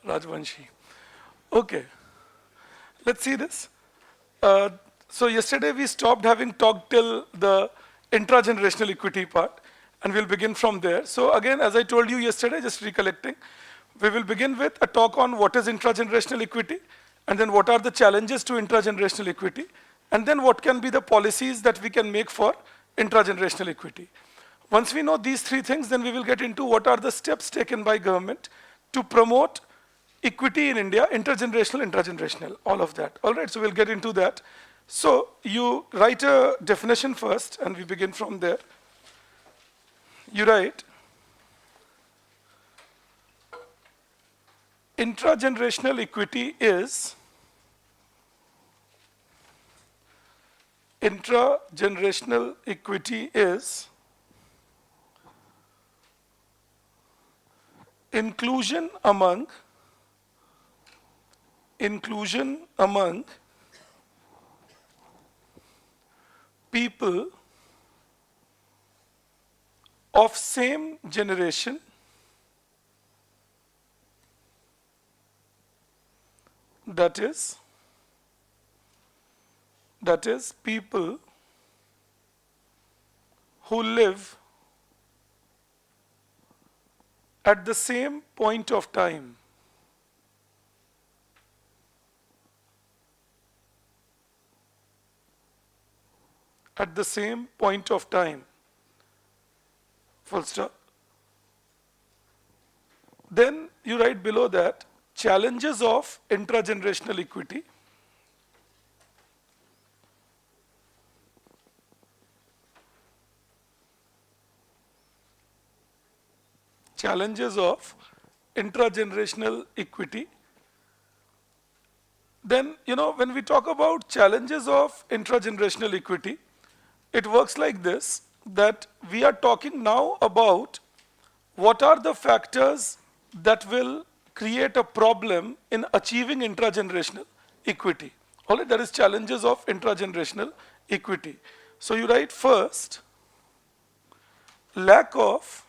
Rajvanshi. Okay, let's see this. Uh, so yesterday we stopped having talked till the intragenerational equity part, and we'll begin from there. So again, as I told you yesterday, just recollecting, we will begin with a talk on what is intragenerational equity, and then what are the challenges to intragenerational equity, and then what can be the policies that we can make for intragenerational equity. Once we know these three things, then we will get into what are the steps taken by government to promote equity in India, intergenerational, intragenerational, all of that. All right, so we'll get into that. So you write a definition first, and we begin from there. You write, intragenerational equity is inclusion among people of same generation that is people who live at the same point of time. At the same point of time. Full stop. Then you write below that challenges of intragenerational equity. Challenges of intragenerational equity. Then, when we talk about challenges of intragenerational equity, it works like this, that we are talking now about what are the factors that will create a problem in achieving intragenerational equity. All right, that is challenges of intragenerational equity. So you write first, lack of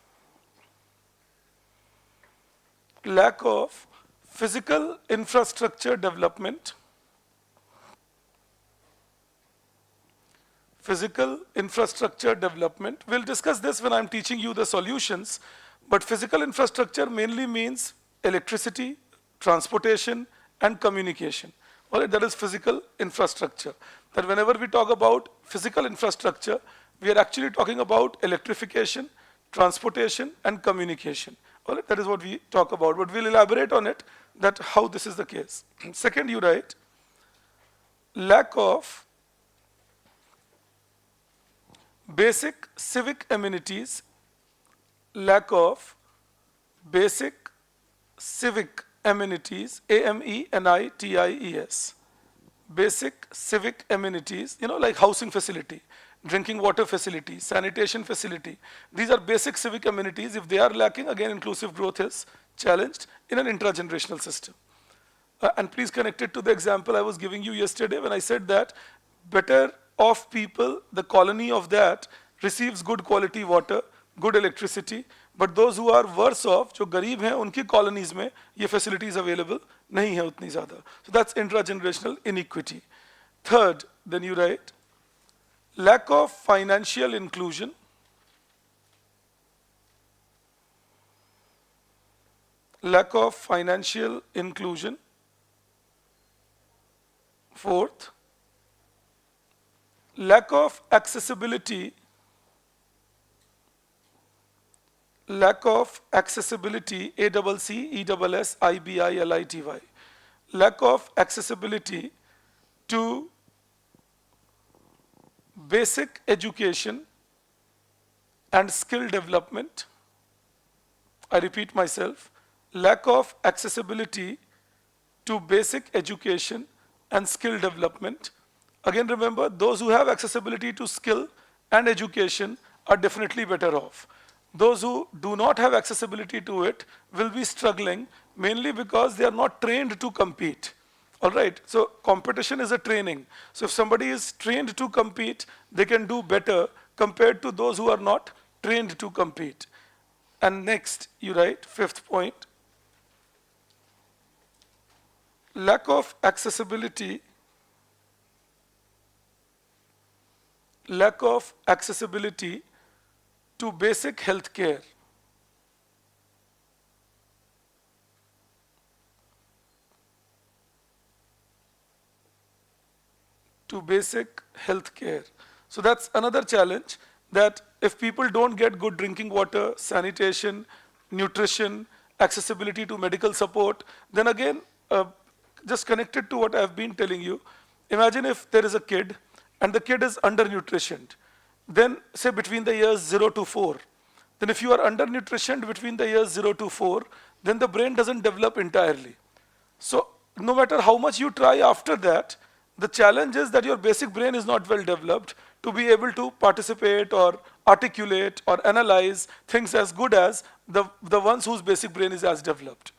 physical infrastructure development. Physical infrastructure development. We'll discuss this when I'm teaching you the solutions, but physical infrastructure mainly means electricity, transportation, and communication. All right, that is physical infrastructure. That whenever we talk about physical infrastructure, we are actually talking about electrification, transportation, and communication. All right, that is what we talk about, but we'll elaborate on it, that how this is the case. Second, you write, lack of basic civic amenities, lack of basic civic amenities, AMENITIES, basic civic amenities, like housing facility, drinking water facility, sanitation facility. These are basic civic amenities. If they are lacking, again, inclusive growth is challenged in an intragenerational system. And please connect it to the example I was giving you yesterday when I said that better off people, the colony of that receives good quality water, good electricity, but those who are worse off, जो गरीब हैं, उनकी colonies में ये facilities available नहीं है उतनी ज़्यादा. So that's intragenerational inequity. Third, then you write, lack of financial inclusion. Lack of financial inclusion. Fourth, lack of accessibility. Lack of accessibility, ACCESSIBILITY. Lack of accessibility to basic education and skill development. I repeat myself, lack of accessibility to basic education and skill development. Again, remember, those who have accessibility to skill and education are definitely better off. Those who do not have accessibility to it will be struggling, mainly because they are not trained to compete. All right, so competition is a training. So if somebody is trained to compete, they can do better compared to those who are not trained to compete. And next, you write, fifth point, lack of accessibility, to basic health care. To basic health care. So that's another challenge, that if people don't get good drinking water, sanitation, nutrition, accessibility to medical support, then again, just connected to what I've been telling you, imagine if there is a kid and the kid is undernutritioned, then say between the years 0 to 4, then if you are undernutritioned between the years 0 to 4, then the brain doesn't develop entirely. So no matter how much you try after that, the challenge is that your basic brain is not well developed to be able to participate or articulate or analyze things as good as the ones whose basic brain is as developed.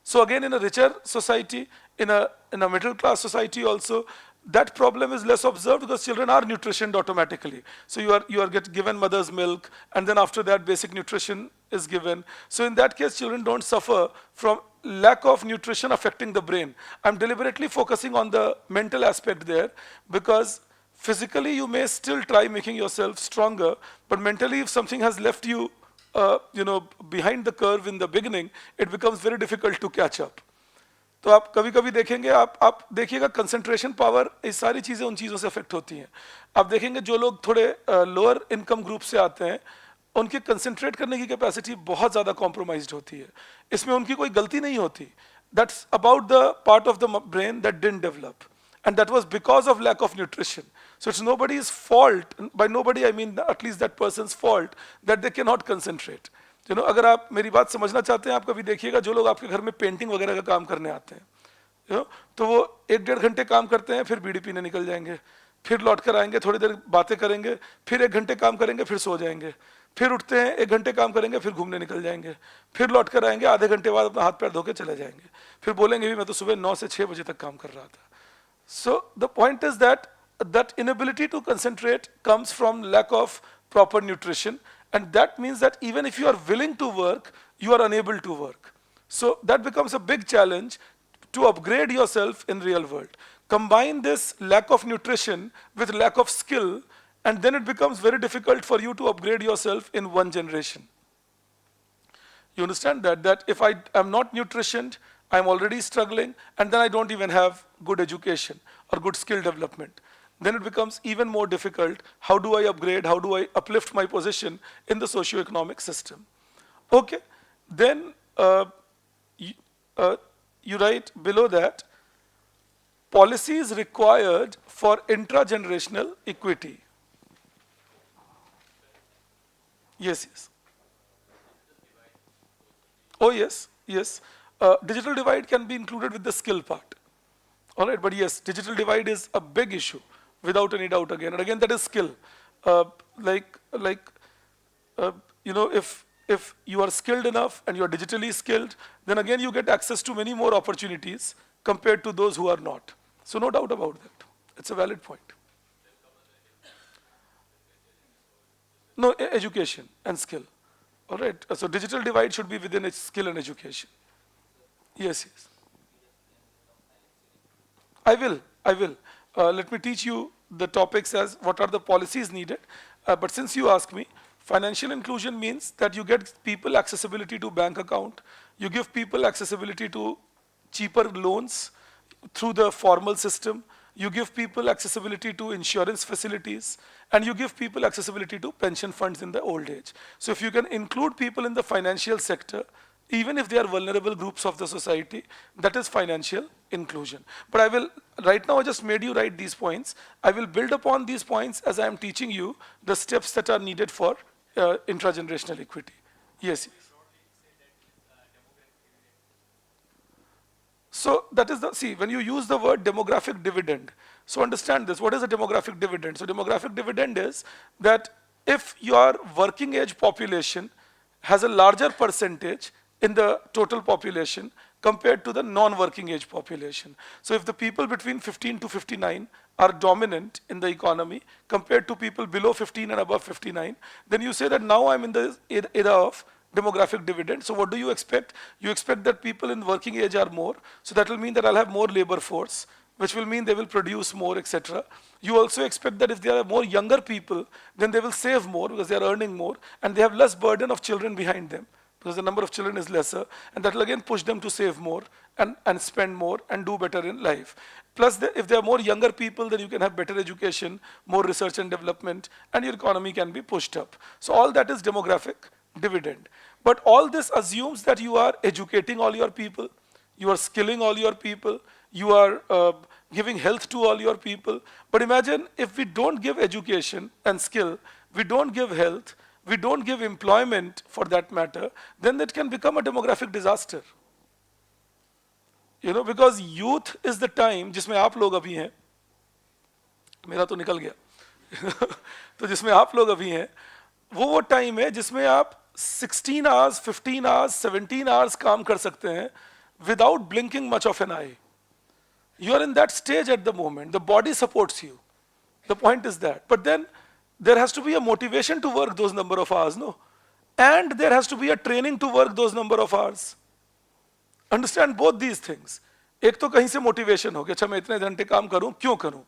So again, in a richer society, in a middle class society also, that problem is less observed because children are nutritioned automatically. So you are given mother's milk, and then after that basic nutrition is given. So in that case, children don't suffer from lack of nutrition affecting the brain. I'm deliberately focusing on the mental aspect there, because physically you may still try making yourself stronger, but mentally if something has left you behind the curve in the beginning, it becomes very difficult to catch up. तो आप कभी कभी देखेंगे, आप देखिएगा concentration power, ये सारी चीज़ें उन चीज़ों से अफेक्ट होती हैं. आप देखेंगे जो लोग थोड़े लोअर इनकम ग्रुप से आते हैं, उनकी कंसंट्रेट करने की कैपेसिटी बहुत ज़्यादा कॉम्प्रोमाइज्ड होती है. इसमें उनकी कोई गलती नहीं होती. That's about the part of the brain that didn't develop, and that was because of lack of nutrition. So it's nobody's fault. By nobody I mean at least that person's fault that they cannot concentrate. अगर आप मेरी बात समझना चाहते हैं, आप कभी देखिएगा जो लोग आपके घर में पेंटिंग वगैरह का काम करने आते हैं, तो वो 1-1.5 घंटे काम करते हैं, फिर बीड़ी पीने निकल जाएंगे, फिर लौट कर आएंगे, थोड़ी देर बातें करेंगे, फिर 1 घंटे काम करेंगे, फिर सो जाएंगे, फिर उठते हैं, 1 घंटे काम करेंगे, फिर घूमने निकल जाएंगे, फिर लौट कर आएंगे, आधे घंटे बाद अपना हाथ पैर धो के चले जाएंगे, फिर बोलेंगे भी मैं तो सुबह 9 से 6 बजे तक काम कर रहा था. So the point is that inability to concentrate comes from lack of proper nutrition, and that means that even if you are willing to work, you are unable to work. So that becomes a big challenge to upgrade yourself in real world. Combine this lack of nutrition with lack of skill, and then it becomes very difficult for you to upgrade yourself in one generation. You understand that if I am not nutritioned, I'm already struggling, and then I don't even have good education or good skill development. Then it becomes even more difficult. How do I upgrade? How do I uplift my position in the socio-economic system? Okay, then you write below that, policies required for intra-generational equity. Yes, yes. Oh, yes, yes. Digital divide can be included with the skill part. All right, but yes, digital divide is a big issue, without any doubt again. And again, that is skill. If you are skilled enough and you are digitally skilled, then again you get access to many more opportunities compared to those who are not. So no doubt about that. It's a valid point. No, education and skill. All right, so digital divide should be within skill and education. Yes, yes. I will. Let me teach you the topics as what are the policies needed. But since you ask me, financial inclusion means that you get people accessibility to bank account, you give people accessibility to cheaper loans through the formal system, you give people accessibility to insurance facilities, and you give people accessibility to pension funds in the old age. So if you can include people in the financial sector, even if they are vulnerable groups of the society, that is financial inclusion. But right now I just made you write these points. I will build upon these points as I am teaching you the steps that are needed for intragenerational equity. Yes. So that is when you use the word demographic dividend, so understand this, what is a demographic dividend? So demographic dividend is that if your working age population has a larger percentage in the total population compared to the non-working age population. So if the people between 15 to 59 are dominant in the economy compared to people below 15 and above 59, then you say that now I'm in the era of demographic dividend. So what do you expect? You expect that people in working age are more, so that will mean that I'll have more labor force, which will mean they will produce more, etc. You also expect that if there are more younger people, then they will save more because they are earning more, and they have less burden of children behind them because the number of children is lesser, and that will again push them to save more and spend more and do better in life. Plus, if there are more younger people, then you can have better education, more research and development, and your economy can be pushed up. So all that is demographic dividend. But all this assumes that you are educating all your people, you are skilling all your people, you are giving health to all your people. But imagine if we don't give education and skill, we don't give health, we don't give employment for that matter, then that can become a demographic disaster. You know, because youth is the time जिसमें आप लोग अभी हैं, मेरा तो निकल गया तो जिसमें आप लोग अभी हैं, वो टाइम है जिसमें आप 16 hours, 15 hours, 17 hours काम कर सकते हैं without blinking much of an eye. You are in that stage at the moment. The body supports you. The point is that. But then there has to be a motivation to work those number of hours, no? And there has to be a training to work those number of hours. Understand both these things. एक तो कहीं से motivation हो कि अच्छा मैं इतने घंटे काम करूं, क्यों करूं,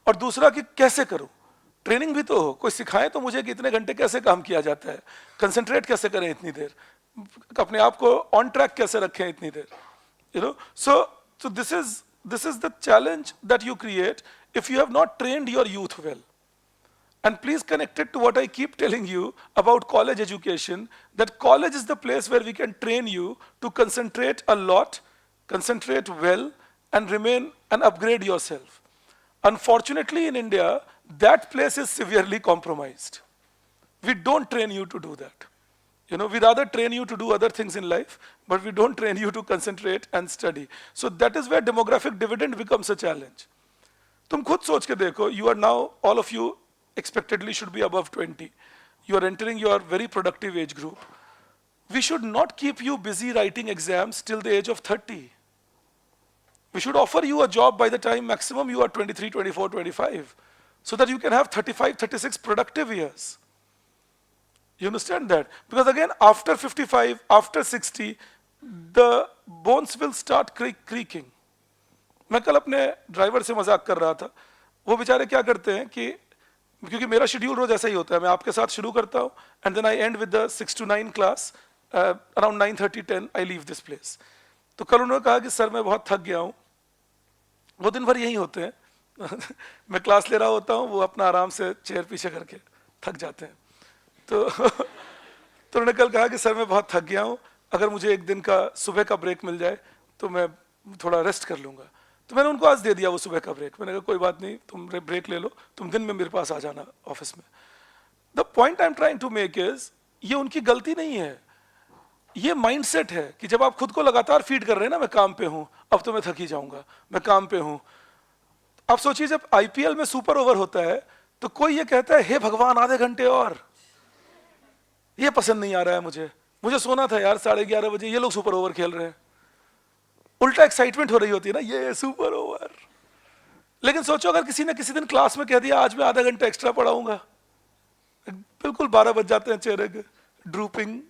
और दूसरा कि कैसे करूं. ट्रेनिंग भी तो हो, कोई सिखाए तो मुझे कि इतने घंटे कैसे काम किया जाता है, कंसंट्रेट कैसे करें इतनी देर, अपने आप को ऑन ट्रैक कैसे रखें इतनी देर. You know, so this is the challenge that you create if you have not trained your youth well. And please connect it to what I keep telling you about college education, that college is the place where we can train you to concentrate a lot, concentrate well, and remain and upgrade yourself. Unfortunately, in India, that place is severely compromised. We don't train you to do that. You know, we rather train you to do other things in life, but we don't train you to concentrate and study. So that is where demographic dividend becomes a challenge. तुम खुद सोच के देखो, you are now, all of you expectedly should be above 20. You are entering your very productive age group. We should not keep you busy writing exams till the age of 30. We should offer you a job by the time maximum you are 23, 24, 25, so that you can have 35, 36 productive years. You understand that? Because again, after 55, after 60, the bones will start creaking. मैं कल अपने driver से मजाक कर रहा था, वो बेचारे क्या करते हैं कि क्योंकि मेरा शेड्यूल रोज ऐसा ही होता है, मैं आपके साथ शुरू करता हूँ and then I end with the 6 to 9 class, around 9:30, 10 I leave this place. तो कल उन्होंने कहा कि सर मैं बहुत थक गया हूँ. वो दिन भर यही होते हैं मैं क्लास ले रहा होता हूँ, वो अपना आराम से चेयर पीछे करके थक जाते हैं. तो उन्होंने कल कहा कि सर मैं बहुत थक गया हूँ, अगर मुझे एक दिन का सुबह का ब्रेक मिल जाए तो मैं थोड़ा रेस्ट कर लूँगा. तो मैंने उनको आज दे दिया वो सुबह का ब्रेक. मैंने कहा कोई बात नहीं, तुम ब्रेक ले लो, तुम दिन में मेरे पास आ जाना ऑफिस में. The point I am trying to make is, ये उनकी गलती नहीं है, ये माइंडसेट है कि जब आप खुद को लगातार फीड कर रहे हैं ना, मैं काम पे हूँ, अब तो मैं थक ही जाऊंगा, मैं काम पे हूँ. आप सोचिए जब आईपीएल में सुपर ओवर होता है तो कोई ये कहता है हे भगवान आधे घंटे और, ये पसंद नहीं आ रहा है मुझे सोना था यार 11:30 बजे, ये लोग सुपर ओवर खेल रहे हैं. उल्टा एक्साइटमेंट हो रही होती है ना, ये सुपर ओवर. लेकिन सोचो अगर किसी ने किसी दिन क्लास में कह दिया आज मैं आधा घंटा एक्स्ट्रा पढ़ाऊंगा, बिल्कुल 12 बज जाते हैं चेहरे के, ड्रूपिंग,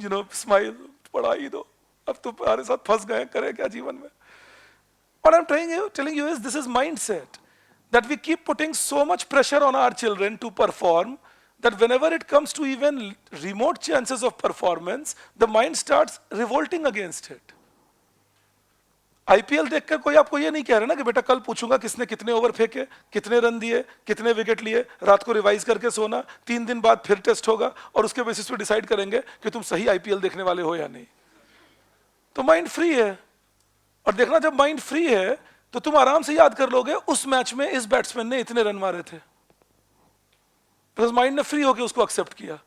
यू नो, स्माइल, पढ़ा ही दो, अब तो हमारे साथ फंस गए, करें क्या जीवन में. What I'm telling you is this is mindset, that we keep putting so much pressure on our children to perform that whenever it comes to even remote chances of performance, the mind starts revolting against it. IPL देखकर कोई आपको ये नहीं कह रहा ना कि बेटा कल पूछूंगा किसने कितने ओवर फेंके, कितने रन दिए, कितने विकेट लिए, रात को रिवाइज करके सोना, 3 दिन बाद फिर टेस्ट होगा और उसके बेसिस पे डिसाइड करेंगे कि तुम सही आईपीएल देखने वाले हो या नहीं. तो माइंड फ्री है. और देखना जब माइंड फ्री है तो तुम आराम से याद कर लोगे उस मैच में इस बैट्समैन ने इतने रन मारे थे, बिकॉज माइंड ने फ्री होकर उसको एक्सेप्ट किया.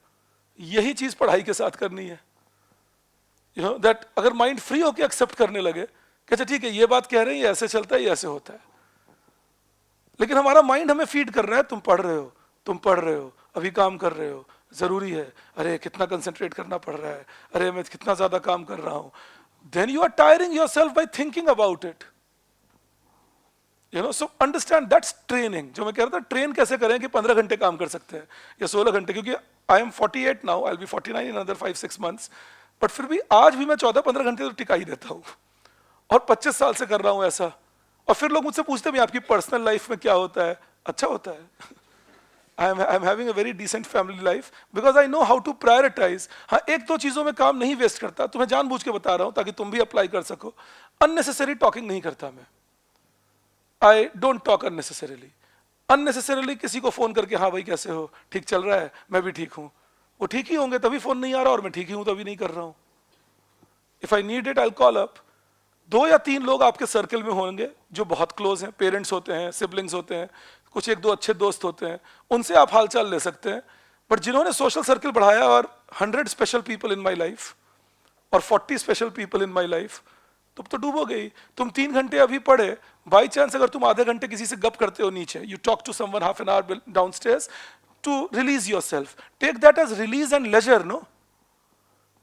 यही चीज पढ़ाई के साथ करनी है. यू नो दैट अगर माइंड फ्री होकर एक्सेप्ट करने लगे कि अच्छा ठीक है ये बात कह रहे हैं, ये ऐसे चलता है, ये ऐसे होता है, लेकिन हमारा माइंड हमें फीड कर रहा है तुम पढ़ रहे हो, तुम पढ़ रहे हो, अभी काम कर रहे हो, जरूरी है, अरे कितना कंसंट्रेट करना पड़ रहा है, अरे मैं कितना ज्यादा काम कर रहा हूं. Then you are tiring yourself by thinking about it. So understand that's training. जो मैं कह रहा था ट्रेन कैसे करें कि 15 घंटे काम कर सकते हैं या 16 घंटे, क्योंकि I am 48 now, I will be 49 in another 5-6 months, but फिर भी आज भी मैं 14-15 घंटे तो टिका ही देता हूँ और 25 साल से कर रहा हूँ ऐसा. और फिर लोग मुझसे पूछते हैं आपकी पर्सनल लाइफ में क्या होता है. अच्छा होता है. I'm having a very decent family life because I know how to prioritize. हाँ, एक दो चीजों में काम नहीं वेस्ट करता, तुम्हें जानबूझ के बता रहा हूँ ताकि तुम भी अप्लाई कर सको. अननेसेसरी टॉकिंग नहीं करता मैं. I don't talk unnecessarily. Unnecessarily किसी को फोन करके हाँ भाई कैसे हो, ठीक चल रहा है, मैं भी ठीक हूँ. वो ठीक ही होंगे तभी फोन नहीं आ रहा, और मैं ठीक ही हूँ तभी नहीं कर रहा हूँ. If I need it I call up. 2 या 3 लोग आपके सर्कल में होंगे जो बहुत क्लोज हैं, पेरेंट्स होते हैं, सिबलिंग्स होते हैं, कुछ 1-2 अच्छे दोस्त होते हैं, उनसे आप हालचाल ले सकते हैं. बट जिन्होंने सोशल सर्कल बढ़ाया और 100 special people in my life और 40 special people in my life, तुम तो डूबो गई. तुम 3 घंटे अभी पढ़े, बाई चांस अगर तुम आधे घंटे किसी से गप करते हो नीचे, you talk to someone half an hour downstairs to release yourself, take that as release and leisure. No,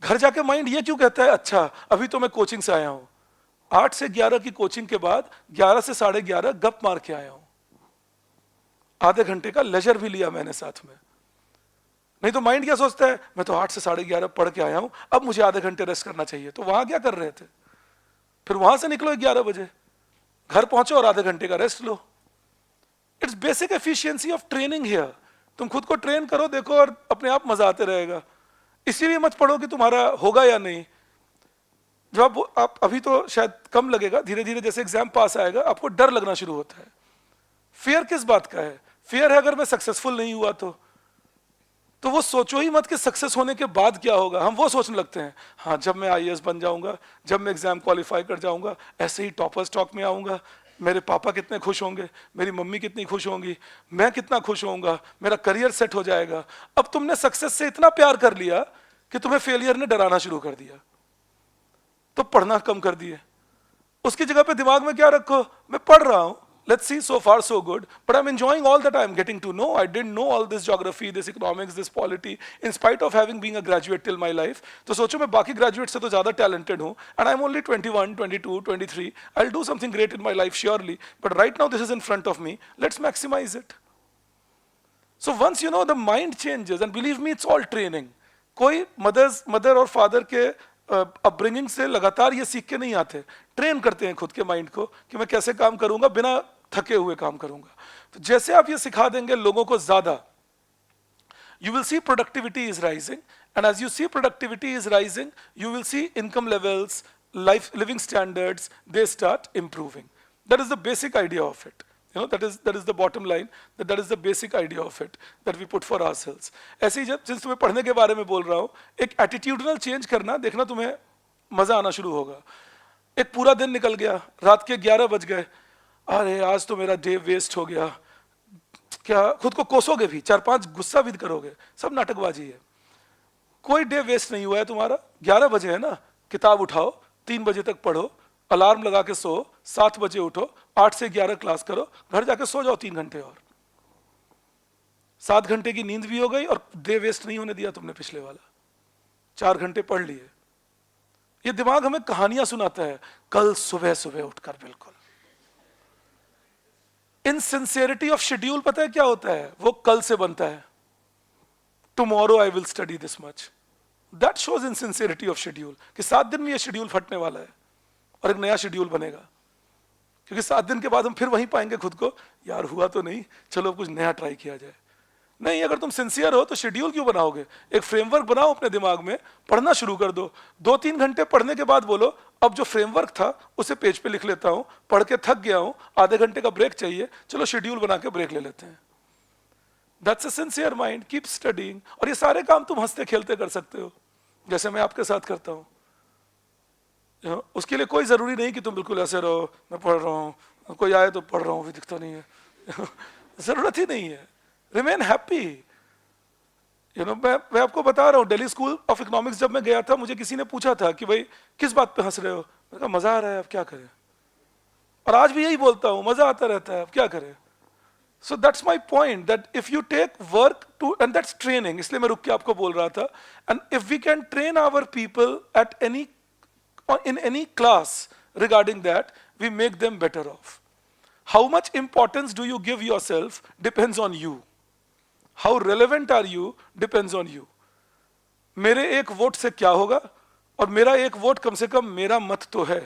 घर जाके माइंड ये क्यों कहता है अच्छा अभी तो मैं कोचिंग से आया हूं, 8 से 11 की कोचिंग के बाद 11 से 11:30 गप मार के आया हूं. आधे घंटे का लेजर भी लिया मैंने साथ में. नहीं तो माइंड क्या सोचता है, मैं तो 8 से 11:30 पढ़ के आया हूं, अब मुझे आधे घंटे रेस्ट करना चाहिए. तो वहां क्या कर रहे थे? फिर वहां से निकलो 11 बजे, घर पहुंचो और आधे घंटे का rest low. It's basic efficiency of training here. तुम खुद को ट्रेन करो, देखो, और अपने आप मजा आते रहेगा. इसीलिए मत पढ़ो कि तुम्हारा होगा या नहीं. जब आप अभी तो शायद कम लगेगा, धीरे धीरे जैसे एग्जाम पास आएगा आपको डर लगना शुरू होता है. फियर किस बात का है? फियर है अगर मैं सक्सेसफुल नहीं हुआ तो वो सोचो ही मत कि सक्सेस होने के बाद क्या होगा. हम वो सोचने लगते हैं हाँ जब मैं आईएएस बन जाऊंगा, जब मैं एग्जाम क्वालिफाई कर जाऊंगा, ऐसे ही टॉपर स्टॉक में आऊंगा, मेरे पापा कितने खुश होंगे, मेरी मम्मी कितनी खुश होंगी, मैं कितना खुश होऊंगा, मेरा करियर सेट हो जाएगा. अब तुमने सक्सेस से इतना प्यार कर लिया कि तुम्हें फेलियर ने डराना शुरू कर दिया, तो पढ़ना कम कर दिए. उसकी जगह पे दिमाग में क्या रखो, मैं पढ़ रहा हूं, let's see, so far so good, but I'm enjoying all that I'm getting to know. I didn't know all this geography, this economics, this polity, in spite of having been a graduate till my life. तो सोचो मैं बाकी graduate से तो ज़्यादा talented हूँ, and I'm only 21, 22, 23. I'll do something great in my life surely, but right now this is in front of me. Let's maximize it. So once you know the mind changes, and believe me, it's all training. कोई mother और father के upbringing से लगातार ये सीख के नहीं आते, ट्रेन करते हैं खुद के माइंड को कि मैं कैसे काम करूंगा, बिना थके हुए काम करूंगा. तो जैसे आप ये सिखा देंगे लोगों को ज्यादा, you will see productivity is rising, and as you see productivity is rising, you will see income levels, living standards, they start improving. That is the basic idea of it. That is the bottom line, that is the basic idea of it that we put for ourselves. ऐसे ही जब जिस तुम्हें पढ़ने के बारे में बोल रहा हूँ, एक एटीट्यूडनल चेंज करना, देखना तुम्हें मजा आना शुरू होगा. एक पूरा दिन निकल गया, रात के 11 बज गए, अरे आज तो मेरा डे वेस्ट हो गया. क्या खुद को कोसोगे भी, 4-5 गुस्सा भी करोगे, सब नाटकबाजी है. कोई डे वेस्ट नहीं हुआ है तुम्हारा. 11 बजे है ना, किताब उठाओ, 3 बजे तक पढ़ो, अलार्म लगा के सो, 7 बजे उठो, 8 से 11 क्लास करो, घर जाके सो जाओ 3 घंटे और. 7 घंटे की नींद भी हो गई और डे वेस्ट नहीं होने दिया तुमने पिछले वाला. 4 घंटे पढ़ लिए. ये दिमाग हमें कहानियां सुनाता है, कल सुबह सुबह उठकर. बिल्कुल इनसिंसियरिटी ऑफ शेड्यूल पता है क्या होता है? वो कल से बनता है. Tomorrow I will study this much. That shows insincerity of schedule, कि 7 दिन में ये शेड्यूल फटने वाला है और एक नया शेड्यूल बनेगा. क्योंकि 7 दिन के बाद हम फिर वहीं पाएंगे खुद को, यार हुआ तो नहीं, चलो कुछ नया ट्राई किया जाए. नहीं, अगर तुम सिंसियर हो तो शेड्यूल क्यों बनाओगे? एक फ्रेमवर्क बनाओ अपने दिमाग में, पढ़ना शुरू कर दो. 2-3 घंटे पढ़ने के बाद बोलो अब जो फ्रेमवर्क था उसे पेज पे लिख लेता हूं, पढ़ के थक गया हूं, आधे घंटे का ब्रेक चाहिए, चलो शेड्यूल बना के ब्रेक ले लेते हैं. That's a sincere mind. Keep studying. और ये सारे काम तुम हंसते खेलते कर सकते हो, जैसे मैं आपके साथ करता हूं. उसके लिए कोई जरूरी नहीं कि तुम बिल्कुल ऐसे रहो, मैं पढ़ रहा हूँ, कोई आए तो पढ़ रहा हूँ भी दिखता नहीं है. जरूरत ही नहीं है. Remain happy. मैं आपको बता रहा हूँ, दिल्ली स्कूल ऑफ इकोनॉमिक्स जब मैं गया था, मुझे किसी ने पूछा था कि भाई किस बात पे हंस रहे हो. मैंने कहा मजा आ रहा है, अब क्या करें. और आज भी यही बोलता हूँ, मजा आता रहता है, अब क्या करें. So that's my point, that if you take work too, and that's training. इसलिए मैं रुक के आपको बोल रहा था. And if we can train our people at in any class regarding that, we make them better off. How much importance do you give yourself depends on you. How relevant are you depends on you. मेरे एक vote से क्या होगा, और मेरा एक vote कम से कम मेरा मत तो है.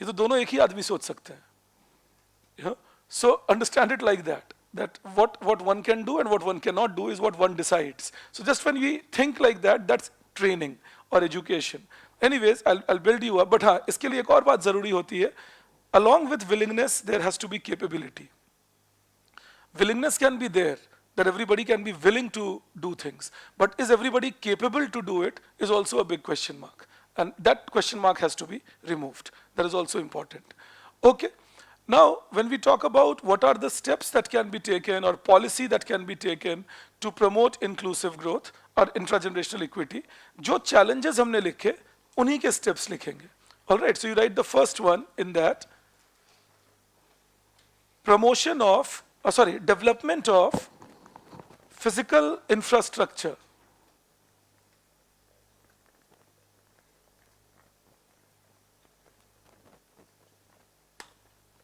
ये तो दोनों एक ही आदमी सोच सकते हैं. You know? So understand it like that. That what one can do and what one cannot do is what one decides. So just when we think like that, that's training or education. Anyways, I'll build you up. But हाँ, इसके लिए एक और बात जरूरी होती है. Along with willingness, there has to be capability. Willingness can be there, that everybody can be willing to do things. But is everybody capable to do it is also a big question mark. And that question mark has to be removed. That is also important. Okay. Now, when we talk about what are the steps that can be taken or policy that can be taken to promote inclusive growth or intragenerational equity, जो challenges हमने लिखे, उन्हीं के steps लिखेंगे. All right, so you write the first one in that. Development of physical infrastructure.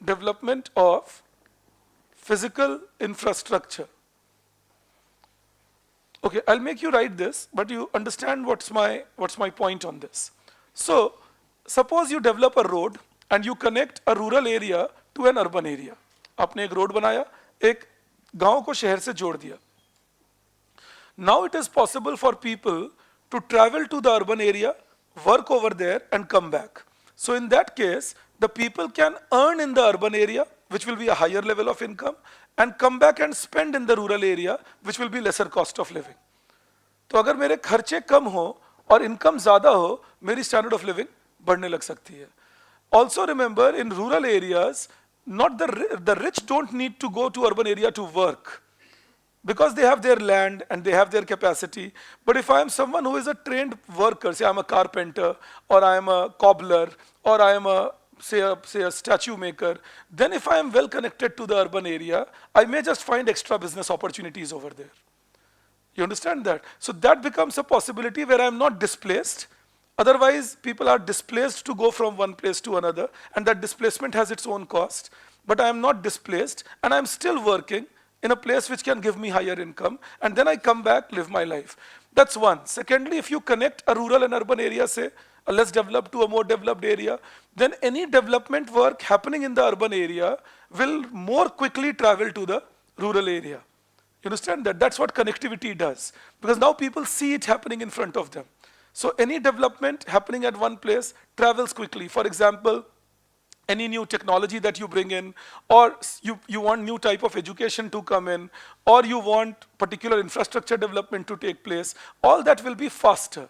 Development of physical infrastructure. Okay, I'll make you write this, but you understand what's my point on this. So, suppose you develop a road and you connect a rural area to an urban area. आपने एक road बनाया, एक गांव को शहर से जोड़ दिया. Now it is possible for people to travel to the urban area, work over there and come back. So in that case, the people can earn in the urban area, which will be a higher level of income, and come back and spend in the rural area, which will be lesser cost of living. तो अगर मेरे खर्चे कम हो और income ज्यादा हो, मेरी standard of living बढ़ने लग सकती है. Also remember, in rural areas, not the rich don't need to go to urban area to work, because they have their land and they have their capacity. But if I am someone who is a trained worker, say I'm a carpenter or I am a cobbler or I am say a statue maker, then if I am well connected to the urban area, I may just find extra business opportunities over there. You understand that? So that becomes a possibility where I am not displaced. Otherwise, people are displaced to go from one place to another, and that displacement has its own cost. But I am not displaced, and I am still working in a place which can give me higher income, and then I come back, live my life. That's one. Secondly, if you connect a rural and urban area, say, a less developed to a more developed area, then any development work happening in the urban area will more quickly travel to the rural area. You understand that? That's what connectivity does. Because now people see it happening in front of them. So any development happening at one place travels quickly. For example, any new technology that you bring in, or you want new type of education to come in, or you want particular infrastructure development to take place, all that will be faster.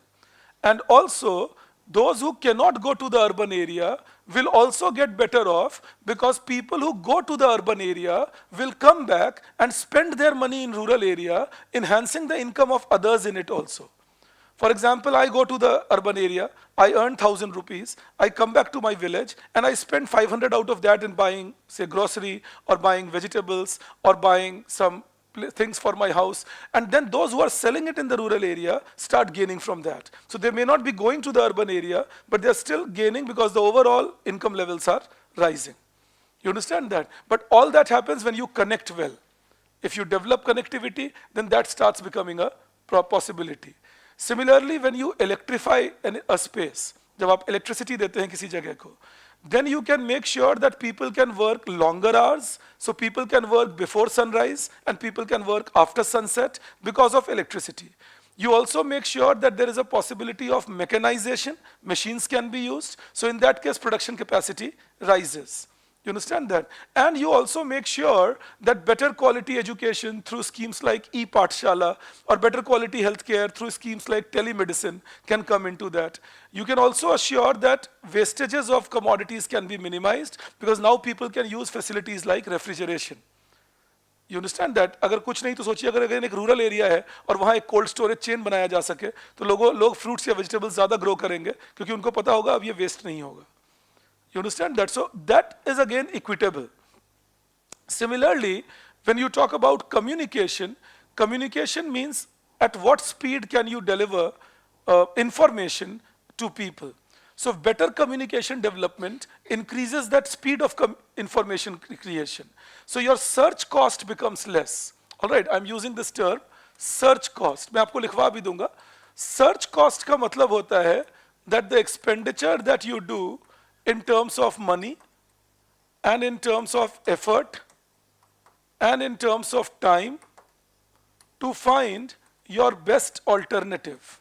And also, those who cannot go to the urban area will also get better off, because people who go to the urban area will come back and spend their money in rural area, enhancing the income of others in it also. For example, I go to the urban area, I earn 1,000 rupees, I come back to my village and I spend 500 out of that in buying, say, grocery or buying vegetables or buying some things for my house. And then those who are selling it in the rural area start gaining from that. So they may not be going to the urban area, but they're still gaining because the overall income levels are rising. You understand that? But all that happens when you connect well. If you develop connectivity, then that starts becoming a possibility. Similarly, when you electrify a space, जब आप electricity देते हैं किसी जगह को, then you can make sure that people can work longer hours, so people can work before sunrise and people can work after sunset because of electricity. You also make sure that there is a possibility of mechanization, machines can be used, so in that case production capacity rises. You understand that? And you also make sure that better quality education through schemes like e-Pathshala or better quality healthcare through schemes like telemedicine can come into that. You can also assure that wastages of commodities can be minimized, because now people can use facilities like refrigeration. You understand that? अगर कुछ नहीं तो सोचिए, अगर एक rural area है और वहाँ एक कोल्ड स्टोरेज चेन बनाया जा सके, तो लोग फ्रूट्स या वेजिटेबल्स ज़्यादा ग्रो करेंगे, क्योंकि उनको पता होगा अब ये वेस्ट नहीं होगा. You understand that? So that is again equitable. Similarly, when you talk about communication, communication means at what speed can you deliver information to people. So better communication development increases that speed of information creation. So your search cost becomes less. All right, I'm using this term, search cost. मैं आपको लिखवा भी दूंगा. Search cost का मतलब होता है that the expenditure that you do in terms of money and in terms of effort and in terms of time to find your best alternative.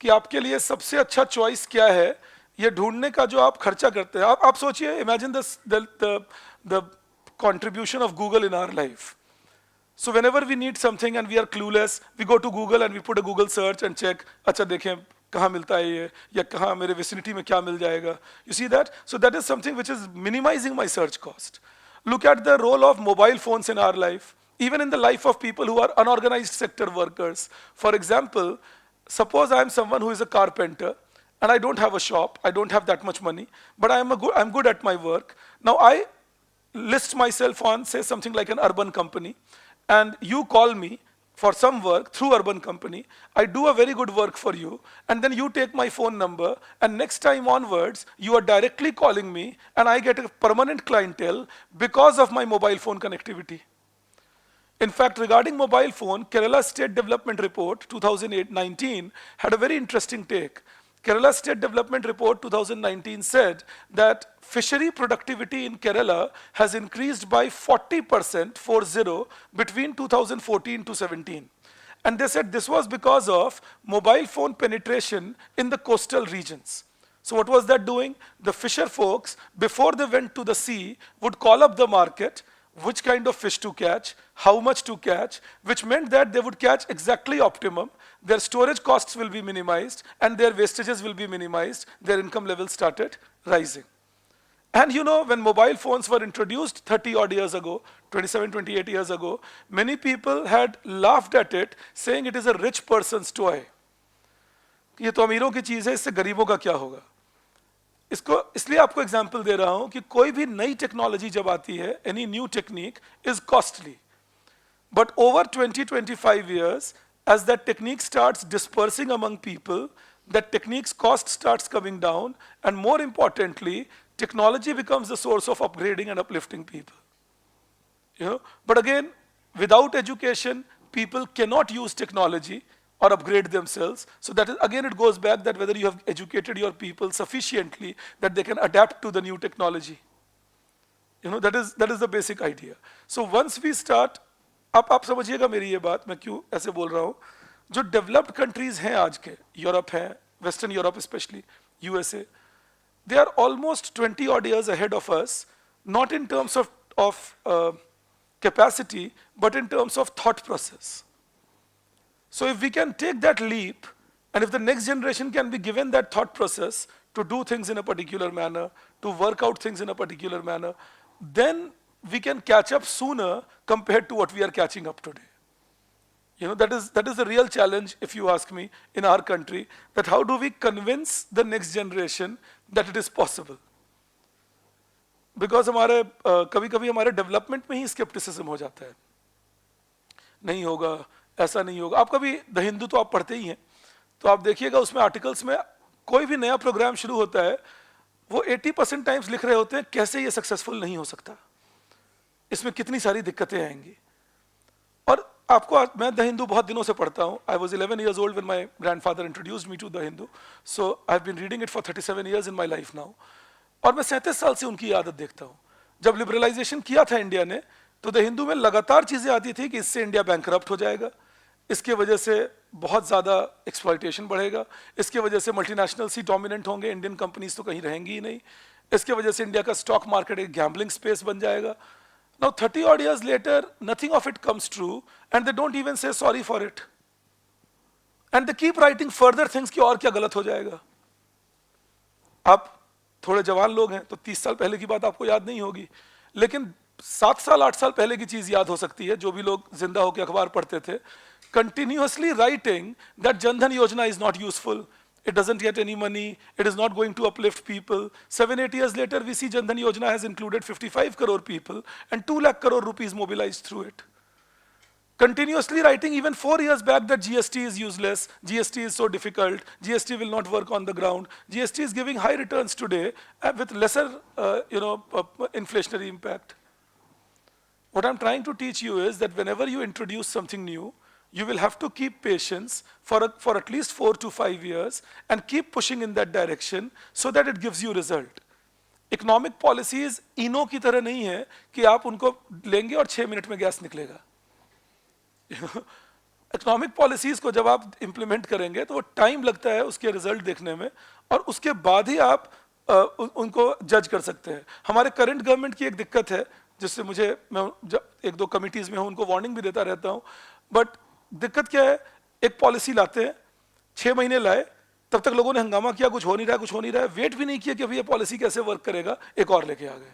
कि आपके लिए सबसे अच्छा चॉइस क्या है, ये ढूंढने का जो आप खर्चा करते हैं. आप सोचिए, imagine the contribution of Google in our life. So whenever we need something and we are clueless, we go to Google and we put a Google search and check, अच्छा देखें कहाँ मिलता है ये, या कहाँ मेरे vicinity में क्या मिल जाएगा. You see that? So that is something which is minimizing my search cost. Look at the role of mobile phones in our life, even in the life of people who are unorganized sector workers. For example, suppose I am someone who is a carpenter and I don't have a shop, I don't have that much money, but I'm good at my work. Now I list myself on, say, something like an urban company, and you call me for some work through urban company. I do a very good work for you, and then you take my phone number, and next time onwards, you are directly calling me, and I get a permanent clientele because of my mobile phone connectivity. In fact, regarding mobile phone, Kerala State Development Report 2019 had a very interesting take. Kerala State Development Report 2019 said that fishery productivity in Kerala has increased by 40%, 40, between 2014 to 17. And they said this was because of mobile phone penetration in the coastal regions. So what was that doing? The fisher folks, before they went to the sea, would call up the market, which kind of fish to catch, how much to catch, which meant that they would catch exactly optimum, their storage costs will be minimized, and their wastages will be minimized, their income level started rising. And you know, when mobile phones were introduced 30 odd years ago, 27, 28 years ago, many people had laughed at it, saying it is a rich person's toy. ये तो अमीरों की चीज है, इससे गरीबों का क्या होगा. इसको इसलिए आपको एग्जांपल दे रहा हूं कि कोई भी नई टेक्नोलॉजी जब आती है, any new technique is costly. But over 20-25 years, as that technique starts dispersing among people, that technique's cost starts coming down, and more importantly, technology becomes the source of upgrading and uplifting people. You know? But again, without education, people cannot use technology or upgrade themselves. So that is, again, it goes back that whether you have educated your people sufficiently that they can adapt to the new technology. You know, that is the basic idea. So once we start, आप समझिएगा मेरी ये बात, मैं क्यों ऐसे बोल रहा हूँ. जो डेवलप्ड कंट्रीज हैं आज के, यूरोप हैं, western Europe specially, USA, they are almost 20 odd years ahead of us, not in terms of capacity, but in terms of thought process. So if we can take that leap, and if the next generation can be given that thought process to do things in a particular manner, to work out things in a particular manner, then we can catch up sooner compared to what we are catching up today. You know, that is the real challenge, if you ask me, in our country, that how do we convince the next generation that it is possible? Because हमारे कभी-कभी हमारे development में ही scepticism हो जाता है. नहीं होगा, ऐसा नहीं होगा. आप कभी द हिंदू तो आप पढ़ते ही हैं, तो आप देखिएगा उसमें आर्टिकल्स में कोई भी नया प्रोग्राम शुरू होता है, वो 80% टाइम्स लिख रहे होते हैं कैसे ये सक्सेसफुल नहीं हो सकता, इसमें कितनी सारी दिक्कतें आएंगी. और आपको, मैं द हिंदू बहुत दिनों से पढ़ता हूँ. I was 11 years old when my grandfather introduced me to the Hindu, so I've been reading it for 37 years in my life now. और मैं 37 साल से उनकी आदत देखता हूँ. जब लिबरलाइजेशन किया था इंडिया ने, तो द हिंदू में लगातार चीजें आती थी कि इससे इंडिया बैंकरप्ट हो जाएगा, इसके वजह से बहुत ज़्यादा एक्सप्लॉयटेशन बढ़ेगा, इसके वजह से मल्टीनेशनल्स ही डोमिनेंट होंगे, इंडियन कंपनीज तो कहीं रहेंगी ही नहीं, इसके वजह से इंडिया का स्टॉक मार्केट एक गैम्बलिंग स्पेस बन जाएगा. Now 30 odd years later, nothing of it comes true, and they don't even say sorry for it. And they keep writing further things कि और क्या गलत हो जाएगा. आप थोड़े जवान लोग हैं तो 30 साल पहले की बात आपको याद नहीं होगी, लेकिन 7 साल 8 साल पहले की चीज याद हो सकती है. जो भी लोग जिंदा होकर अखबार पढ़ते थे, continuously writing that Jan Dhan Yojana is not useful, it doesn't get any money, it is not going to uplift people. 7-8 years later, we see Jan Dhan Yojana has included 55 crore people and 2 lakh crore rupees mobilized through it. continuously writing even 4 years back that GST is useless, GST is so difficult, GST will not work on the ground. GST is giving high returns today with lesser, inflationary impact. What I'm trying to teach you is that whenever you introduce something new, you will have to keep patience for at least 4 to 5 years and keep pushing in that direction so that it gives you result. Economic policies इनो की तरह नहीं है कि आप उनको लेंगे और 6 minute में गैस निकलेगा. इकोनॉमिक पॉलिसीज को जब आप इंप्लीमेंट करेंगे तो वो टाइम लगता है उसके रिजल्ट देखने में और उसके बाद ही आप उनको जज कर सकते हैं. हमारे करंट गवर्नमेंट की एक दिक्कत है जिससे मैं एक दो कमिटीज में हूं उनको वार्निंग भी देता रहता हूं. बट दिक्कत क्या है, एक पॉलिसी लाते हैं, 6 महीने लाए, तब तक लोगों ने हंगामा किया, कुछ हो नहीं रहा है, वेट भी नहीं किया कि अभी ये पॉलिसी कैसे वर्क करेगा, एक और लेके आ गए.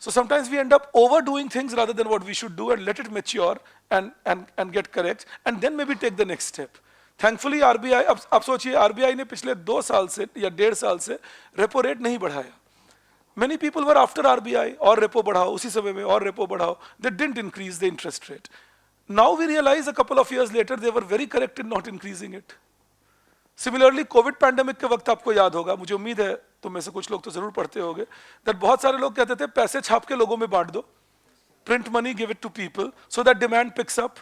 So sometimes we end up overdoing things rather than what we should do and let it mature and get correct and then maybe take the next step. Thankfully RBI, अब सोचिए RBI ने पिछले 2 साल से या 1.5 साल से रेपो रेट नहीं बढ़ाया. Many people were after RBI और रेपो बढ़ाओ, उसी समय में और रेपो बढ़ाओ. They didn't increase the interest rate. Now we realize a couple of years later they were very correct in not increasing it. Similarly Covid pandemic के वक्त आपको याद होगा, मुझे उम्मीद है तुम में से कुछ लोग तो जरूर पढ़ते होंगे, दैट बहुत सारे लोग कहते थे पैसे छाप के लोगों में बांट दो, print money, give it to people so that demand picks up.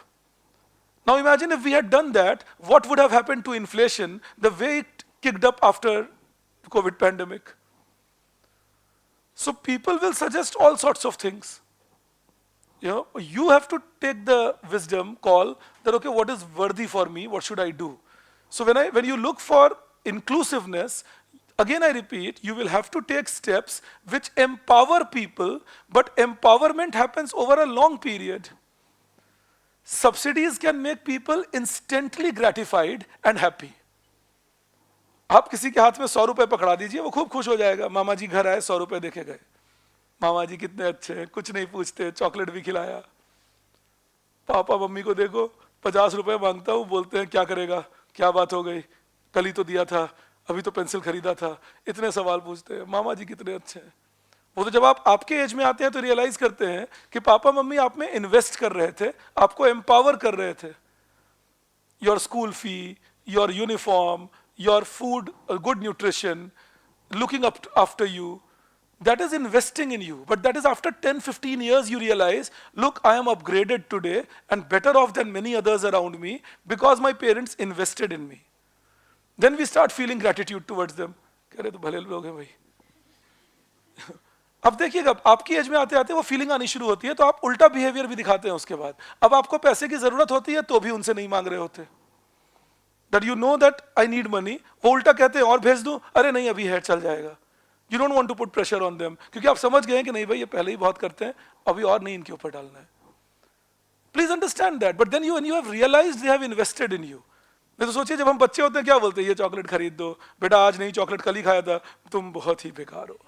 Now imagine if we had done that, what would have happened to inflation the way it kicked up after Covid pandemic. So people will suggest all sorts of things. You have to take the wisdom call that okay, what is worthy for me, what should I do. So when you look for inclusiveness, again I repeat, you will have to take steps which empower people, but empowerment happens over a long period. Subsidies can make people instantly gratified and happy. आप किसी के हाथ में 100 रुपए पकड़ा दीजिए, वो खूब खुश हो जाएगा. मामा जी घर आए, 100 रुपए देके गए, मामा जी कितने अच्छे हैं, कुछ नहीं पूछते, चॉकलेट भी खिलाया. पापा मम्मी को देखो 50 रुपए मांगता हूं, बोलते हैं क्या करेगा, क्या बात हो गई, कल ही तो दिया था, अभी तो पेंसिल खरीदा था. इतने सवाल पूछते हैं, मामा जी कितने अच्छे हैं. वो तो जब आप आपके एज में आते हैं तो रियलाइज करते हैं कि पापा मम्मी आप में इन्वेस्ट कर रहे थे, आपको एम्पावर कर रहे थे. Your school fee, your uniform, your food, good nutrition, looking up after you, that is investing in you. But that is after 10-15 years you realize, look, I am upgraded today and better off than many others around me because my parents invested in me. Then we start feeling gratitude towards them. कह रहे तो भले लोग हैं भाई. अब देखिएगा, आपकी एज में आते आते वो फीलिंग आनी शुरू होती है तो आप उल्टा बिहेवियर भी दिखाते हैं उसके बाद. अब आपको पैसे की जरूरत होती है तो भी उनसे नहीं मांग रहे होते. That you know that I need money, वो उल्टा कहते हैं और भेज दूं, अरे नहीं अभी है चल जाएगा. You don't want to put pressure on them क्योंकि आप समझ गए हैं कि नहीं भाई ये पहले ही बहुत करते हैं, अभी और नहीं इनके ऊपर डालना है. Please understand that. But then when you have realized they have invested in you. नहीं तो सोचिए जब हम बच्चे होते हैं क्या बोलते हैं, ये चॉकलेट खरीद दो, बेटा आज नहीं चॉकलेट कल ही खाया था, तुम बहुत ही बेकार हो.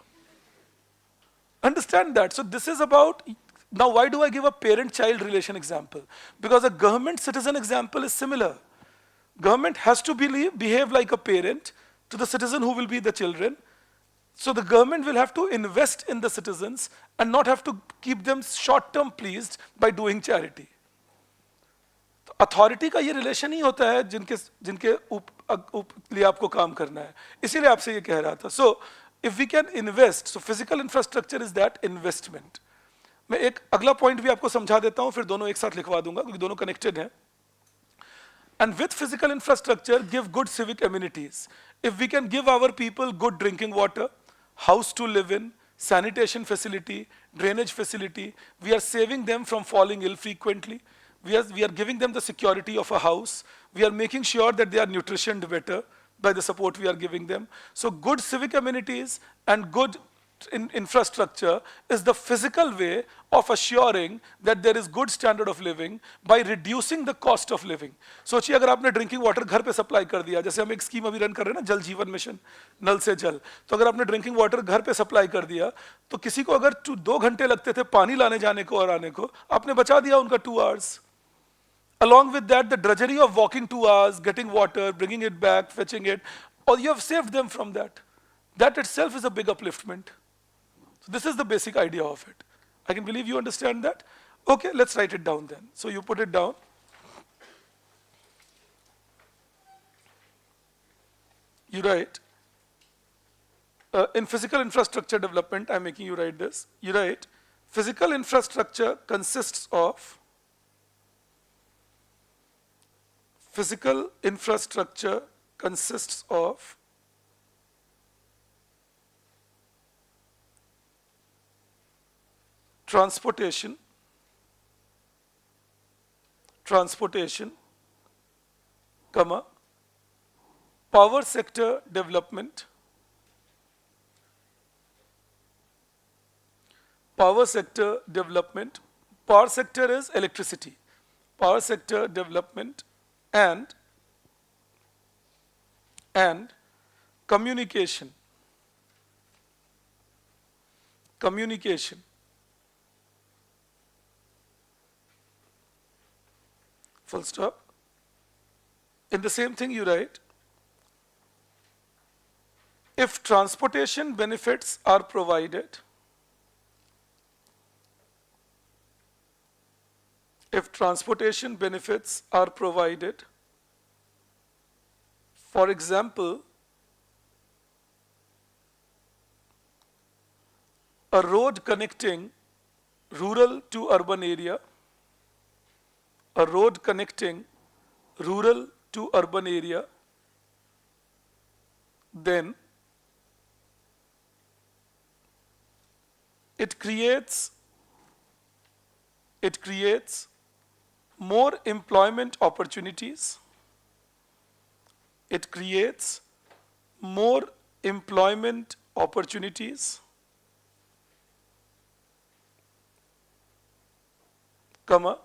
Understand that. So this is about, now why do I give a parent-child relation example? Because a government-citizen example is similar. Government has to behave like a parent to the citizen who will be the children. So the government will have to invest in the citizens and not have to keep them short-term pleased by doing charity. Authority का ये relation ही होता है जिनके लिए आपको काम करना है. इसीलिए आपसे ये कह रहा था. So if we can invest, so physical infrastructure is that investment. मैं एक अगला पॉइंट भी आपको समझा देता हूं, फिर दोनों एक साथ लिखवा दूंगा क्योंकि दोनों कनेक्टेड हैं. And with physical infrastructure, give good civic amenities. If we can give our people good drinking water, house to live in, sanitation facility, drainage facility, we are saving them from falling ill frequently. We are giving them the security of a house. We are making sure that they are nutritioned better by the support we are giving them. So good civic amenities and good infrastructure is the physical way of assuring that there is good standard of living by reducing the cost of living. सोचिए अगर आपने drinking water घर पे supply कर दिया, जैसे हम एक स्कीम अभी रन कर रहे हैं ना, जल जीवन मिशन, नल से जल, तो अगर आपने ड्रिंकिंग वाटर घर पे सप्लाई कर दिया तो किसी को अगर 2 घंटे लगते थे पानी लाने जाने को और आने को, आपने बचा दिया उनका 2 hours. Along with that, the drudgery of walking 2 hours, getting water, bringing it back, fetching it, or you have saved them from that. That itself is a big upliftment. So this is the basic idea of it. I can believe you understand that. Okay, let's write it down then. So you put it down. You write, in physical infrastructure development, I'm making you write this. You write, physical infrastructure consists of physical infrastructure consists of transportation, comma, power sector development, power sector development, power sector is electricity, power sector development and communication, full stop. In the same thing you write, if transportation benefits are provided, if transportation benefits are provided, for example, a road connecting rural to urban area, a road connecting rural to urban area, then it creates more employment opportunities. It creates more employment opportunities, comma,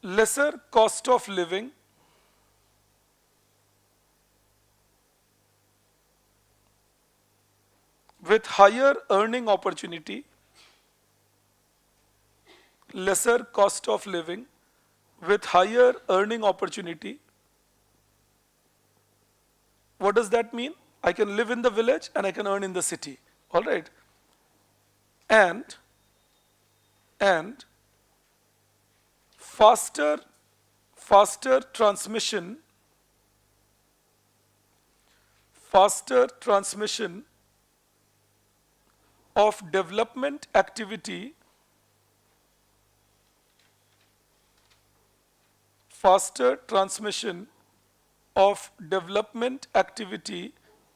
lesser cost of living, with higher earning opportunity, lesser cost of living with higher earning opportunity. What does that mean? I can live in the village and I can earn in the city. All right. And faster transmission of development activity, faster transmission of development activity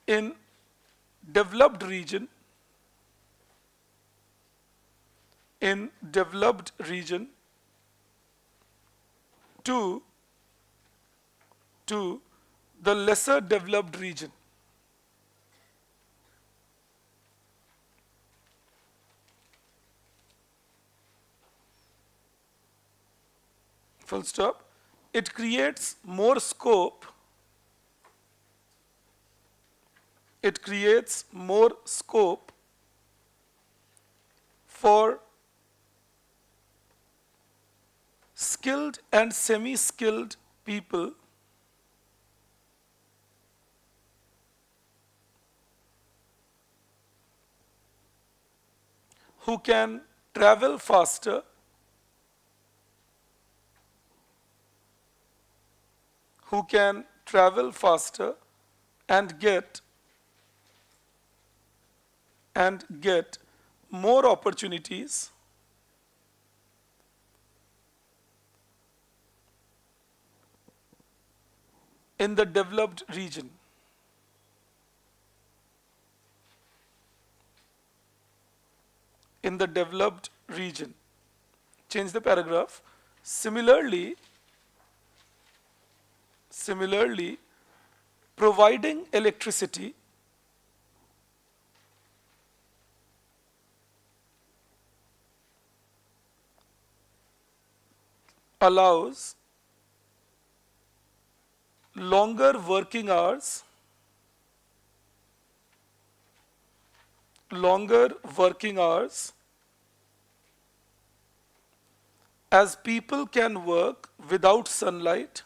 in developed region, to the lesser developed region. Full stop. It creates more scope. It creates more scope for skilled and semi-skilled people who can travel faster, and get more opportunities in the developed region. Change the paragraph. Similarly, providing electricity allows longer working hours, as people can work without sunlight,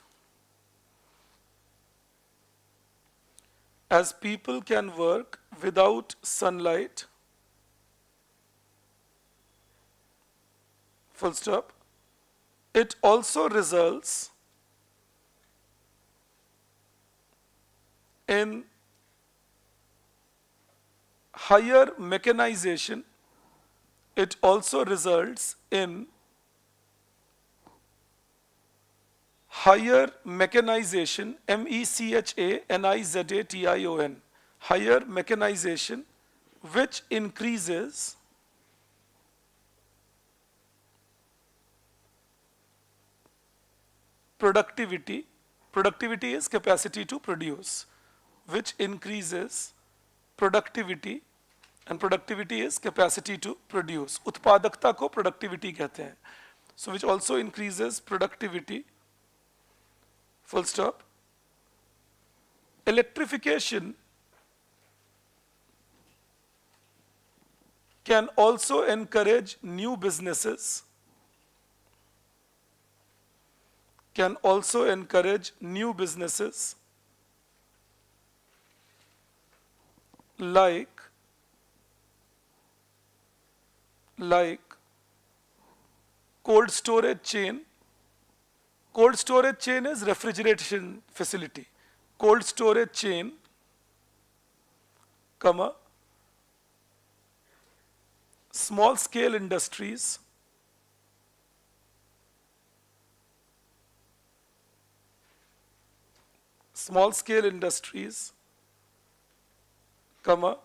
full stop. It also results in higher mechanization. It also results in higher mechanization, mechanization, higher mechanization, which increases productivity. Productivity is capacity to produce, which increases productivity, and productivity is capacity to produce. उत्पादकता को productivity कहते हैं. So which also increases productivity. Full stop. Electrification can also encourage new businesses, can also encourage new businesses like cold storage chain. Cold storage chain is refrigeration facility. Cold storage chain, comma, small scale industries, comma,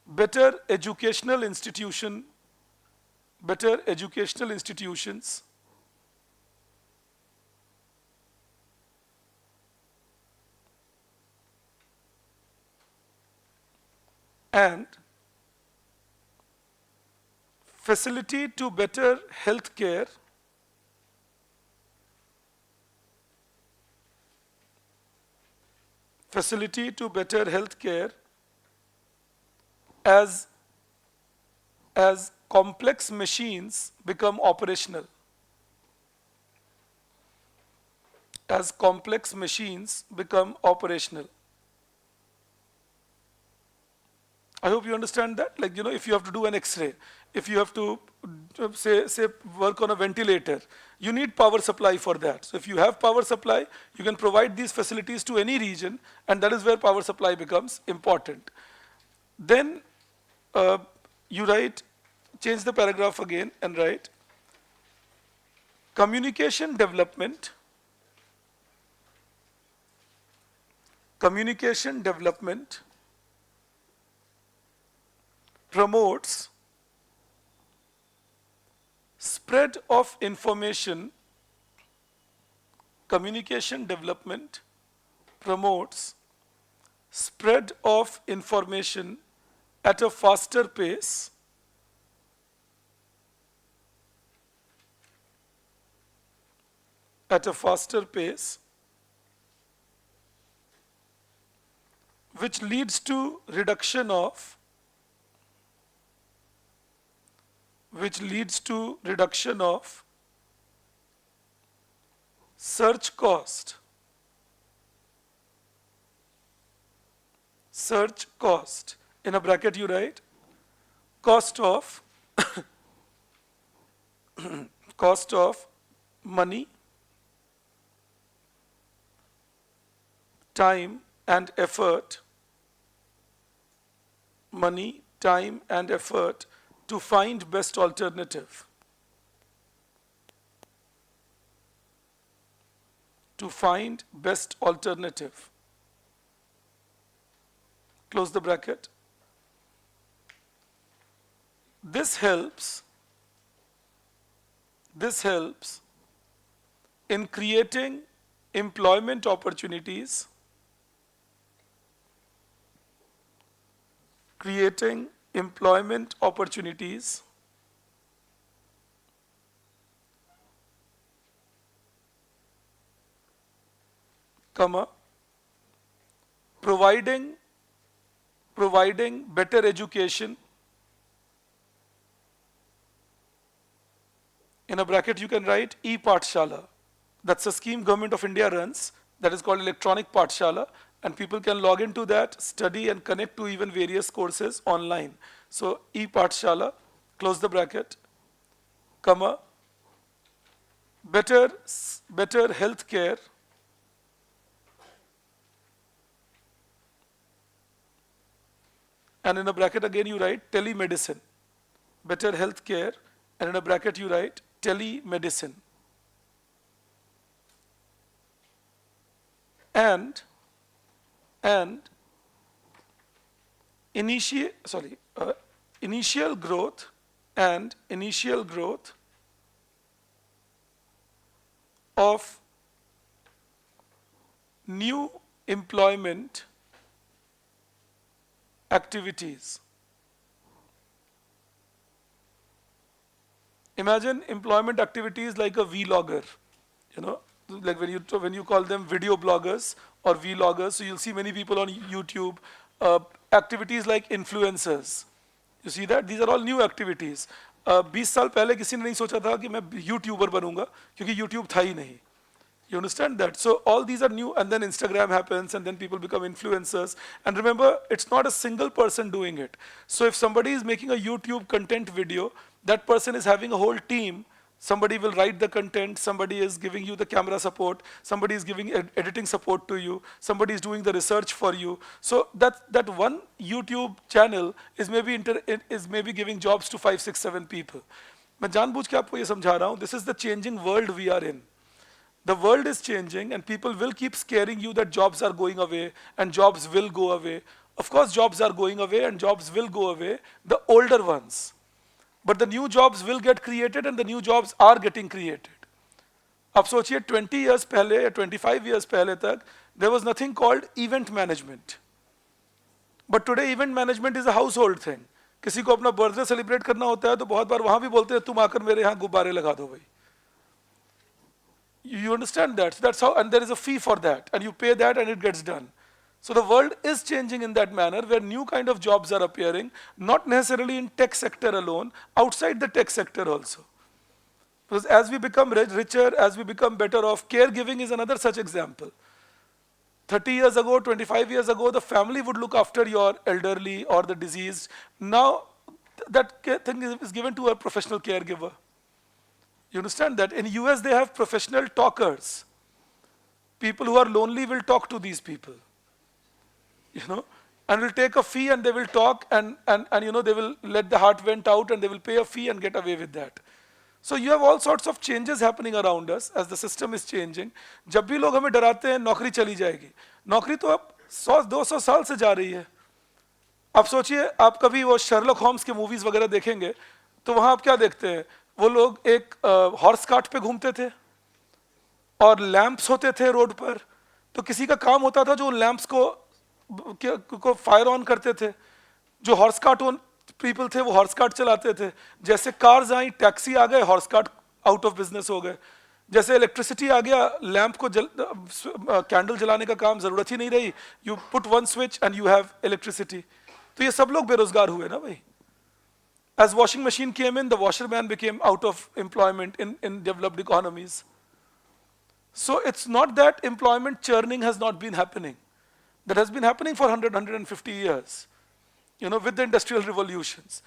better educational institutions, and facility to better health care, as complex machines become operational. As complex machines become operational. I hope you understand that. Like, if you have to do an X-ray, if you have to say work on a ventilator, you need power supply for that. So if you have power supply, you can provide these facilities to any region, and that is where power supply becomes important. Then you write, change the paragraph again and write, communication development promotes spread of information. Communication development promotes spread of information at a faster pace, which leads to reduction of search cost. In a bracket you write cost of money, time and effort, to find best alternative. Close the bracket. This helps in creating employment opportunities, comma, providing better education. In a bracket you can write e-Pathshala. That's a scheme Government of India runs that is called Electronic Pathshala, and people can log into that, study and connect to even various courses online. So e-Pathshala, close the bracket, comma, better health care and in a bracket again you write telemedicine. Better health care and in a bracket you write telemedicine. And initial growth and initial growth of new employment activities. Imagine employment activities like a vlogger, you know, like when you call them video bloggers or vloggers, so you'll see many people on YouTube, activities like influencers. You see that? These are all new activities. 20 साल पहले किसी ने नहीं सोचा था कि मैं YouTuber बनूंगा क्योंकि यूट्यूब था ही नहीं. You understand that? So all these are new, and then Instagram happens, and then people become influencers. And remember, it's not a single person doing it. So if somebody is making a YouTube content video, that person is having a whole team. Somebody will write the content, somebody is giving you the camera support, somebody is giving editing support to you, somebody is doing the research for you. So that one YouTube channel is maybe giving jobs to 5, 6, 7 people. मैं जानबूझ के आपको ये समझा रहा हूँ. This is the changing world we are in. The world is changing and people will keep scaring you that jobs are going away and jobs will go away. Of course jobs are going away and jobs will go away, the older ones. But the new jobs will get created and the new jobs are getting created. अब सोचिए 20 years पहले या 25 years पहले तक there was nothing called event management. But today event management is a household thing. किसी को अपना birthday celebrate करना होता है तो बहुत बार वहां भी बोलते हैं तुम आकर मेरे यहाँ गुब्बारे लगा दो भाई. You understand that? So that's how, and there is a fee for that, and you pay that and it gets done. So the world is changing in that manner where new kind of jobs are appearing, not necessarily in tech sector alone, outside the tech sector also. Because as we become richer, as we become better off, caregiving is another such example. 30 years ago, 25 years ago, the family would look after your elderly or the diseased. Now that thing is given to a professional caregiver. You understand that? In US, they have professional talkers. People who are lonely will talk to these people, you know, and will take a fee and they will talk and you know, they will let the heart vent out and they will pay a fee and get away with that. So you have all sorts of changes happening around us as the system is changing. जब भी लोग हमें डराते हैं नौकरी चली जाएगी, नौकरी तो अब 100-200 साल से जा रही है. आप सोचिए, आप कभी वो शर्लॉक होम्स के मूवीज वगैरह देखेंगे तो वहां आप क्या देखते हैं? वो लोग एक हॉर्स कार्ट पे घूमते थे और लैंप्स होते थे रोड पर. तो किसी का काम होता था जो उन लैंप्स को फायर ऑन करते थे. जो हॉर्स कार्ट पीपल थे वो हॉर्स कार्ट चलाते थे. जैसे कार्स आई, टैक्सी आ गए, horse cart out of business हो गए. जैसे इलेक्ट्रिसिटी आ गया, लैंप को कैंडल जलाने का काम जरूरत ही नहीं रही. You put one switch and you have electricity. तो ये सब लोग बेरोजगार हुए ना भाई. As washing machine came in, the washerman became out of employment in developed economies. So it's not that employment churning has not been happening. That has been happening for 100, 150 years, you know, with the industrial revolutions.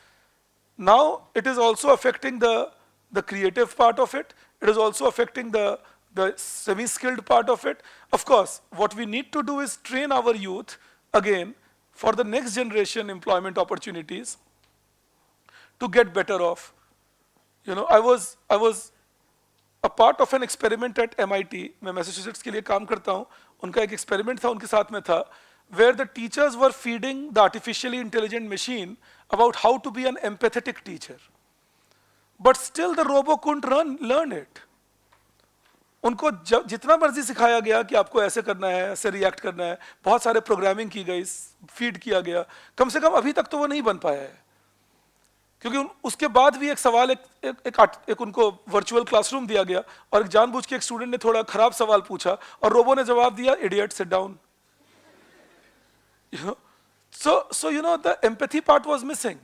Now it is also affecting the creative part of it. It is also affecting the semi-skilled part of it. Of course, what we need to do is train our youth again for the next generation employment opportunities, to get better off. You know, I was a part of an experiment at MIT. मैं Massachusetts के लिए काम करता हूँ. उनका एक experiment था, उनके साथ में था, where the teachers were feeding the artificially intelligent machine about how to be an empathetic teacher. But still the robo couldn't learn it. उनको जितना मर्जी सिखाया गया कि आपको ऐसे करना है, ऐसे रिएक्ट करना है, बहुत सारे प्रोग्रामिंग की गई, फीड किया गया, कम से कम अभी तक तो वो नहीं बन पाया है. क्योंकि उसके बाद भी एक सवाल एक उनको वर्चुअल क्लासरूम दिया गया और एक जानबूझ के एक स्टूडेंट ने थोड़ा खराब सवाल पूछा और रोबो ने जवाब दिया, idiot, sit down. You know, so you know, the empathy part was missing,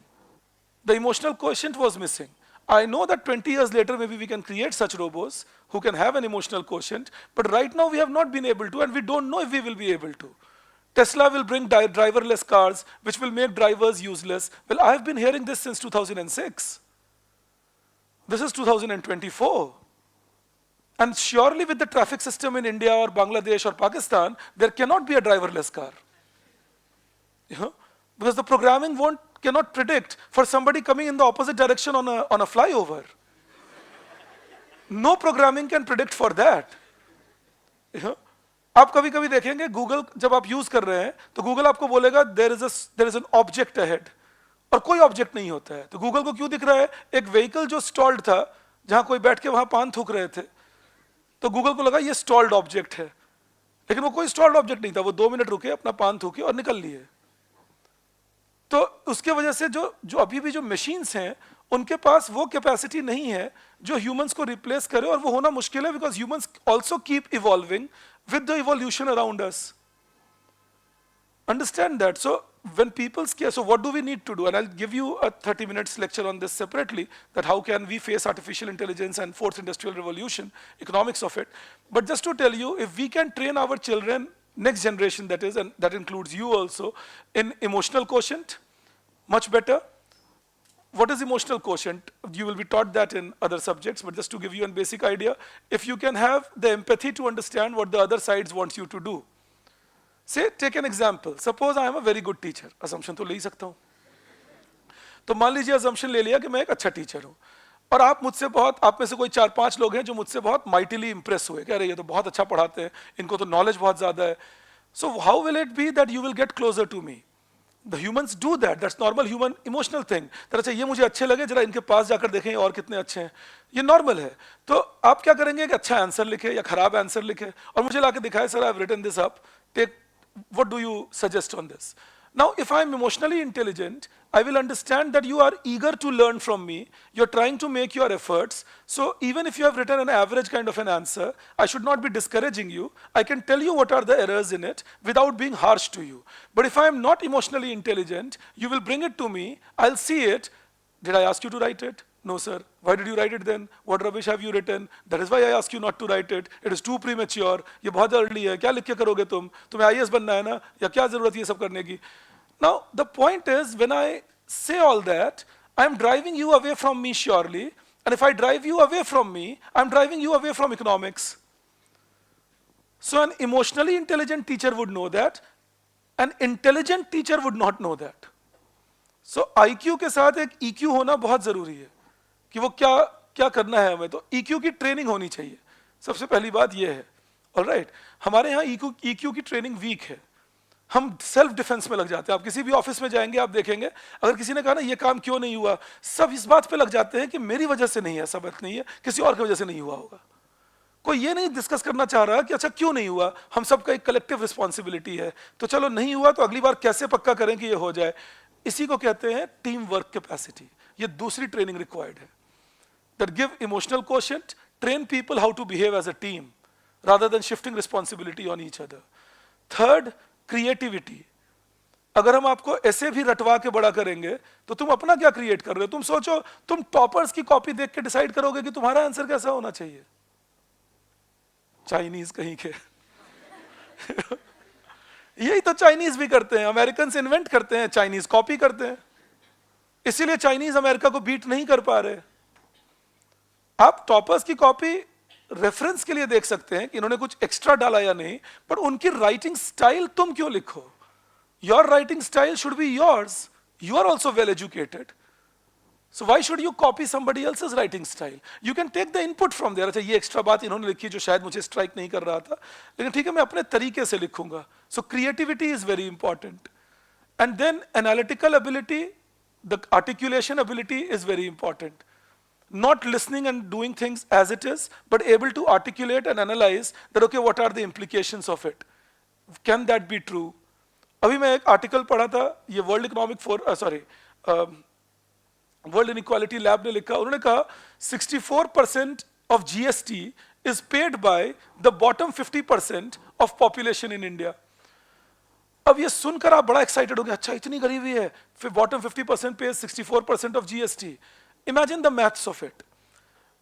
the emotional quotient was missing. I know that 20 years later maybe we can create such robots who can have an emotional quotient, but right now we have not been able to, and we don't know if we will be able to. Tesla will bring driverless cars, which will make drivers useless. Well, I've been hearing this since 2006. This is 2024. And surely with the traffic system in India or Bangladesh or Pakistan, there cannot be a driverless car. You know? Because the programming cannot predict for somebody coming in the opposite direction on a flyover. No programming can predict for that. You know? आप कभी कभी देखेंगे Google जब आप use कर रहे हैं तो गूगल आपको बोलेगा there is an object ahead और कोई ऑब्जेक्ट नहीं होता है तो गूगल को क्यों दिख रहा है एक व्हीकल जो स्टॉल्ड था जहां कोई बैठ के वहां पान थूक रहे थे तो गूगल को लगा ये स्टॉल्ड ऑब्जेक्ट है लेकिन वो कोई स्टॉल्ड ऑब्जेक्ट नहीं था वो 2 मिनट रुके अपना पान थूके और निकल लिए तो उसके वजह से जो अभी भी जो मशीन्स हैं उनके पास वो कैपेसिटी नहीं है जो ह्यूमंस को रिप्लेस करे और वो होना मुश्किल है because humans also keep evolving with the evolution around us. Understand that. So when people scare, so what do we need to do? And I'll give you a 30 minutes lecture on this separately, that how can we face artificial intelligence and fourth industrial revolution, economics of it. But just to tell you, if we can train our children, next generation that is, and that includes you also, in emotional quotient, much better. What is emotional quotient? You will be taught that in other subjects, but just to give you a basic idea, if you can have the empathy to understand what the other side wants you to do. Say, take an example. Suppose I am a very good teacher. Assumption तो ले ही सकता हूँ. तो मान लीजिए assumption ले लिया कि मैं एक अच्छा टीचर हूँ. और आप मुझसे बहुत, आप में से कोई 4-5 लोग हैं जो मुझसे बहुत माइटिली impress हुए. कह रहे ये तो बहुत अच्छा पढ़ाते हैं, इनको तो knowledge बहुत ज़्यादा है. So how will it be that you will get closer to me? The humans do that. That's normal human emotional thing. तो अच्छा ये मुझे अच्छे लगे जरा इनके पास जाकर देखें और कितने अच्छे हैं. ये नॉर्मल है. तो आप क्या करेंगे कि अच्छा आंसर लिखे या खराब आंसर लिखे और मुझे लाके दिखाए sir I have written this up. Take what do you suggest on this? Now, if I'm emotionally intelligent, I will understand that you are eager to learn from me. You're trying to make your efforts. So even if you have written an average kind of an answer, I should not be discouraging you. I can tell you what are the errors in it without being harsh to you. But if I am not emotionally intelligent, you will bring it to me. I'll see it. Did I ask you to write it? No, sir. Why did you write it then? What rubbish have you written? That is why I ask you not to write it. It is too premature. ये बहुत early है. क्या लिख के करोगे तुम? तुम्हें IAS बनना है ना? या क्या जरूरत है ये सब करने की? Now, the point is, when I say all that, I'm driving you away from me surely. And if I drive you away from me, I'm driving you away from economics. So an emotionally intelligent teacher would know that. An intelligent teacher would not know that. So IQ के साथ एक EQ होना बहुत जरूरी है कि वो क्या क्या करना है हमें. तो EQ की ट्रेनिंग होनी चाहिए. सबसे पहली बात ये है. ऑलराइट, हमारे यहाँ EQ की ट्रेनिंग वीक है. हम सेल्फ डिफेंस में लग जाते हैं. आप किसी भी ऑफिस में जाएंगे आप देखेंगे अगर किसी ने कहा ना ये काम क्यों नहीं हुआ, सब इस बात पे लग जाते हैं कि मेरी वजह से नहीं है, ऐसा बात नहीं है, किसी और की वजह से नहीं हुआ होगा. कोई ये नहीं डिस्कस करना चाह रहा कि अच्छा क्यों नहीं हुआ. हम सबका एक कलेक्टिव रिस्पॉन्सिबिलिटी है. तो चलो नहीं हुआ तो अगली बार कैसे पक्का करें कि ये हो जाए. इसी को कहते हैं टीम वर्क कैपेसिटी. ये दूसरी ट्रेनिंग रिक्वायर्ड है. That give emotional quotient, train people how to behave as a team rather than shifting responsibility on each other. Third, creativity. अगर हम आपको ऐसे भी रटवा के बड़ा करेंगे तो तुम अपना क्या क्रिएट कर रहे हो. तुम सोचो तुम टॉपर्स की कॉपी देख के डिसाइड करोगे कि तुम्हारा आंसर कैसा होना चाहिए. चाइनीज कहीं के यही तो चाइनीज भी करते हैं. अमेरिकन इन्वेंट करते हैं, चाइनीज कॉपी करते हैं. इसीलिए चाइनीज अमेरिका को बीट नहीं कर पा रहे. आप टॉपर्स की कॉपी रेफरेंस के लिए देख सकते हैं कि इन्होंने कुछ एक्स्ट्रा डाला या नहीं, पर उनकी राइटिंग स्टाइल तुम क्यों लिखो. Your writing style should be yours. You are also well educated. So why should you copy somebody else's writing style? You can take the input from there. अच्छा ये एक्स्ट्रा बात इन्होंने लिखी जो शायद मुझे स्ट्राइक नहीं कर रहा था, लेकिन ठीक है मैं अपने तरीके से लिखूंगा. So creativity is very important. And then analytical ability, the articulation ability is very important. Not listening and doing things as it is, but able to articulate and analyze that okay, what are the implications of it? Can that be true? अभी मैं एक article पढ़ा था, ये world economic world inequality lab ने लिखा. उन्होंने कहा 64% of GST is paid by the bottom 50% of population in India. अब ये सुनकर आप बड़ा एक्साइटेड हो गए, अच्छा इतनी गरीबी है, फिर बॉटम 50% पे 64% of GST. Imagine the maths of it.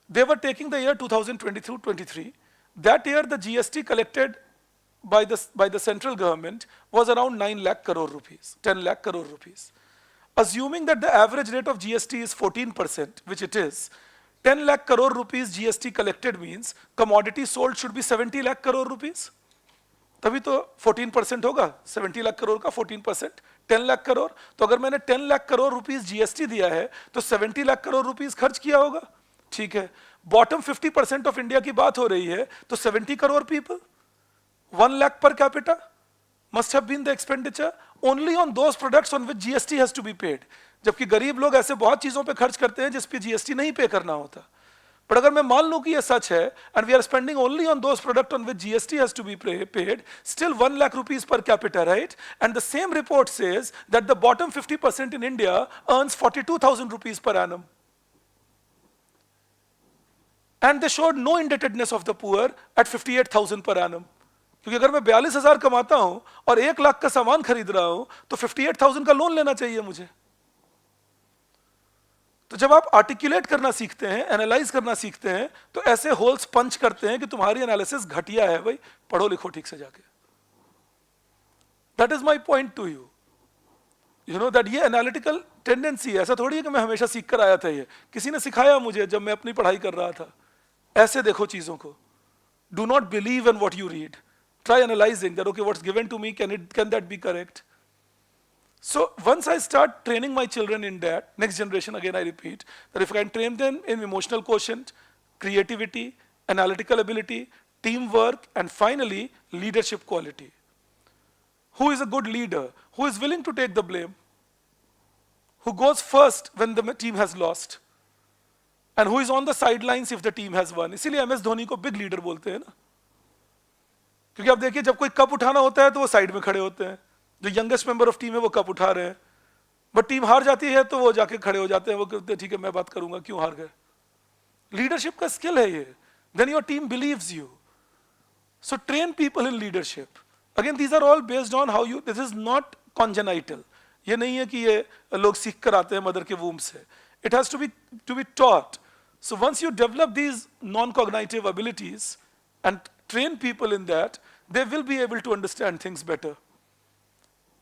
They were taking the year 2022-23. That year the GST collected by the central government was around 9 lakh crore rupees, 10 lakh crore rupees. Assuming that the average rate of GST is 14%, which it is, 10 lakh crore rupees GST collected means commodity sold should be 70 lakh crore rupees. तभी तो 14% होगा, 70 लाख करोड़ का 14%, 10 लाख करोड़. तो अगर मैंने 10 lakh crore rupees GST दिया है तो 70 लाख करोड़ रुपीस खर्च किया होगा. ठीक है, बॉटम 50% ऑफ इंडिया की बात हो रही है, तो 70 crore people, 1 lakh per capita must have been the expenditure only on those products on which GST has to be paid. जबकि गरीब लोग ऐसे बहुत चीजों पे खर्च करते हैं जिस पे जीएसटी नहीं पे करना होता. पर अगर मैं मान लूं कि ये सच है and we are spending only on those products on which GST has to be paid, still 1 lakh rupees per capita, right? And the same report says that the bottom 50% in India earns 42,000 rupees per annum. And they showed no indebtedness of the poor at 58,000 per annum. क्योंकि अगर मैं 42,000 कमाता हूं और 1 लाख का सामान खरीद रहा हूं तो 58,000 का लोन लेना चाहिए मुझे. तो जब आप आर्टिकुलेट करना सीखते हैं, एनालाइज करना सीखते हैं, तो ऐसे होल्स पंच करते हैं कि तुम्हारी एनालिसिस घटिया है भाई, पढ़ो लिखो ठीक से जाके. That is my point two you. You know that ये एनालिटिकल टेंडेंसी है. ऐसा थोड़ी है कि मैं हमेशा सीख कर आया था. ये किसी ने सिखाया मुझे जब मैं अपनी पढ़ाई कर रहा था. ऐसे देखो चीजों को. Do not believe in what you read. Try analyzing that, okay, what's given to me, can that be correct? So once I start training my children in that, next generation, again I repeat, that if I can train them in emotional quotient, creativity, analytical ability, teamwork, and finally, leadership quality. Who is a good leader? Who is willing to take the blame? Who goes first when the team has lost? And who is on the sidelines if the team has won? इसीलिए MS Dhoni को big leader बोलते हैं ना. क्योंकि आप देखिए जब कोई कप उठाना होता है तो वो साइड में खड़े होते हैं. जो यंगेस्ट मेंबर ऑफ टीम है वो कप उठा रहे हैं, बट टीम हार जाती है तो वो जाके खड़े हो जाते हैं. वो कहते हैं ठीक है मैं बात करूंगा क्यों हार गए. लीडरशिप का स्किल है ये. Then your team believes you. So train people in leadership. Again these are all based on how you. This is not congenital. ये नहीं है कि ये लोग सीख कर आते हैं मदर के वूम से. It has to be taught. So once you develop these non cognitive abilities and train people in that, they will be able to understand things better.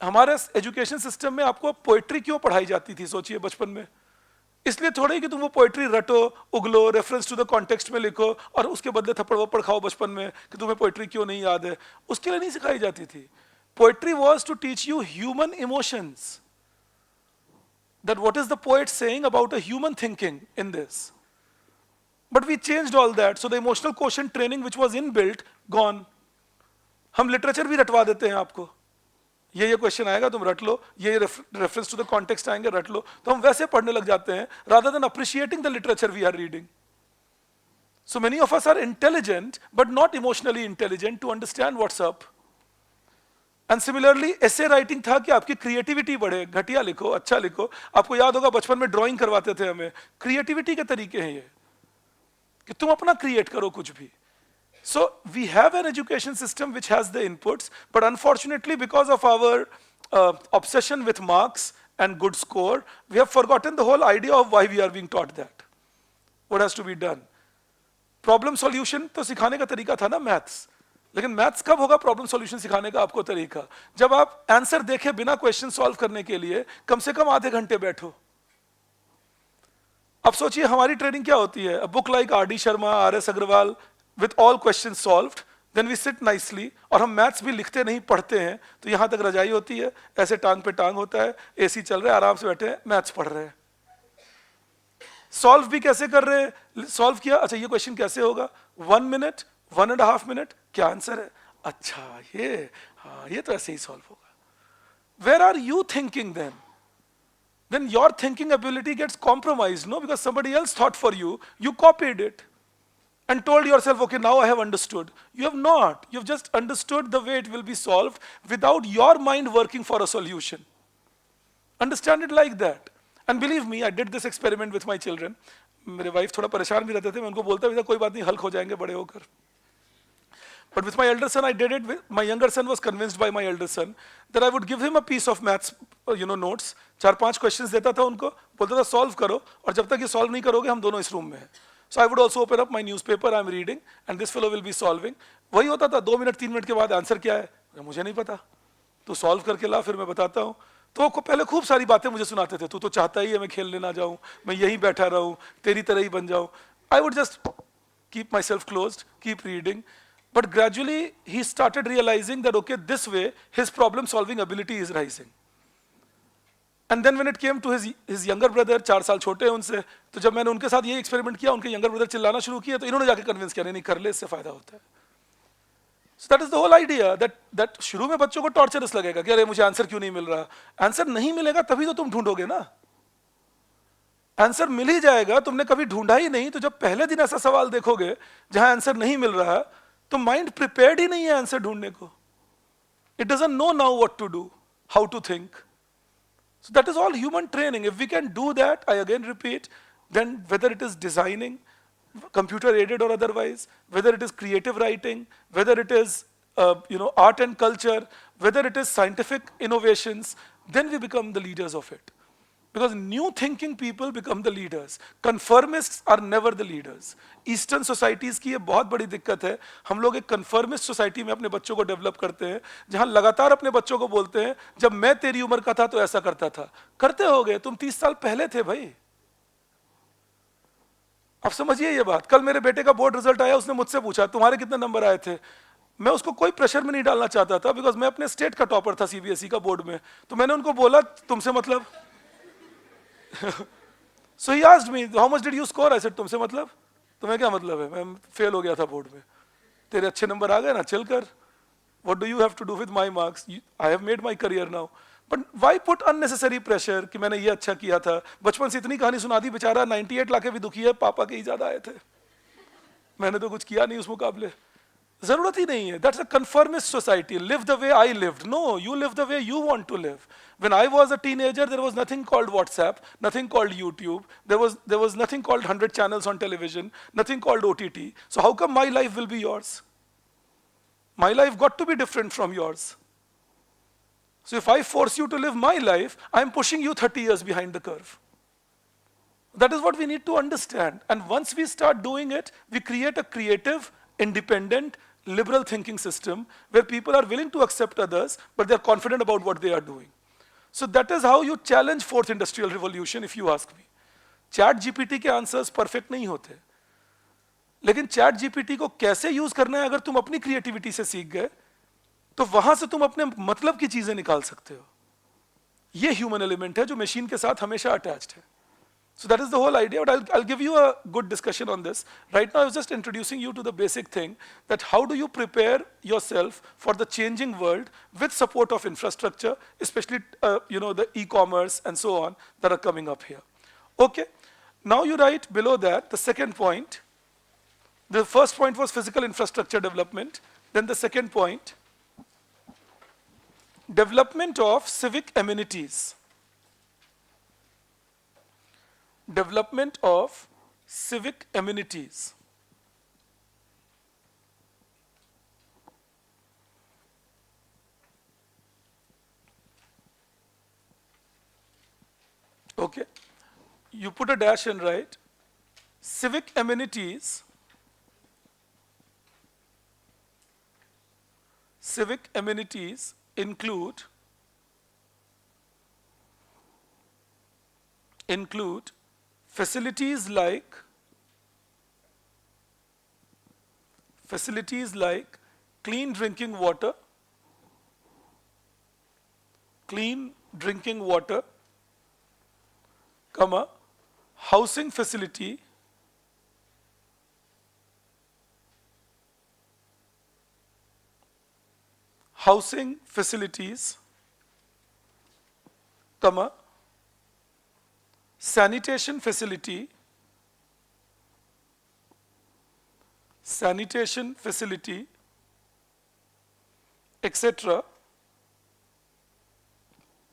हमारे एजुकेशन सिस्टम में आपको पोएट्री क्यों पढ़ाई जाती थी सोचिए बचपन में. इसलिए थोड़ा ही कि तुम वो पोएट्री रटो, उगलो, रेफरेंस टू द कॉन्टेक्स्ट में लिखो और उसके बदले थप्पड़ वप्पड़ खाओ बचपन में कि तुम्हें पोएट्री क्यों नहीं याद है. उसके लिए नहीं सिखाई जाती थी. Poetry was to teach you human emotions. That what is the poet saying about a human thinking in this. But we changed all that, so the emotional quotient training which was inbuilt, gone. हम literature भी रटवा देते हैं आपको. ये question आएगा तुम रट लो, ये रेफरेंस टू द कॉन्टेक्स्ट आएंगे रट लो. तो हम वैसे पढ़ने लग जाते हैं rather than appreciating the literature we are reading. So many of us are intelligent but not emotionally intelligent to understand what's up. And similarly essay writing था कि आपकी क्रिएटिविटी बढ़े. घटिया लिखो, अच्छा लिखो. आपको याद होगा बचपन में ड्राइंग करवाते थे हमें. क्रिएटिविटी के तरीके हैं ये कि तुम अपना क्रिएट करो कुछ भी. So we have an education system which has the inputs, but unfortunately because of our obsession with marks and good score, we have forgotten the whole idea of why we are being taught that. What has to be done? Problem solution तो सिखाने का तरीका था ना maths. लेकिन maths कब होगा problem solution सिखाने का आपको तरीका? जब आप आंसर देखे बिना क्वेश्चन सॉल्व करने के लिए कम से कम आधे घंटे बैठो. अब सोचिए हमारी ट्रेनिंग क्या होती है. Book like R D. Sharma, R S. Agarwal with all question solved, then we sit nicely. और हम मैथ्स भी लिखते नहीं पढ़ते हैं. तो यहां तक रजाई होती है, ऐसे टांग पे टांग होता है, एसी चल रहा है, आराम से बैठे हैं, मैथ्स पढ़ रहे हैं. सॉल्व भी कैसे कर रहे हैं? सॉल्व किया, अच्छा ये क्वेश्चन कैसे होगा, 1 minute, 1.5 minute, क्या आंसर है, अच्छा ये, हाँ ये तो ऐसे ही सॉल्व होगा. Where are you thinking then? Then your thinking ability gets compromised, no? Because somebody else thought for you, you copied it and told yourself, okay, now I have understood. You have not. You've just understood the way it will be solved without your mind working for a solution. Understand it like that. And believe me, I did this experiment with my children. मेरे wife थोड़ा परेशान भी रहते थे. मैं उनको बोलता भी था कोई बात नहीं, हल्क हो जाएंगे बड़े होकर. But with my elder son, I did it. My younger son was convinced by my elder son that I would give him a piece of maths, notes. 4-5 questions देता था उनको, बोलता था solve करो, और जब तक ये solve नहीं करोगे हम दोनों इस रूम में हैं. So I would also open up my newspaper, I'm reading, and this fellow will be solving. वही होता था, 2 मिनट 3 मिनट के बाद आंसर क्या है मुझे नहीं पता, तू सॉल्व करके ला फिर मैं बताता हूँ। तो वो पहले खूब सारी बातें मुझे सुनाते थे, तू तो चाहता ही है मैं खेलने ना जाऊँ, मैं यहीं बैठा रहूँ, तेरी तरह ही बन जाऊँ। I would just keep myself closed, keep reading. But gradually he started realizing that okay, this way his problem solving ability is rising. And then when it came to his younger brother, 4 साल छोटे हैं उनसे, तो जब मैंने उनके साथ ये एक्सपेरिमेंट किया, उनके यंगर ब्रदर चिल्लाना शुरू किया, तो इन्होंने जाके कन्विंस किया नहीं कर ले, इससे फायदा होता है। So that is the whole idea that शुरू में बच्चों को टॉर्चरस लगेगा कि अरे मुझे आंसर क्यों नहीं मिल रहा। आंसर नहीं मिलेगा तभी तो तुम ढूंढोगे ना, आंसर मिल ही जाएगा, तुमने कभी ढूंढा ही नहीं। तो जब पहले दिन ऐसा सवाल देखोगे जहां आंसर नहीं मिल रहा, तो माइंड प्रिपेयर्ड ही नहीं है आंसर ढूंढने को। It doesn't know now what to do, how to think. So that is all human training. If we can do that, I again repeat, then whether it is designing, computer aided or otherwise, whether it is creative writing, whether it is art and culture, whether it is scientific innovations, then we become the leaders of it. Because new thinking people become the leaders. Conformists are never the leaders. Eastern societies की ये बहुत बड़ी दिक्कत है। हम लोग एक conformist society में अपने बच्चों को डेवलप करते हैं, जहां लगातार अपने बच्चों को बोलते हैं जब मैं तेरी उम्र का था तो ऐसा करता था। करते हो गए, तुम 30 साल पहले थे भाई। अब समझिए ये बात। कल मेरे बेटे का बोर्ड रिजल्ट आया, उसने मुझसे पूछा तुम्हारे कितने नंबर आए थे। मैं उसको कोई प्रेशर में नहीं डालना चाहता था, बिकॉज मैं अपने स्टेट का टॉपर था सीबीएसई का बोर्ड में। तो मैंने उनको बोला तुमसे मतलब So he asked me, how much did you score? I said, तुमसे मतलब? तुम्हें क्या मतलब है? मैं फेल हो गया था बोर्ड में। तेरे अच्छे नंबर आ गए ना, चल कर। What do you have to do with my marks? I have made my career now. But why put unnecessary pressure कि मैंने ये अच्छा किया था? बचपन से इतनी कहानी सुना दी, बेचारा 98 लाके भी दुखी है, पापा के ही ज्यादा आए थे। मैंने तो कुछ किया नहीं उस मुकाबले। जरूरत ही नहीं है। That's a conformist society. Live the way I lived. No, you live the way you want to live. When I was a teenager, there was nothing called WhatsApp, nothing called YouTube. There was nothing called 100 channels on television, nothing called OTT. So how come my life will be yours? My life got to be different from yours. So if I force you to live my life, I'm pushing you 30 years behind the curve. That is what we need to understand. And once we start doing it, we create a creative, independent, liberal thinking system where people are willing to accept others, but they're confident about what they are doing. So that is how you challenge fourth industrial revolution, if you ask me. Chat GPT के answers perfect नहीं होते, लेकिन chat GPT को कैसे use करना है अगर तुम अपनी क्रिएटिविटी से सीख गए, तो वहां से तुम अपने मतलब की चीजें निकाल सकते हो। ये ह्यूमन एलिमेंट है जो मशीन के साथ हमेशा अटैच्ड है। So that is the whole idea, but I'll give you a good discussion on this. Right now, I was just introducing you to the basic thing that how do you prepare yourself for the changing world with support of infrastructure, especially the e-commerce and so on that are coming up here. Okay, now you write below that the second point. The first point was physical infrastructure development. Then the second point, development of civic amenities. Development of civic amenities. Okay, you put a dash and write civic amenities. Civic amenities include facilities like clean drinking water, comma, housing facility, housing facilities, comma, sanitation facility, etc.,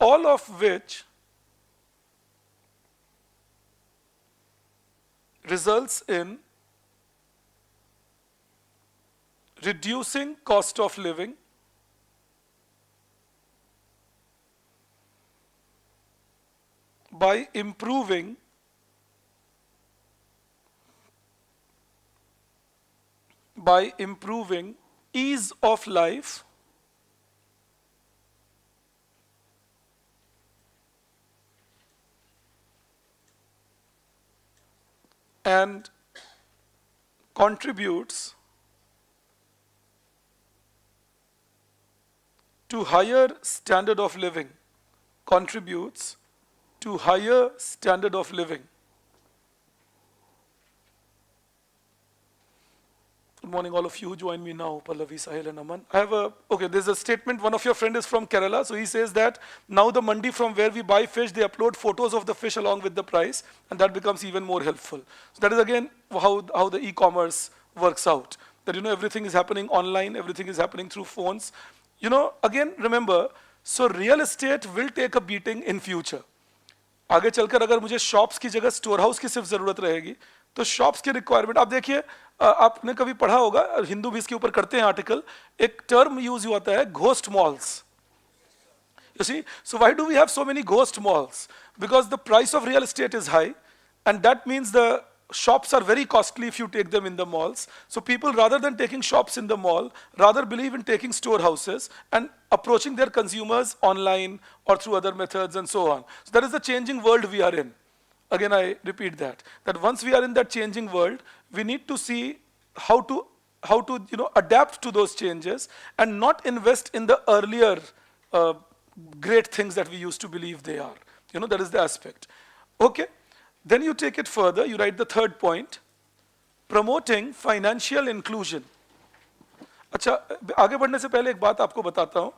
all of which results in reducing cost of living, by improving by improving ease of life and contributes to higher standard of living, contributes to higher standard of living. Good morning, all of you who join me now, Pallavi, Sahil, and Aman. There's a statement. One of your friend is from Kerala, so he says that now the mandi from where we buy fish, they upload photos of the fish along with the price, and that becomes even more helpful. So that is again how the e-commerce works out. That everything is happening online, everything is happening through phones. Again remember, so real estate will take a beating in future. आगे चलकर अगर मुझे shops की जगह store house की सिर्फ जरूरत रहेगी तो शॉप्स की रिक्वायरमेंट आप देखिए आपने कभी पढ़ा होगा हिंदू भी इसके ऊपर करते हैं आर्टिकल एक टर्म यूज होता है ghost malls you see so why do we have so many ghost malls because the price of real estate is high and that means the shops are very costly if you take them in the malls so people rather than taking shops in the mall rather believe in taking storehouses and approaching their consumers online or through other methods and so on so that is the changing world we are in again I repeat that once we are in that changing world we need to see how to adapt to those changes and not invest in the earlier great things that we used to believe they are. That is the aspect. Okay, then you take it further, you write the third point, promoting financial inclusion. अच्छा आगे बढ़ने से पहले एक बात आपको बताता हूँ.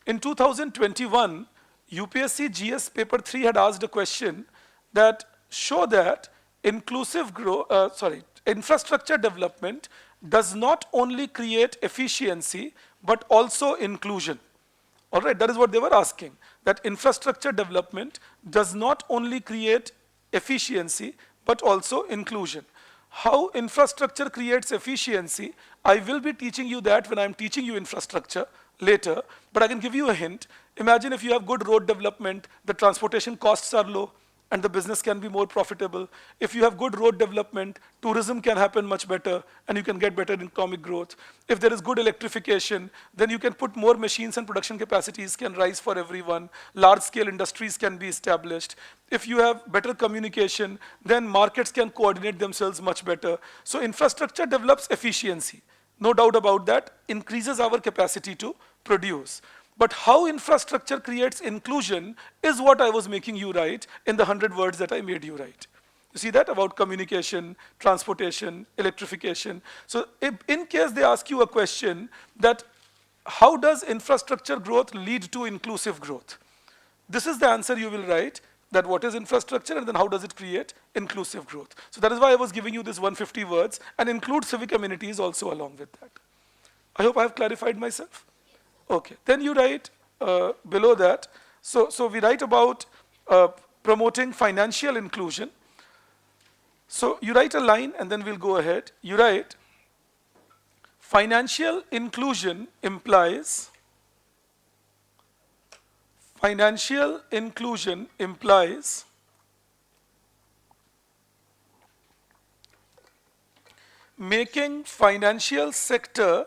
In 2021, UPSC GS paper 3 had asked a question that show that infrastructure development does not only create efficiency but also inclusion. All right, that is what they were asking, that infrastructure development does not only create efficiency, but also inclusion. How infrastructure creates efficiency, I will be teaching you that when I'm teaching you infrastructure later, but I can give you a hint. Imagine if you have good road development, the transportation costs are low, and the business can be more profitable. If you have good road development, tourism can happen much better and you can get better economic growth. If there is good electrification, then you can put more machines and production capacities can rise for everyone. Large scale industries can be established. If you have better communication, then markets can coordinate themselves much better. So infrastructure develops efficiency. No doubt about that, increases our capacity to produce. But how infrastructure creates inclusion is what I was making you write in the 100 words that I made you write. You see that about communication, transportation, electrification. So in case they ask you a question that how does infrastructure growth lead to inclusive growth? This is the answer you will write, that what is infrastructure and then how does it create inclusive growth. So that is why I was giving you this 150 words and include civic amenities also along with that. I hope I have clarified myself. Okay, then you write below that, so we write about promoting financial inclusion. So you write a line and then we'll go ahead. You write, financial inclusion implies making financial sector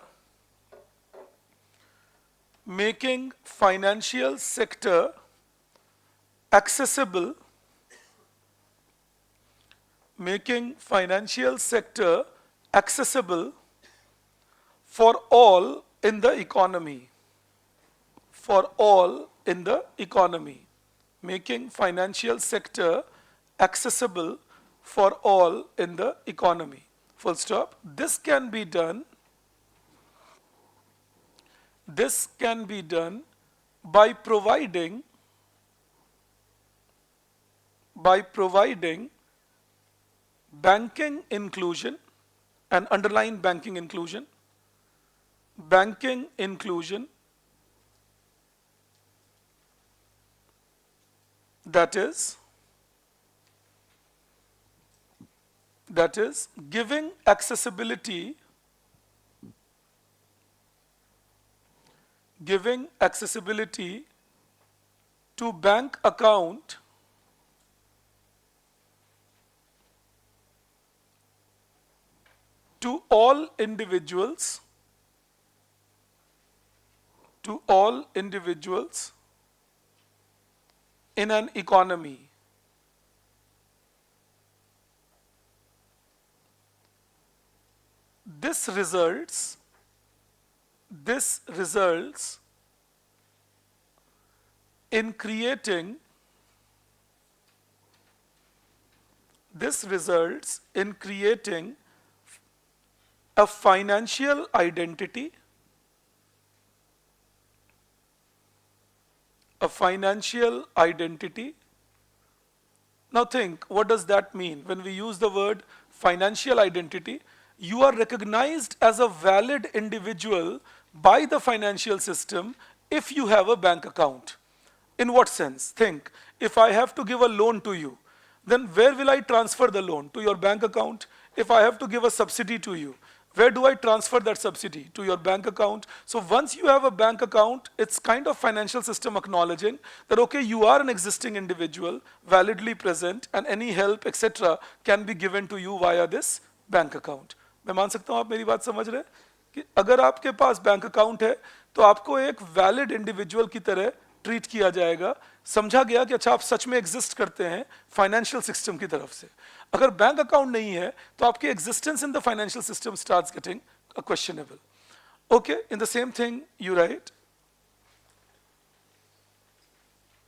accessible for all in the economy. Making financial sector accessible for all in the economy. Full stop. This can be done by providing banking inclusion, and underline banking inclusion, that is giving accessibility to bank account to all individuals, to all individuals in an economy. This results in creating a financial identity, a financial identity. Now think, what does that mean? When we use the word financial identity, you are recognized as a valid individual by the financial system if you have a bank account. In what sense? Think, if I have to give a loan to you, then where will I transfer the loan? To your bank account. If I have to give a subsidy to you, where do I transfer that subsidy? To your bank account. So once you have a bank account, it's kind of financial system acknowledging that, okay, you are an existing individual, validly present, and any help, etc., can be given to you via this bank account. मैं मान सकता हूँ आप मेरी बात समझ रहे हैं कि अगर आपके पास बैंक अकाउंट है तो आपको एक वैलिड इंडिविजुअल की तरह ट्रीट किया जाएगा, समझा गया कि अच्छा आप सच में एग्जिस्ट करते हैं फाइनेंशियल सिस्टम की तरफ से. अगर बैंक अकाउंट नहीं है तो आपकी existence in the financial system starts getting questionable. Okay, in the same thing you right,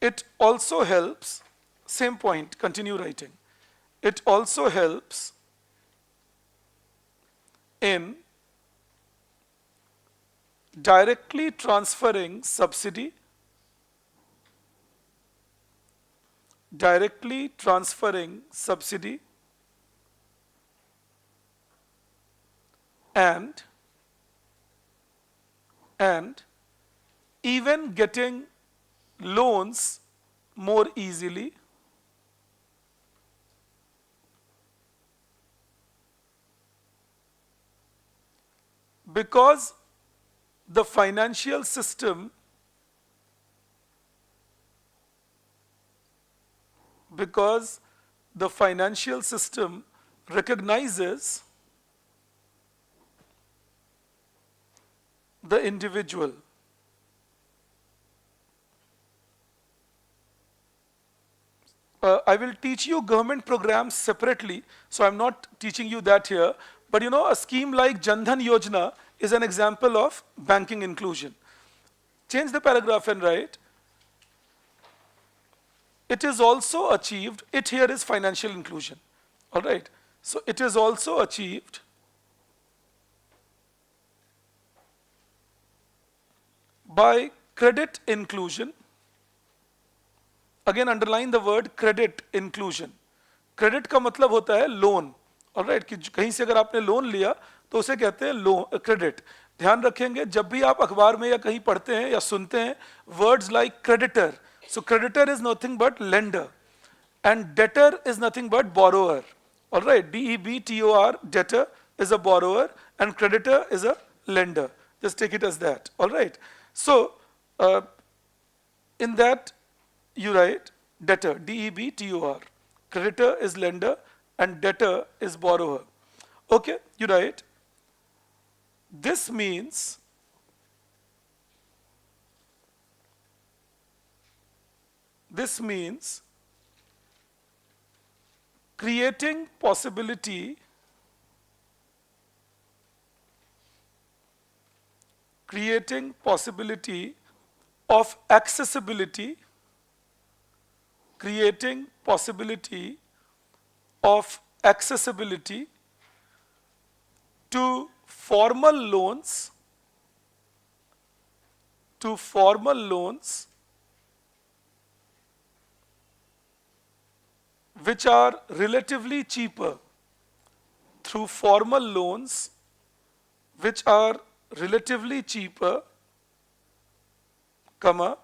it also helps, same point, continue writing, it also helps in directly transferring subsidy, and even getting loans more easily, because the financial system recognizes the individual. I will teach you government programs separately, so I'm not teaching you that here. But you know, a scheme like Jan Dhan Yojana is an example of banking inclusion. Change the paragraph and write, it is also achieved, it here is financial inclusion. All right. So it is also achieved by credit inclusion. Again, underline the word credit inclusion. Credit का मतलब होता है loan. All right, कि कहीं से अगर आपने loan लिया तो उसे कहते हैं लोन, क्रेडिट. ध्यान रखेंगे जब भी आप अखबार में या कहीं पढ़ते हैं या सुनते हैं words like creditor, so creditor is nothing but lender and debtor is nothing but borrower. All right, DEBTOR, debtor is a borrower and creditor is a lender. Just take it as that. All right. So in that you write debtor, DEBTOR. Creditor is lender and debtor is borrower. Okay, you write, this means creating possibility of accessibility to formal loans which are relatively cheaper, through formal loans which are relatively cheaper, comma,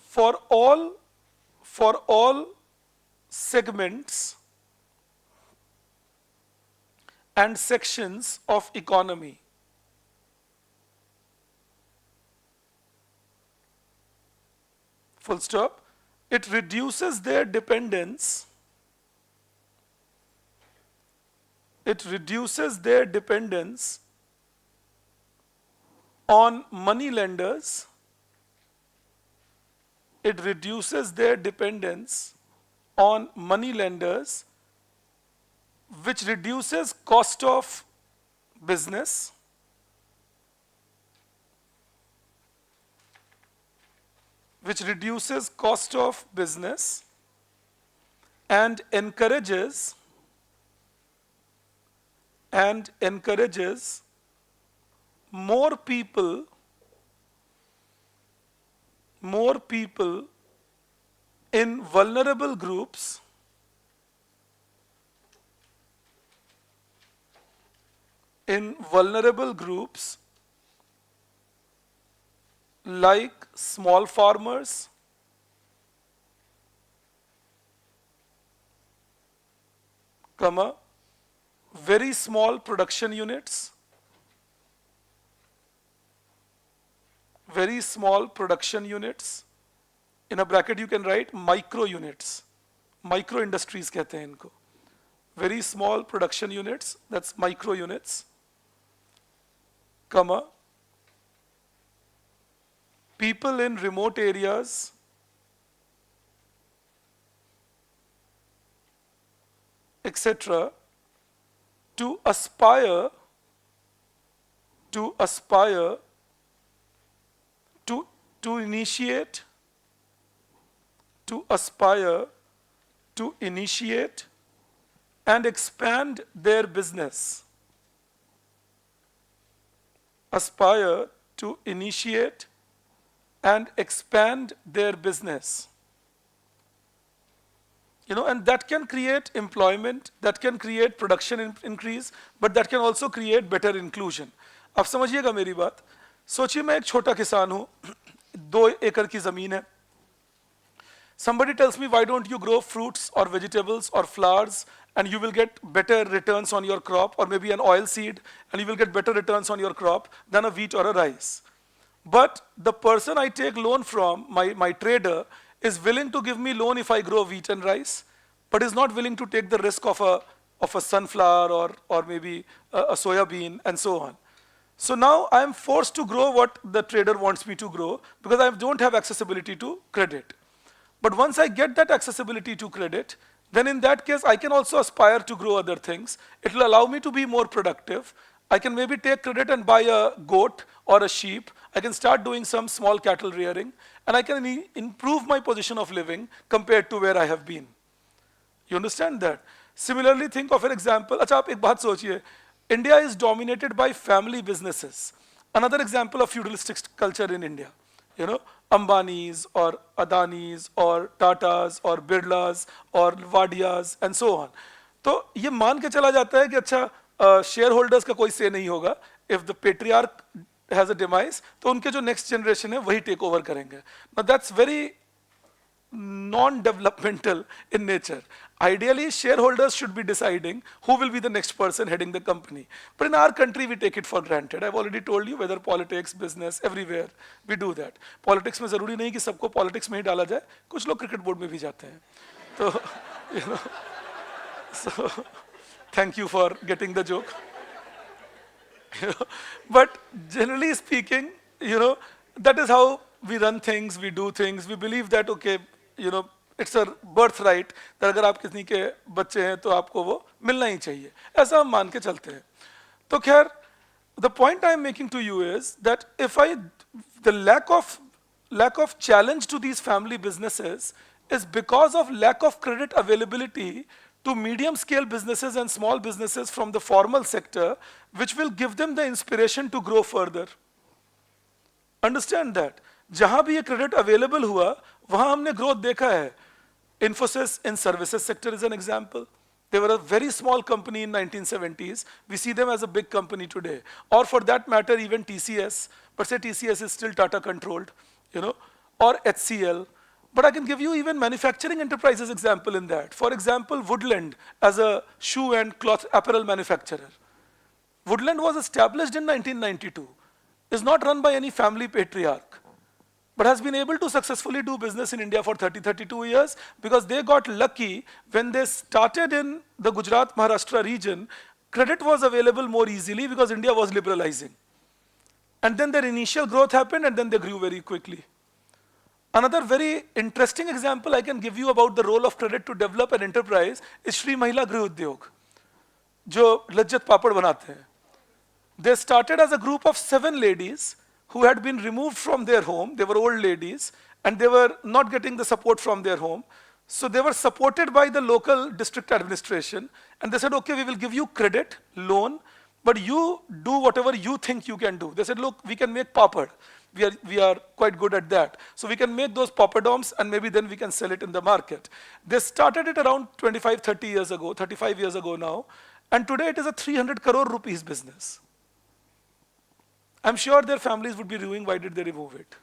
for all segments and sections of economy. Full stop. It reduces their dependence it reduces their dependence on money lenders. It reduces their dependence on money lenders, which reduces cost of business, which reduces cost of business and encourages more people in vulnerable groups like small farmers, comma, very small production units, very small production units. In a bracket you can write micro units. Micro industries कहते हैं इनको. Very small production units, that's micro units, comma, people in remote areas, etc., to aspire to initiate and expand their business. Aspire to initiate and expand their business. You know, and that can create employment, that can create production increase, but that can also create better inclusion. अब समझिएगा मेरी बात. सोचिए मैं एक छोटा किसान हूँ, 2 एकड़ की जमीन है. Somebody tells me, why don't you grow fruits or vegetables or flowers and you will get better returns on your crop, or maybe an oil seed and you will get better returns on your crop than a wheat or a rice. But the person I take loan from, my trader, is willing to give me loan if I grow wheat and rice, but is not willing to take the risk of a sunflower or maybe a soya bean and so on. So now I am forced to grow what the trader wants me to grow because I don't have accessibility to credit. But once I get that accessibility to credit, then in that case I can also aspire to grow other things. It will allow me to be more productive. I can maybe take credit and buy a goat or a sheep. I can start doing some small cattle rearing, and I can improve my position of living compared to where I have been. You understand that? Similarly, think of an example. अच्छा आप एक बात सोचिए. India is dominated by family businesses. Another example of feudalistic culture in India. You know, Ambanis or Adanis or Tatas or Birlas or Vadias and so on. तो ये मान के चला जाता है कि अच्छा shareholders का कोई say नहीं होगा. If the patriarch has a demise, तो उनके जो next generation है वही take over करेंगे. Now that's very non-developmental in nature. Ideally, shareholders should be deciding who will be the next person heading the company. But in our country, we take it for granted. I've already told you, whether politics, business, everywhere, we do that. Politics में ज़रूरी नहीं कि सबको politics में ही डाला जाए. कुछ लोग cricket board में भी जाते हैं. तो, you know, so thank you for getting the joke. You know, but generally speaking, you know, that is how we run things, we do things. We believe that, okay, you know, it's a birthright that अगर आप किसी के बच्चे हैं तो आपको वो मिलना ही चाहिए. ऐसा हम मान के चलते हैं. तो खैर, the point I am making to you is that the lack of challenge to these family businesses is because of lack of credit availability to medium-scale businesses and small businesses from the formal sector, which will give them the inspiration to grow further. Understand that. जहाँ भी ये credit available हुआ, वहाँ हमने growth देखा है. Infosys in services sector is an example. They were a very small company in 1970s. We see them as a big company today. Or for that matter, even TCS. But say TCS is still Tata controlled, you know, or HCL. But I can give you even manufacturing enterprises example in that. For example, Woodland as a shoe and cloth apparel manufacturer. Woodland was established in 1992. Is not run by any family patriarch, but has been able to successfully do business in India for 32 years because they got lucky when they started in the Gujarat-Maharashtra region. Credit was available more easily because India was liberalizing. And then their initial growth happened and then they grew very quickly. Another very interesting example I can give you about the role of credit to develop an enterprise is Shri Mahila Grih Udyog, जो लज्जत पापड़ बनाते हैं. They started as a group of 7 ladies who had been removed from their home. They were old ladies and they were not getting the support from their home. So they were supported by the local district administration and they said, okay, we will give you credit, loan, but you do whatever you think you can do. They said, look, we can make papad. We are quite good at that. So we can make those papadoms and maybe then we can sell it in the market. They started it around 25, 30 years ago, 35 years ago now. And today it is a 300 crore rupees business. I'm sure their families would be doing, why did they remove it?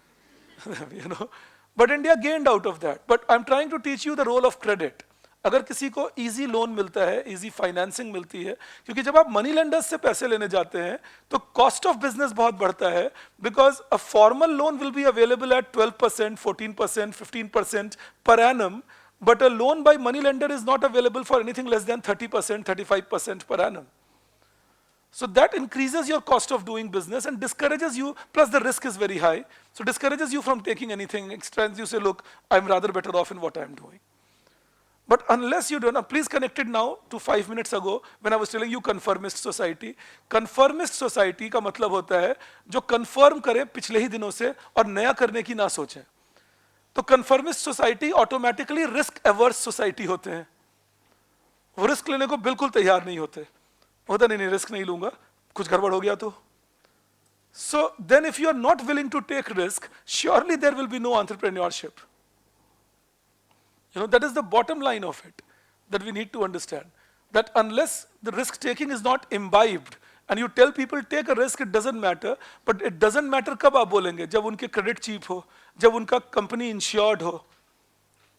You know? But India gained out of that. But I'm trying to teach you the role of credit. अगर किसी को easy loan मिलता है, easy financing मिलती है, क्योंकि जब आप money lenders से पैसे लेने जाते हैं, तो cost of business बहुत बढ़ता है, because a formal loan will be available at 12%, 14%, 15% per annum, but a loan by money lender is not available for anything less than 30%, 35% per annum. So that increases your cost of doing business and discourages you, plus the risk is very high, so discourages you from taking anything extra and you say, look, I'm rather better off in what I'm doing. But unless you don't, please connect it now to 5 minutes ago when I was telling you conformist society. Conformist society का मतलब होता है जो conform करे पिछले ही दिनों से और नया करने की ना सोचे. तो conformist society automatically risk averse society होते हैं. वो risk लेने को बिल्कुल तैयार नहीं होते. होता नहीं risk नहीं लूंगा, कुछ गड़बड़ हो गया तो. So then if you are not willing to take risk, surely there will be no entrepreneurship. You know, that is the bottom line of it, that we need to understand. That unless the risk taking is not imbibed, and you tell people take a risk, it doesn't matter, but it doesn't matter कब आप बोलेंगे, जब उनके credit cheap हो, जब उनका company insured हो.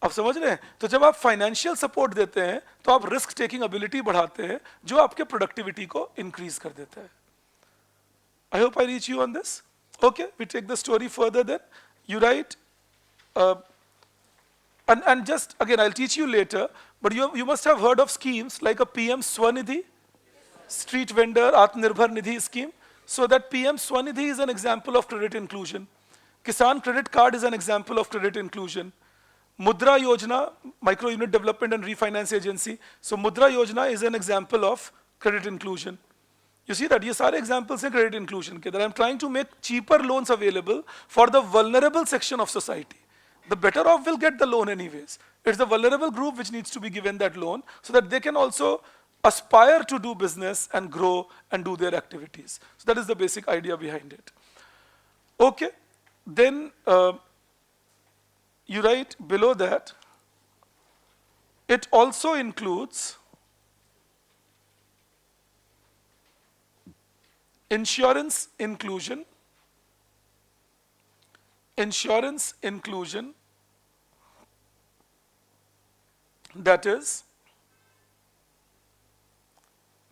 आप समझ रहे हैं? तो जब आप financial support देते हैं, तो आप risk taking ability बढ़ाते हैं, जो आपके productivity को increase कर देता है. I hope I reach you on this. Okay, we take the story further then. You write, and just again, I'll teach you later, but you must have heard of schemes like a PM Swanidhi, street vendor Atmanirbhar Nidhi scheme. So that PM Swanidhi is an example of credit inclusion. Kisan credit card is an example of credit inclusion. Mudra Yojana, micro unit development and refinance agency. So Mudra Yojana is an example of credit inclusion. You see that, ये सारे examples हैं credit inclusion के, that I'm trying to make cheaper loans available for the vulnerable section of society. The better off will get the loan anyways. It's the vulnerable group which needs to be given that loan so that they can also aspire to do business and grow and do their activities. So that is the basic idea behind it. Okay, then you write below that, it also includes insurance inclusion, that is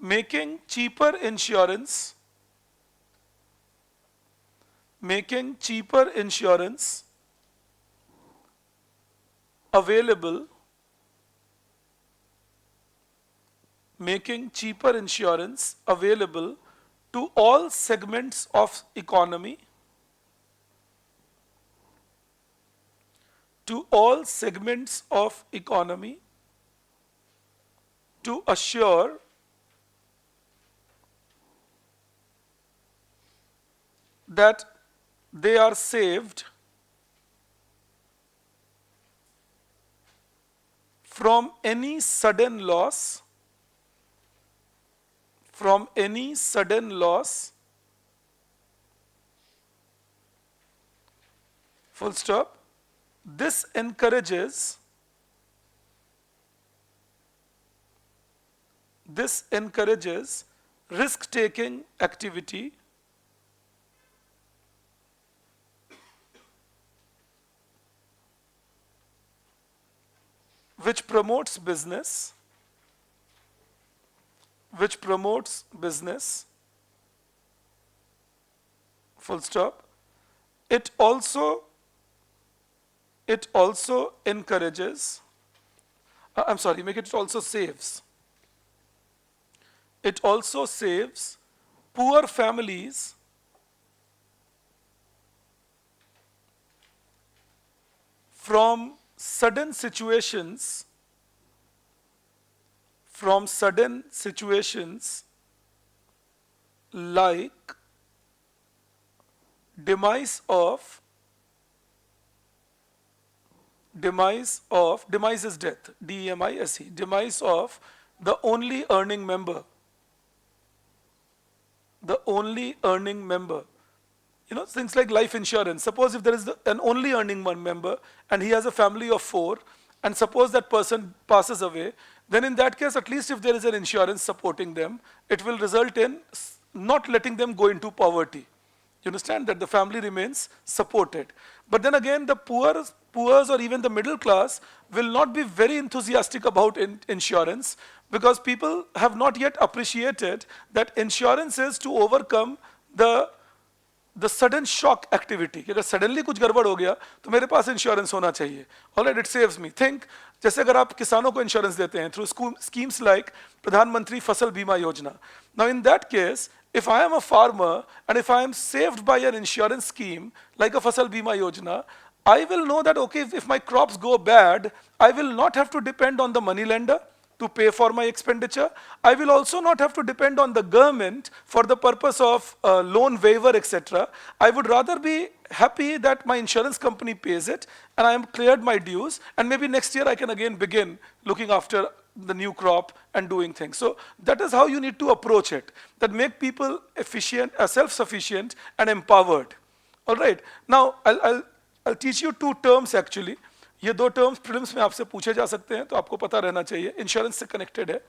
making cheaper insurance available, to all segments of economy, to assure that they are saved from any sudden loss, full stop. This encourages risk-taking activity which promotes business, full stop. It also encourages, I'm sorry, make it also saves. It also saves poor families from sudden situations like demise of demise is death, demise, demise of the only earning member, the only earning member. You know, things like life insurance. Suppose if there is an only earning one member and he has a family of 4, and suppose that person passes away, then in that case, at least if there is an insurance supporting them, it will result in not letting them go into poverty. You understand that the family remains supported. But then again, the poors or even the middle class will not be very enthusiastic about insurance, because people have not yet appreciated that insurance is to overcome the sudden shock activity. कि अगर suddenly कुछ गड़बड़ हो गया तो मेरे पास insurance होना चाहिए. Alright, it saves me. Think, जैसे अगर आप किसानों को insurance देते हैं through schemes like प्रधानमंत्री फसल बीमा योजना. Now in that case, if I am a farmer and if I am saved by an insurance scheme like a fasal bima yojana, I will know that okay, if my crops go bad, I will not have to depend on the money lender to pay for my expenditure. I will also not have to depend on the government for the purpose of loan waiver, etc. I would rather be happy that my insurance company pays it and I am cleared my dues, and maybe next year I can again begin looking after the new crop and doing things. So that is how you need to approach it, that make people efficient, self-sufficient and empowered. All right. Now I'll teach you 2 terms actually. ये 2 terms prelims में आपसे पूछे जा सकते हैं, तो आपको पता रहना चाहिए, इंश्योरेंस से कनेक्टेड है.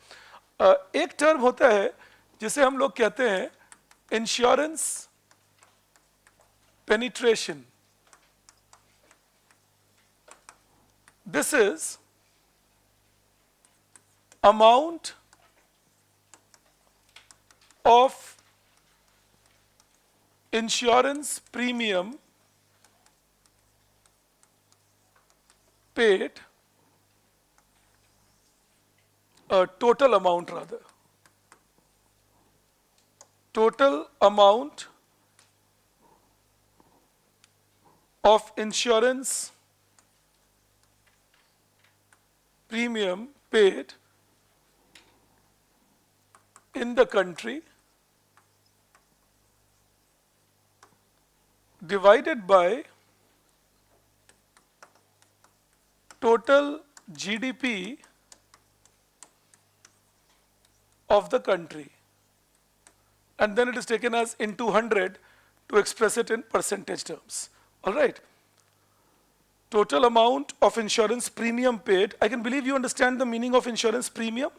एक टर्म होता है जिसे हम लोग कहते हैं insurance penetration. This is amount of insurance premium paid, total amount rather, total amount of insurance premium paid in the country divided by total GDP of the country, and then it is taken as into 100 to express it in percentage terms. All right. Total amount of insurance premium paid. I can believe you understand the meaning of insurance premium.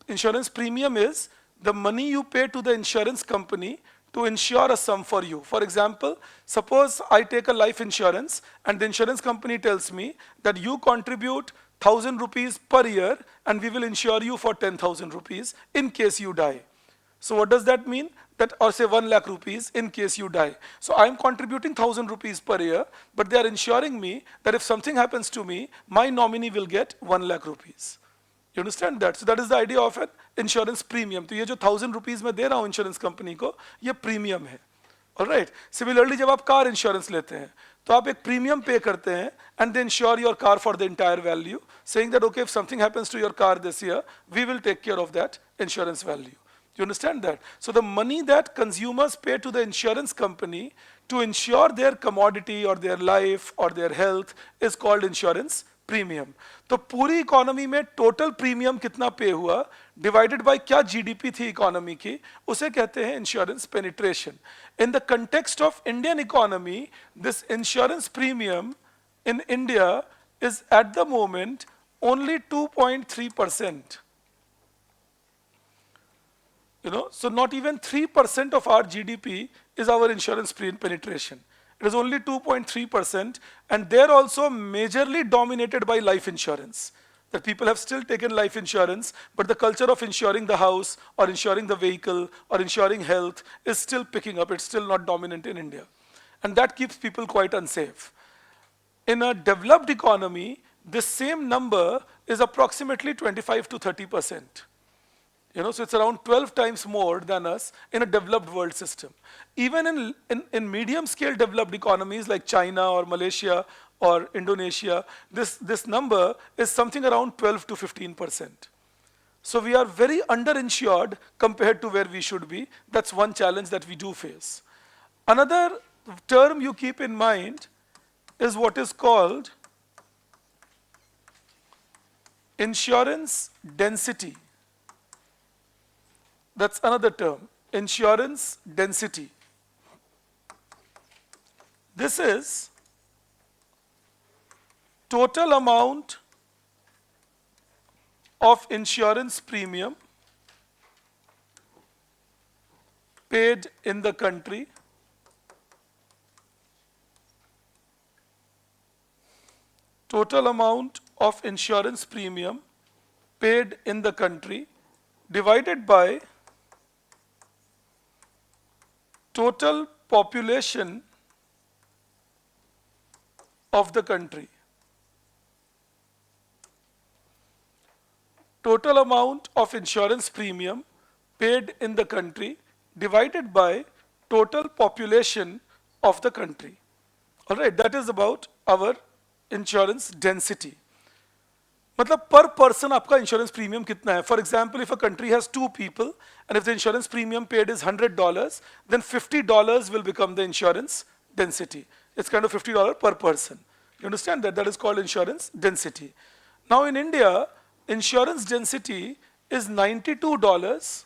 Insurance premium is the money you pay to the insurance company to insure a sum for you. For example, suppose I take a life insurance and the insurance company tells me that you contribute 1,000 rupees per year and we will insure you for 10,000 rupees in case you die. So what does that mean? That, or say 1 lakh rupees in case you die. So I'm contributing 1,000 rupees per year, but they are insuring me that if something happens to me, my nominee will get 1 lakh rupees. You understand that? So that is the idea of an insurance premium. तो ये जो 1,000 rupees मैं दे रहा हूँ insurance company को, ये premium है. All right. Similarly, जब आप car insurance लेते हैं, तो आप एक premium pay करते हैं and they insure your car for the entire value, saying that okay, if something happens to your car this year, we will take care of that insurance value. You understand that? So the money that consumers pay to the insurance company to insure their commodity or their life or their health is called insurance premium. तो पूरी economy में total premium कितना पे हुआ divided by क्या GDP थी economy की, उसे कहते हैं insurance penetration. In the context of Indian economy, this insurance premium in India is at the moment only 2.3%. You know, so not even 3% of our GDP is our insurance penetration. It is only 2.3%, and they're also majorly dominated by life insurance. That people have still taken life insurance, but the culture of insuring the house or insuring the vehicle or insuring health is still picking up. It's still not dominant in India. And that keeps people quite unsafe. In a developed economy, this same number is approximately 25 to 30%. So it's around 12 times more than us in a developed world system. Even in medium scale developed economies like China or Malaysia or Indonesia, this number is something around 12 to 15%. So we are very underinsured compared to where we should be. That's one challenge that we do face. Another term you keep in mind is what is called insurance density. That's another term, insurance density. This is total amount of insurance premium paid in the country total amount of insurance premium paid in the country divided by total population of the country. Total amount of insurance premium paid in the country divided by total population of the country. All right, that is about our insurance density. मतलब per person आपका insurance premium कितना है? For example, if a country has 2 people and if the insurance premium paid is $100, then $50 will become the insurance density. It's kind of $50 per person. You understand that? That is called insurance density. Now in India, insurance density is $92.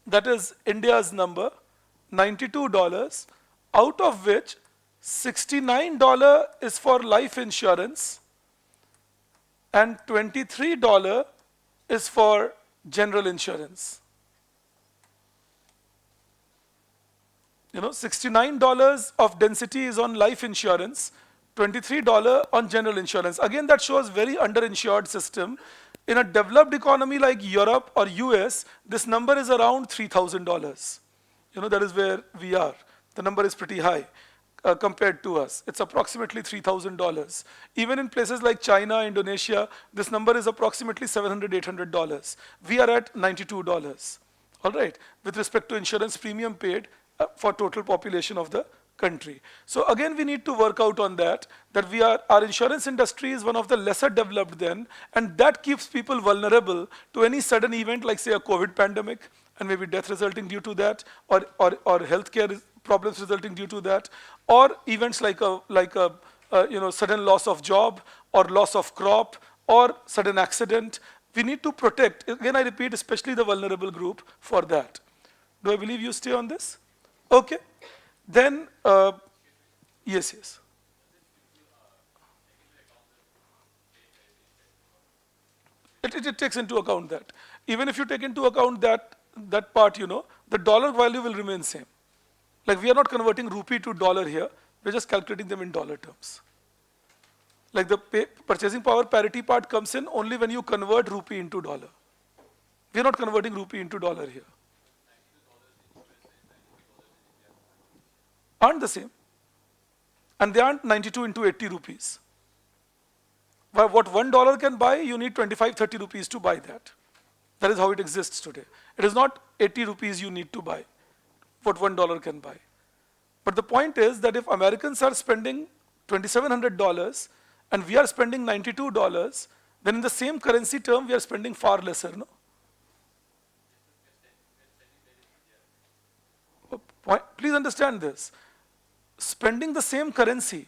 That is India's number, $92, out of which $69 is for life insurance and $23 is for general insurance. $69 of density is on life insurance, $23 on general insurance. Again, that shows very underinsured system. In a developed economy like Europe or US, this number is around $3,000. That is where we are. The number is pretty high compared to us. It's approximately $3,000. Even in places like China, Indonesia, this number is approximately $700, $800. We are at $92. All right, with respect to insurance premium paid for total population of the country. So again, we need to work out on that our insurance industry is one of the lesser developed then, and that keeps people vulnerable to any sudden event like say a COVID pandemic and maybe death resulting due to that, or healthcare problems resulting due to that, or events like a sudden loss of job or loss of crop or sudden accident. We need to protect, again I repeat, especially the vulnerable group for that. Do I believe you stay on this? Okay. Then, yes. It takes into account that. Even if you take into account that part, the dollar value will remain same. Like we are not converting rupee to dollar here, we're just calculating them in dollar terms. Like the purchasing power parity part comes in only when you convert rupee into dollar. We are not converting rupee into dollar here. Aren't the same. And they aren't 92 into 80 rupees. What $1 can buy, you need 25, 30 rupees to buy that. That is how it exists today. It is not 80 rupees you need to buy what $1 can buy. But the point is that if Americans are spending $2,700 and we are spending $92, then in the same currency term, we are spending far lesser, no? Please understand this. Spending the same currency,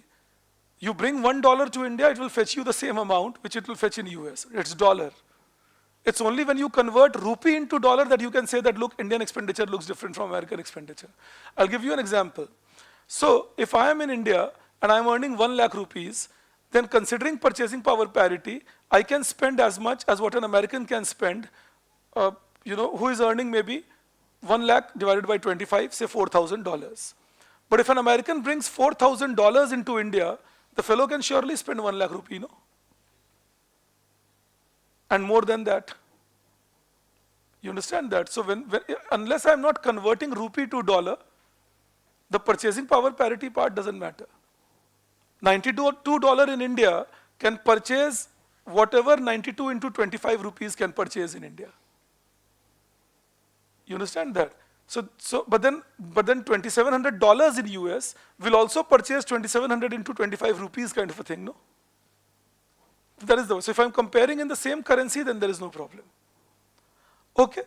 you bring $1 to India, it will fetch you the same amount which it will fetch in US. It's dollar. It's only when you convert rupee into dollar that you can say that, look, Indian expenditure looks different from American expenditure. I'll give you an example. So if I am in India and I'm earning 1 lakh rupees, then considering purchasing power parity, I can spend as much as what an American can spend, who is earning maybe 1 lakh divided by 25, say $4,000. But if an American brings $4,000 into India, the fellow can surely spend 1 lakh rupee, no? And more than that. You understand that? So unless I'm not converting rupee to dollar, the purchasing power parity part doesn't matter. $92 in India can purchase whatever 92 into 25 rupees can purchase in India. You understand that? But then $2,700 in US will also purchase 2,700 into 25 rupees kind of a thing, no? That is the, so if I'm comparing in the same currency, then there is no problem. Okay,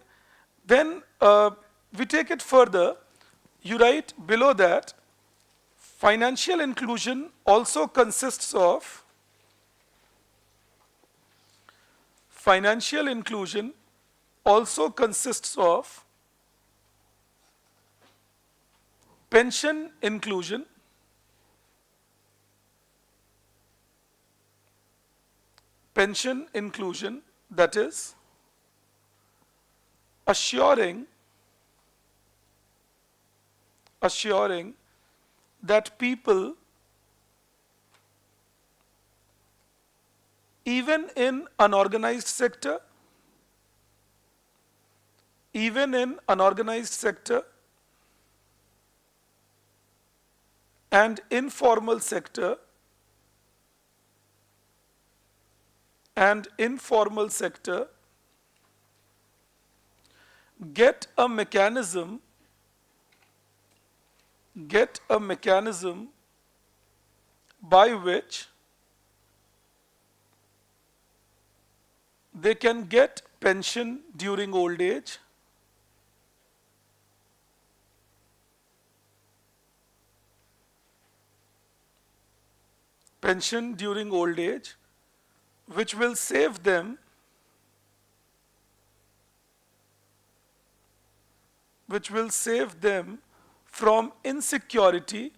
then we take it further. You write below that, financial inclusion also consists of financial inclusion also consists of pension inclusion, that is assuring that people, even in unorganized sector and informal sector get a mechanism by which they can get pension during old age, which will save them from insecurity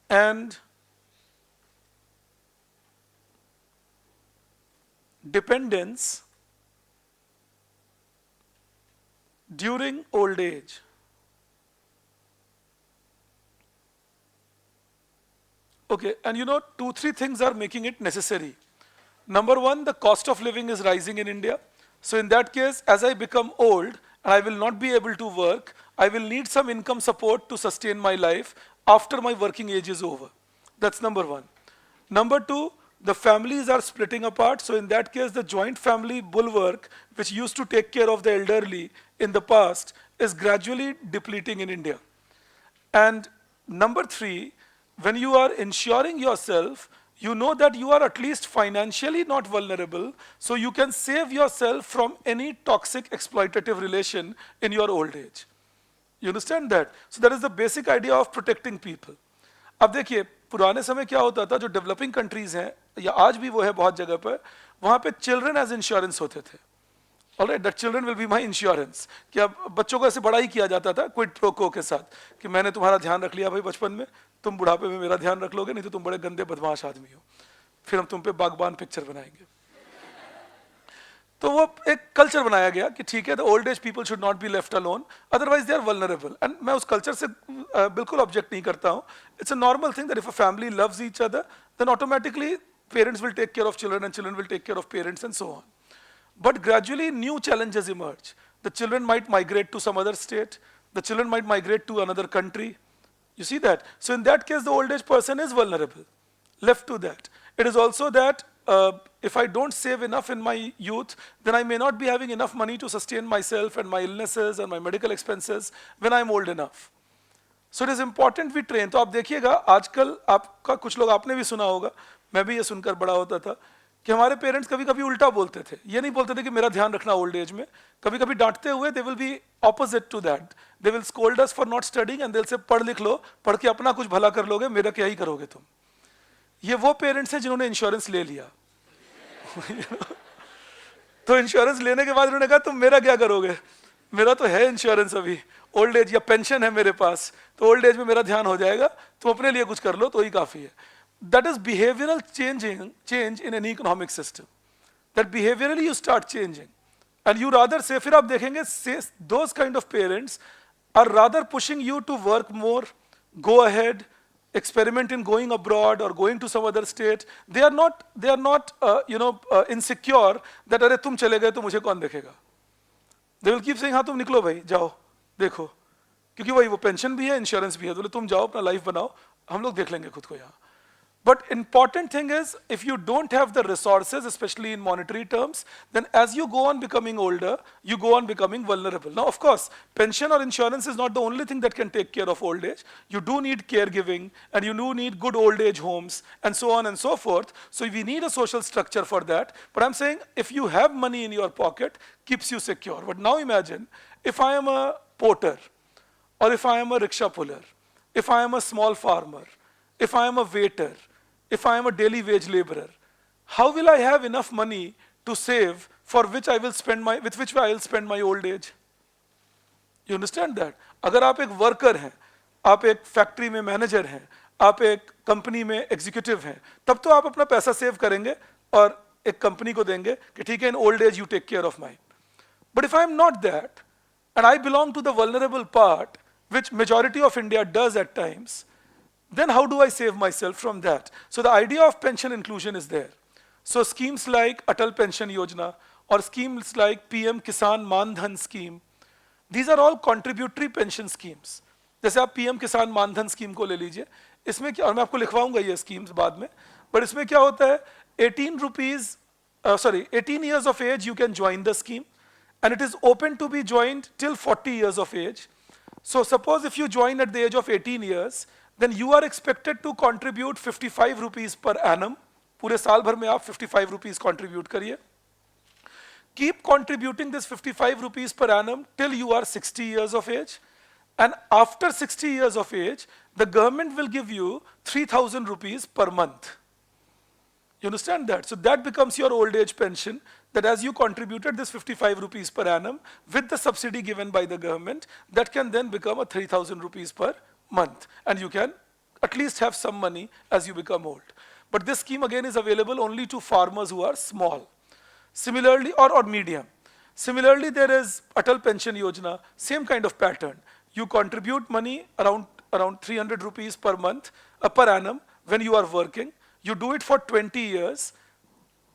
and dependence during old age. Okay, and you know, 2-3 things are making it necessary. Number one, the cost of living is rising in India. So in that case, as I become old and I will not be able to work, I will need some income support to sustain my life after my working age is over. That's number one. Number two, the families are splitting apart. So in that case, the joint family bulwark, which used to take care of the elderly in the past, is gradually depleting in India. And number three, when you are insuring yourself, you know that you are at least financially not vulnerable, so you can save yourself from any toxic exploitative relation in your old age. You understand that? So that is the basic idea of protecting people. अब देखिए, पुराने समय क्या होता था, जो developing countries हैं या आज भी वो है बहुत जगह पर, वहाँ पे चिल्ड्रन एज इंश्योरेंस होते थे. Alright, that children will be my insurance. कि अब बच्चों को ऐसे बड़ा ही किया जाता था क्विड प्रो को के साथ कि मैंने तुम्हारा ध्यान रख लिया भाई बचपन में, तुम बुढ़ापे में मेरा ध्यान रख लोगे, नहीं तो तुम बड़े गंदे बदमाश आदमी हो, फिर हम तुम पे बागबान पिक्चर बनाएंगे. तो वो एक कल्चर बनाया गया कि ठीक है, the old age people should not be left alone, otherwise they are vulnerable. And मैं उस कल्चर से बिल्कुल ऑब्जेक्ट नहीं करता हूँ. It's a normal thing that if a family loves each other, then automatically parents will take care of children and children will take care of parents and so on. But gradually new challenges emerge. The children might migrate to some other state. The children might migrate to another country. You see that? So in that case, the old age person is vulnerable, left to that. It is also that if I don't save enough in my youth, then I may not be having enough money to sustain myself and my illnesses and my medical expenses when I'm old enough. So it is important we train. तो आप देखिएगा आजकल आपका कुछ लोग आपने भी सुना होगा, मैं भी ये सुनकर बड़ा होता था कि हमारे पेरेंट्स कभी कभी उल्टा बोलते थे. ये नहीं बोलते थे कि मेरा ध्यान रखना ओल्ड एज में, कभी कभी डांटते हुए they will be opposite to that. They will scold us for not studying and they will say पढ़ लिख लो, पढ़ के अपना कुछ भला कर लोगे, मेरा क्या ही करोगे तुम. ये वो पेरेंट्स हैं जिन्होंने इंश्योरेंस ले लिया. तो इंश्योरेंस लेने के बाद उन्होंने कहा तुम मेरा क्या करोगे, मेरा तो है इंश्योरेंस, अभी ओल्ड एज या पेंशन है मेरे पास, तो ओल्ड एज में मेरा ध्यान हो जाएगा, तुम अपने लिए कुछ कर लो तो ही काफी है. That is behavioral change in an economic system. That behaviorally you start changing. And you rather say, फिर आप देखेंगे, those kind of parents are rather pushing you to work more, go ahead, experiment in going abroad or going to some other state. They are not insecure that अरे तुम चले गए तो मुझे कौन देखेगा. They will keep saying हाँ तुम निकलो भाई, जाओ देखो, क्योंकि वही वो पेंशन भी है, इंश्योरेंस भी है, तो तुम जाओ अपना लाइफ बनाओ, हम लोग देख लेंगे खुद को यहाँ. But important thing is, if you don't have the resources, especially in monetary terms, then as you go on becoming older, you go on becoming vulnerable. Now, of course, pension or insurance is not the only thing that can take care of old age. You do need caregiving, and you do need good old age homes, and so on and so forth. So we need a social structure for that. But I'm saying, if you have money in your pocket, keeps you secure. But now imagine, if I am a porter, or if I am a rickshaw puller, if I am a small farmer, if I am a waiter, if I am a daily wage laborer, how will I have enough money to save for which I will spend my, with which I will spend my old age? You understand that? अगर आप एक worker हैं, आप एक factory में manager हैं, आप एक कंपनी में एग्जीक्यूटिव हैं, तब तो आप अपना पैसा सेव करेंगे और एक कंपनी को देंगे कि ठीक है, in old age you take care of mine. But if I am not that, and I belong to the vulnerable part, which majority of India does at times, then how do I save myself from that? So the idea of pension inclusion is there. So schemes like Atal Pension Yojana or schemes like PM Kisan Maan Dhan scheme, these are all contributory pension schemes. जैसे आप PM किसान मानधन scheme को ले लीजिए, इसमें क्या, और मैं आपको लिखवाऊंगा ये स्कीम्स बाद में, but इसमें क्या होता है, 18 years of age you can join the scheme, and it is open to be joined till 40 years of age. So suppose if you join at the age of 18 years, then you are expected to contribute 55 rupees per annum. पूरे साल भर में आप 55 rupees contribute करिए. Keep contributing this 55 rupees per annum till you are 60 years of age. And after 60 years of age, the government will give you 3,000 rupees per month. You understand that? So that becomes your old age pension, that as you contributed this 55 rupees per annum with the subsidy given by the government, that can then become a 3,000 rupees per month. And you can at least have some money as you become old. But this scheme again is available only to farmers who are small. Similarly, or medium. Similarly, there is Atal Pension Yojana, same kind of pattern. You contribute money around 300 rupees per month, per annum when you are working. You do it for 20 years.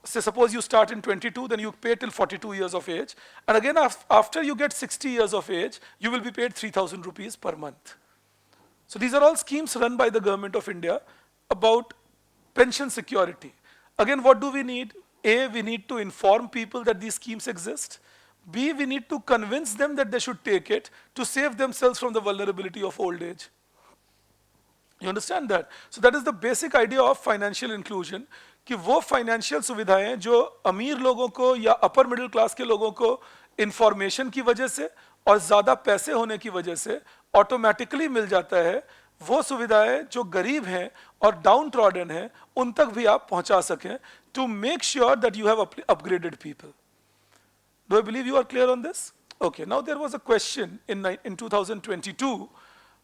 So suppose you start in 22, then you pay till 42 years of age. And again, after you get 60 years of age, you will be paid 3,000 rupees per month. So these are all schemes run by the government of India about pension security. Again, what do we need? A, we need to inform people that these schemes exist. B, we need to convince them that they should take it to save themselves from the vulnerability of old age. You understand that? So that is the basic idea of financial inclusion, कि वो financial सुविधाएं जो अमीर लोगों को या upper middle class के लोगों को information की वजह से और ज़्यादा पैसे होने की वजह से automatically मिल जाता है, वो सुविधाएं जो गरीब हैं और downtrodden हैं, उन तक भी आप पहुंचा सकें, to make sure that you have upgraded people. Do I believe you are clear on this? Okay, now there was a question in 2022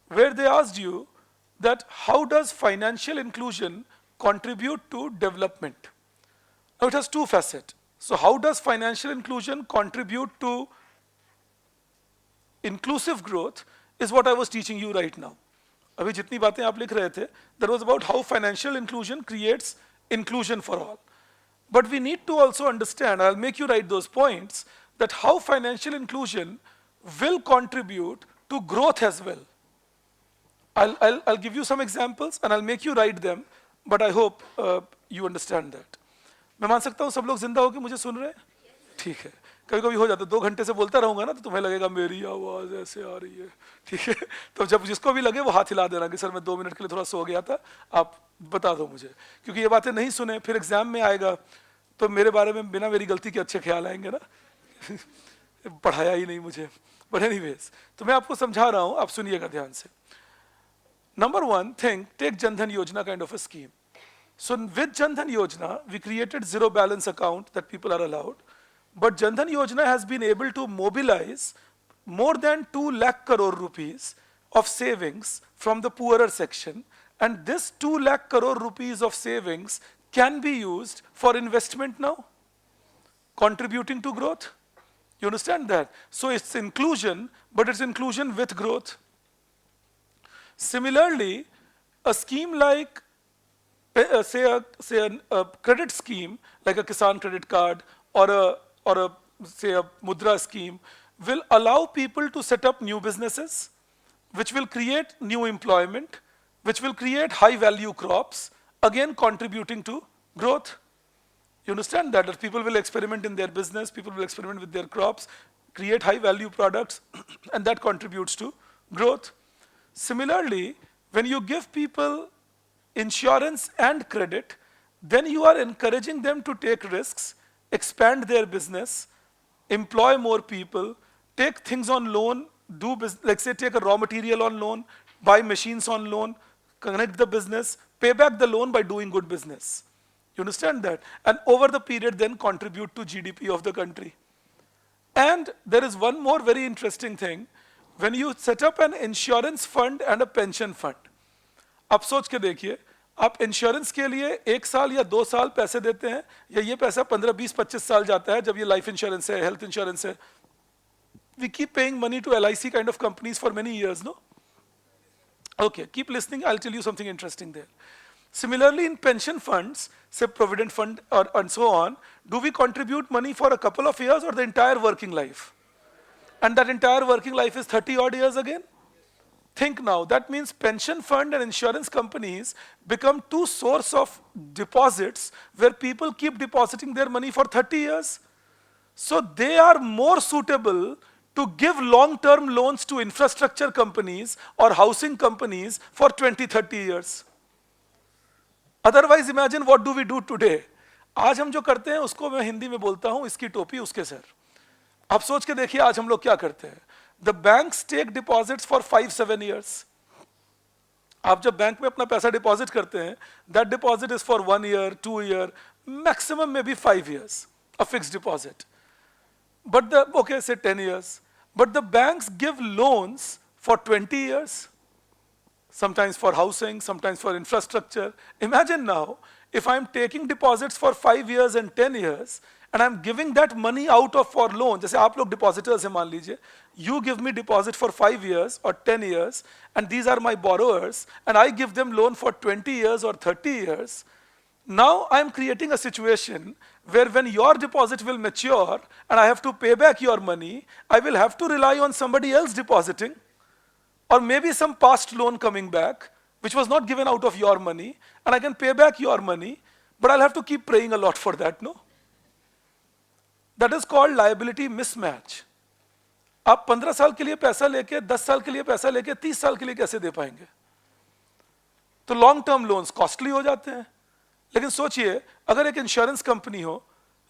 where they asked you that how does financial inclusion contribute to development? Now it has two facets. So how does financial inclusion contribute to inclusive growth is what I was teaching you right now. अभी जितनी बातें आप लिख रहे थे, that was about how financial inclusion creates inclusion for all. But we need to also understand, I'll make you write those points, that how financial inclusion will contribute to growth as well. I'll give you some examples and I'll make you write them, but I hope you understand that. मैं मान सकता हूँ सब लोग जिंदा होकर मुझे सुन रहे हैं? ठीक है. कभी कभी हो जाता है 2 घंटे से बोलता रहूंगा ना तो तुम्हें लगेगा मेरी आवाज ऐसे आ रही है, ठीक है. तो जब जिसको भी लगे वो हाथ हिला देना कि सर मैं 2 मिनट के लिए थोड़ा सो गया था, आप बता दो मुझे, क्योंकि ये बातें नहीं सुने फिर एग्जाम में आएगा तो मेरे बारे में बिना मेरी गलती के अच्छे ख्याल आएंगे ना. पढ़ाया ही नहीं मुझे. बट एनीवेज, तो मैं आपको समझा रहा हूँ, आप सुनिएगा ध्यान से. Number one thing, take Jan Dhan Yojana kind of a scheme. So with Jan Dhan Yojana, we created zero balance account that people are allowed. But Jan Dhan Yojana has been able to mobilize more than 2 lakh crore rupees of savings from the poorer section. And this 2 lakh crore rupees of savings can be used for investment now, contributing to growth. You understand that? So it's inclusion, but it's inclusion with growth. Similarly, a scheme like, say a credit scheme like a Kisan credit card or a say a Mudra scheme will allow people to set up new businesses, which will create new employment, which will create high value crops. again contributing to growth. You understand that? That people will experiment in their business, people will experiment with their crops, create high value products, and that contributes to growth. Similarly, when you give people insurance and credit, then you are encouraging them to take risks, expand their business, employ more people, take things on loan, do like say take a raw material on loan, buy machines on loan, connect the business, pay back the loan by doing good business. You understand that? And over the period then contribute to GDP of the country. And there is one more very interesting thing. When you set up an insurance fund and a pension fund, आप सोच के देखिए, आप insurance के लिए 1 साल या 2 साल पैसे देते हैं, या ये पैसा 15, 20, 25 साल जाता है जब ये लाइफ इंश्योरेंस है, हेल्थ इंश्योरेंस है. We keep paying money to LIC kind of companies for many years, no? Okay, keep listening, I'll tell you something interesting there. Similarly, in pension funds, say Provident Fund and so on, do we contribute money for a couple of years or the entire working life? And that entire working life is 30 odd years again? Think now, that means pension fund and insurance companies become two sources of deposits where people keep depositing their money for 30 years. So they are more suitable to give long-term loans to infrastructure companies or housing companies for 20, 30 years. Otherwise, imagine what do we do today? आज हम जो करते हैं उसको मैं हिंदी में बोलता हूं, इसकी टोपी उसके सर. आप सोच के देखिए आज हम लोग क्या करते हैं. The banks take deposits for 5-7 years. आप जब बैंक में अपना पैसा डिपॉजिट करते हैं, that deposit is for 1 year, 2 year, maximum maybe 5 years, a fixed deposit. But okay, say 10 years. But the banks give loans for 20 years. Sometimes for housing, sometimes for infrastructure. Imagine now, if I'm taking deposits for 5 years and 10 years, and I'm giving that money out of for loan, जैसे आप लोग depositors हैं मान लीजिए, you give me deposit for 5 years or 10 years, and these are my borrowers, and I give them loan for 20 years or 30 years, now I'm creating a situation where when your deposit will mature, and I have to pay back your money, I will have to rely on somebody else depositing, or maybe some past loan coming back, which was not given out of your money, and I can pay back your money, but I'll have to keep praying a lot for that, no? That is called liability mismatch. आप 15 साल के लिए पैसा लेके, 10 साल के लिए पैसा लेके, 30 साल के लिए कैसे दे पाएंगे? तो लॉन्ग टर्म लोन्स कॉस्टली हो जाते हैं. लेकिन सोचिए, अगर एक इंश्योरेंस कंपनी हो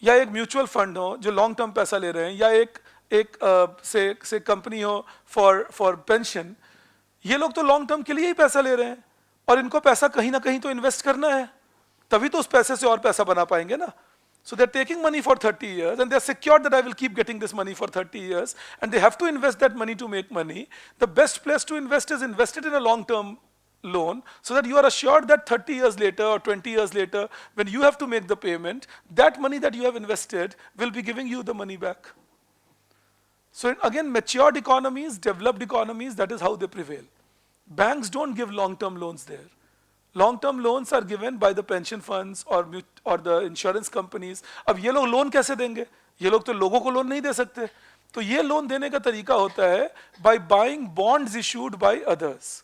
या एक म्यूचुअल फंड हो जो लॉन्ग टर्म पैसा ले रहे हैं, या एक से कंपनी हो फॉर पेंशन, ये लोग तो लॉन्ग टर्म के लिए ही पैसा ले रहे हैं, और इनको पैसा कहीं ना कहीं तो इन्वेस्ट करना है, तभी तो उस पैसे से और पैसा बना पाएंगे ना. So they're taking money for 30 years, and they're secured that I will keep getting this money for 30 years, and they have to invest that money to make money. The best place to invest is invested in a long-term loan, so that you are assured that 30 years later or 20 years later, when you have to make the payment, that money that you have invested will be giving you the money back. So again, matured economies, developed economies, that is how they prevail. Banks don't give long-term loans there. Long-term loans are given by the pension funds or the insurance companies. अब ये लोग loan कैसे देंगे? ये लोग तो लोगों को लोन नहीं दे सकते. तो ये लोन देने का तरीका होता है by buying bonds issued by others.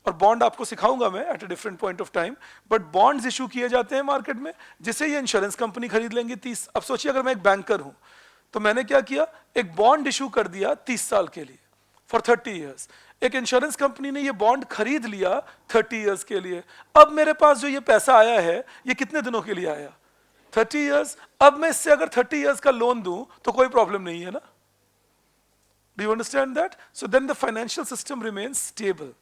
और बॉन्ड आपको सिखाऊंगा मैं at a different point of time. But bonds issue किए जाते हैं मार्केट में, जिसे ये इंश्योरेंस कंपनी खरीद लेंगी 30. अब सोचिए अगर मैं एक बैंकर हूं, तो मैंने क्या किया? एक बॉन्ड इशू कर दिया 30 साल के लिए, for 30 years. एक इंश्योरेंस कंपनी ने ये बॉन्ड खरीद लिया 30 इयर्स के लिए. अब मेरे पास जो ये पैसा आया है, ये कितने दिनों के लिए आया? 30 इयर्स. अब मैं इससे अगर 30 इयर्स का लोन दूं तो कोई प्रॉब्लम नहीं है ना. Do you understand that? So then the financial system remains stable.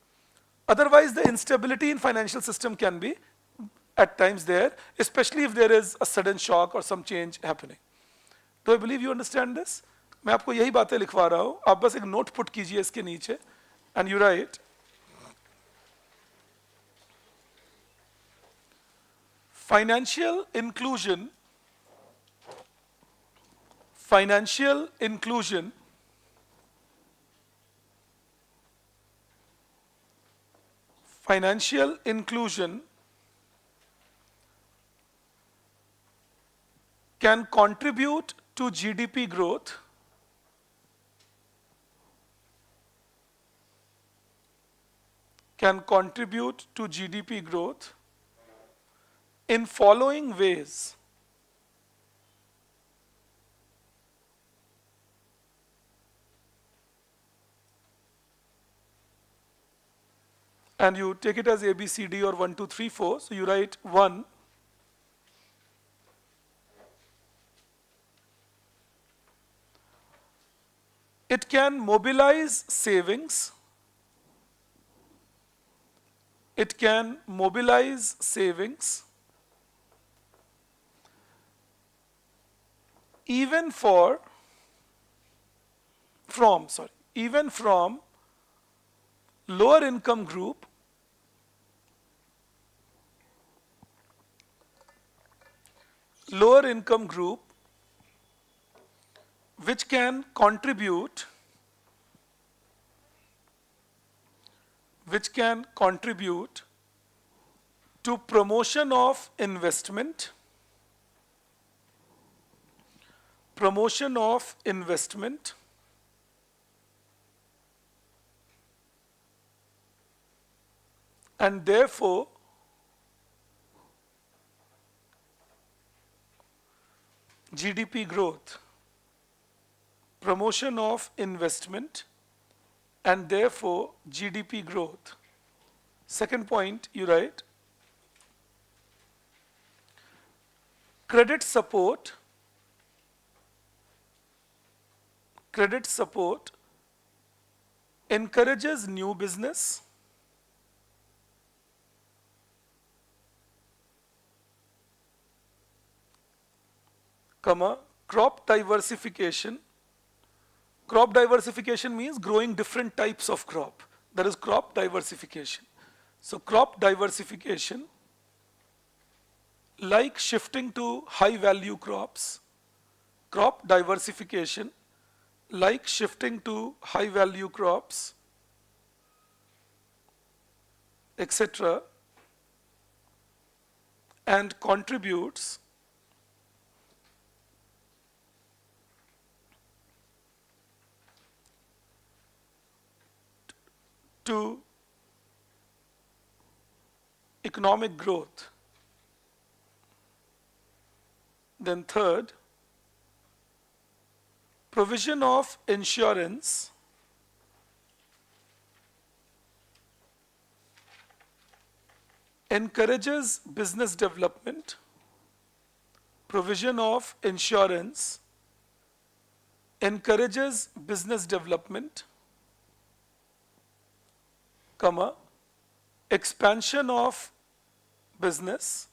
Otherwise, the instability in financial system can be at times there, especially if there is a sudden shock or some change happening. Do I believe you understand this? मैं आपको यही बातें लिखवा रहा हूं. आप बस एक नोट पुट कीजिए इसके नीचे. And you write, financial inclusion, financial inclusion financial inclusion can contribute to GDP growth can contribute to GDP growth in following ways. And you take it as A, B, C, D or 1, 2, 3, 4. So you write 1. It can mobilize savings. It can mobilize savings even even from lower income group which can contribute to promotion of investment and therefore GDP growth. Promotion of investment and therefore GDP growth. Second point, you write credit support encourages new business, crop diversification. Crop diversification means growing different types of crop. That is crop diversification. So crop diversification, like shifting to high value crops, crop diversification, like shifting to high value crops, etc., and contributes to economic growth. Then third, provision of insurance encourages business development. Provision of insurance encourages business development, expansion of business,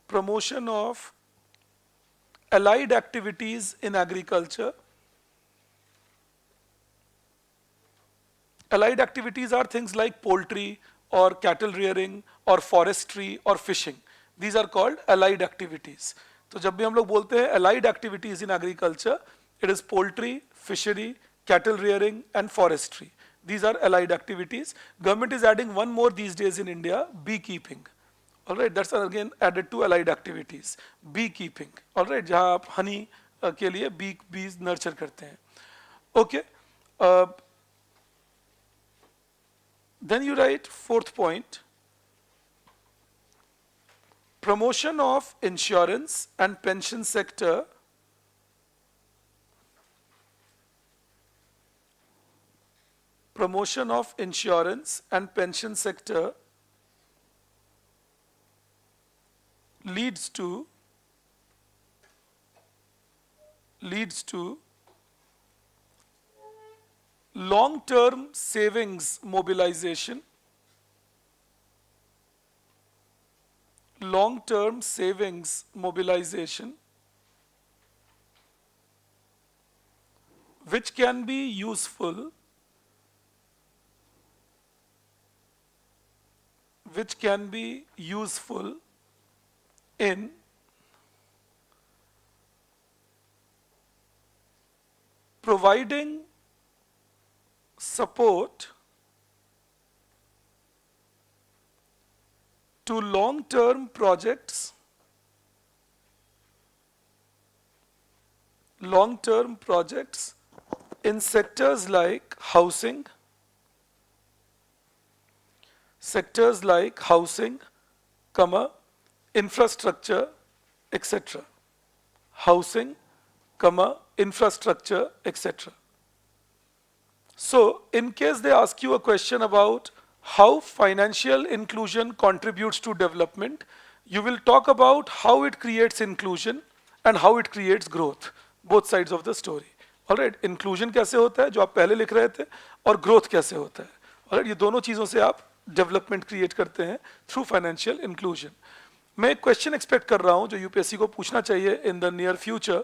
promotion of allied activities in agriculture. Allied activities are things like poultry or cattle rearing or forestry or fishing. These are called allied activities. तो जब भी हम लोग बोलते हैं allied activities in agriculture, it is poultry, fishery, cattle rearing and forestry. These are allied activities. Government is adding one more these days in India, beekeeping. All right, that's again added to allied activities. Beekeeping. All right, जहाँ आप honey के लिए bees nurture करते हैं. Okay. Then you write fourth point, promotion of insurance and pension sector leads to long-term savings mobilization, which can be useful in providing support to long-term projects long-term projects in sectors like housing, comma, infrastructure, etc. Housing, comma, infrastructure, etc. So, in case they ask you a question about how financial inclusion contributes to development, you will talk about how it creates inclusion and how it creates growth, both sides of the story. Alright, inclusion कैसे होता है जो आप पहले लिख रहे थे और growth कैसे होता है. Alright, ये दोनों चीजों से आप development create करते हैं through financial inclusion. मैं एक question expect कर रहा हूँ जो UPSC को पूछना चाहिए in the near future.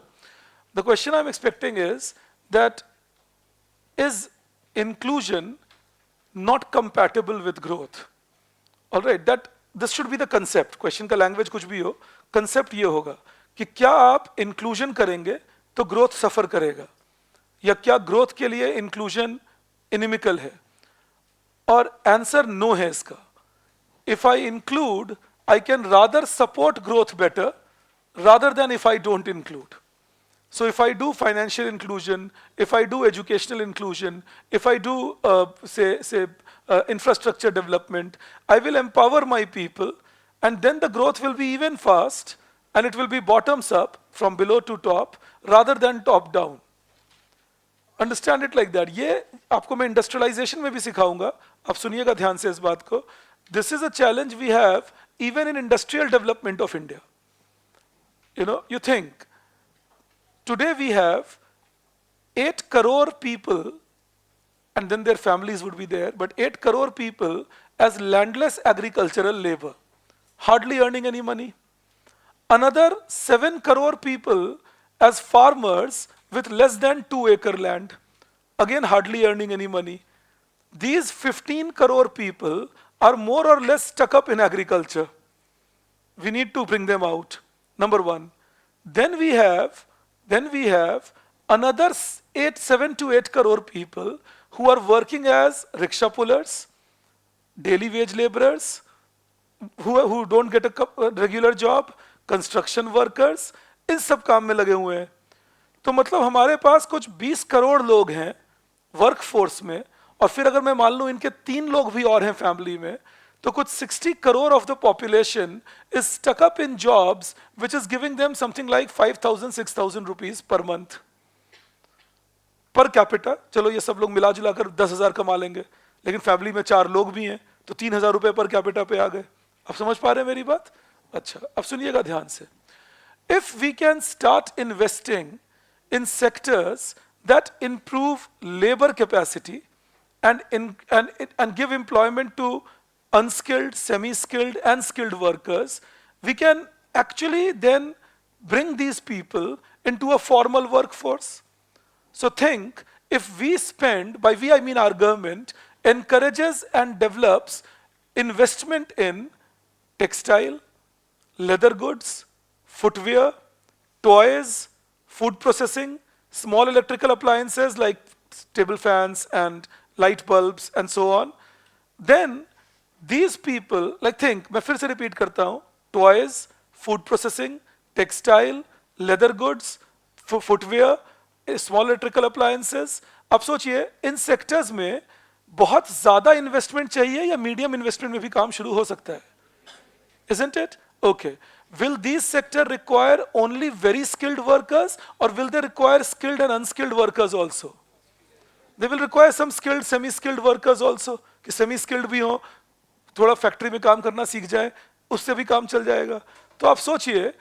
The question I'm expecting is that is inclusion not compatible with growth? All right, that this should be the concept. Question का language कुछ भी हो, concept ये होगा कि क्या आप inclusion करेंगे तो growth suffer करेगा या क्या growth के लिए inclusion inimical है? और answer no है इसका. If I include, I can rather support growth better rather than if I don't include. So if I do financial inclusion, if I do educational inclusion, if I do infrastructure development, I will empower my people, and then the growth will be even fast, and it will be bottoms up from below to top rather than top down. Understand it like that. ये आपको मैं industrialization में भी सिखाऊंगा. आप सुनिएगा ध्यान से इस बात को. This is a challenge we have even in industrial development of India. You know, you think. Today we have 8 crore people, and then their families would be there, but 8 crore people as landless agricultural labor, hardly earning any money. Another 7 crore people as farmers with less than 2-acre land, again hardly earning any money. These 15 crore people are more or less stuck up in agriculture. We need to bring them out, number one. Then we have another 7 to 8 crore people who are working as rickshaw pullers, daily wage laborers, who don't get a regular job, construction workers, इन सब काम में लगे हुए हैं. तो मतलब हमारे पास कुछ 20 करोड़ लोग हैं वर्क फोर्स में, और फिर अगर मैं मान लूं इनके 3 लोग भी और हैं फैमिली में, तो कुछ 60 crore of the population is stuck up in jobs which is giving them something like 5,000, 6,000 rupees per month. Per capita, चलो ये सब लोग मिला जुला कर 10,000 कमा लेंगे, लेकिन फैमिली में 4 लोग भी हैं, तो 3,000 रुपए पर कैपिटा पे आ गए. अब समझ पा रहे हैं मेरी बात? अच्छा, अब सुनिएगा ध्यान से. If we can start investing in sectors that improve labor capacity and give employment to unskilled, semi-skilled, and skilled workers, we can actually then bring these people into a formal workforce. So think, if we spend, by we I mean our government, encourages and develops investment in textile, leather goods, footwear, toys, food processing, small electrical appliances like table fans and light bulbs and so on, then these people, like think, मैं फिर से repeat करता हूँ, toys, food processing, textile, leather goods, footwear, small electrical appliances. अब सोचिए इन sectors में बहुत ज़्यादा investment चाहिए या medium investment में भी काम शुरू हो सकता है? Isn't it? Okay. Will these sectors require only very skilled workers, or will they require skilled and unskilled workers also? They will require some skilled, semi-skilled workers also. कि semi-skilled भी हो, थोड़ा फैक्ट्री में काम करना सीख जाए, उससे भी काम चल जाएगा. तो आप सोचिए,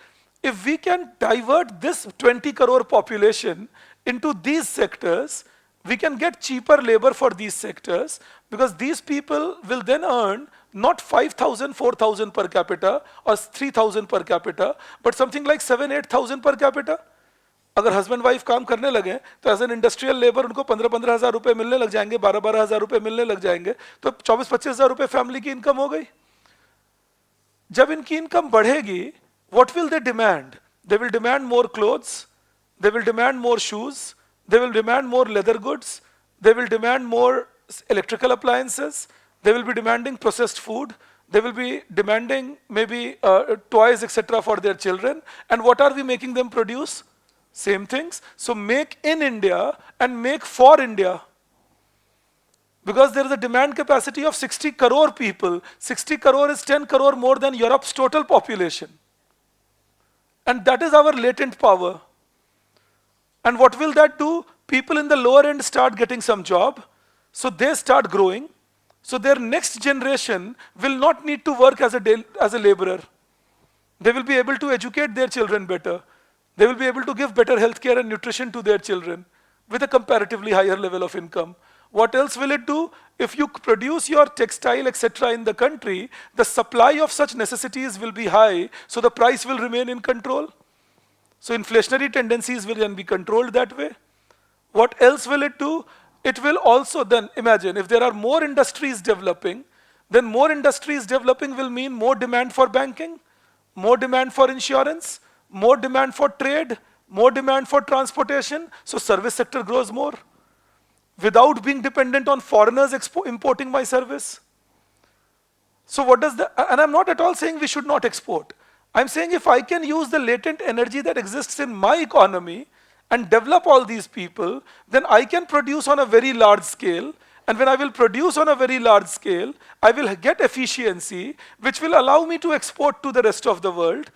if we can divert this 20 crore population into these sectors, we can get cheaper labor for these sectors, because these people will then earn not 5,000, 4,000 per capita or 3,000 per capita, but something like 7, 8,000 per capita. अगर husband wife काम करने लगे तो as an industrial labour उनको 15-15 हजार रुपए मिलने लग जाएंगे, 12-12 हजार रुपए मिलने लग जाएंगे, तो 24-25 हजार रुपए फैमिली की इनकम हो गई. जब इनकी इनकम बढ़ेगी, what will they demand? They will demand more clothes, they will demand more shoes, they will demand more leather goods, they will demand more electrical appliances, they will be demanding processed food, they will be demanding maybe toys, etc. for their children. And what are we making them produce? Same things. So make in India and make for India. Because there is a demand capacity of 60 crore people. 60 crore is 10 crore more than Europe's total population. And that is our latent power. And what will that do? People in the lower end start getting some job. So they start growing. So their next generation will not need to work as a laborer. They will be able to educate their children better. They will be able to give better healthcare and nutrition to their children with a comparatively higher level of income. What else will it do? If you produce your textile, etc. in the country, the supply of such necessities will be high, so the price will remain in control. So inflationary tendencies will then be controlled that way. What else will it do? It will also then, imagine, if there are more industries developing, then more industries developing will mean more demand for banking, more demand for insurance, more demand for trade, more demand for transportation, so service sector grows more without being dependent on foreigners importing my service. So what does the, and I'm not at all saying we should not export. I'm saying if I can use the latent energy that exists in my economy and develop all these people, then I can produce on a very large scale. And when I will produce on a very large scale, I will get efficiency, which will allow me to export to the rest of the world.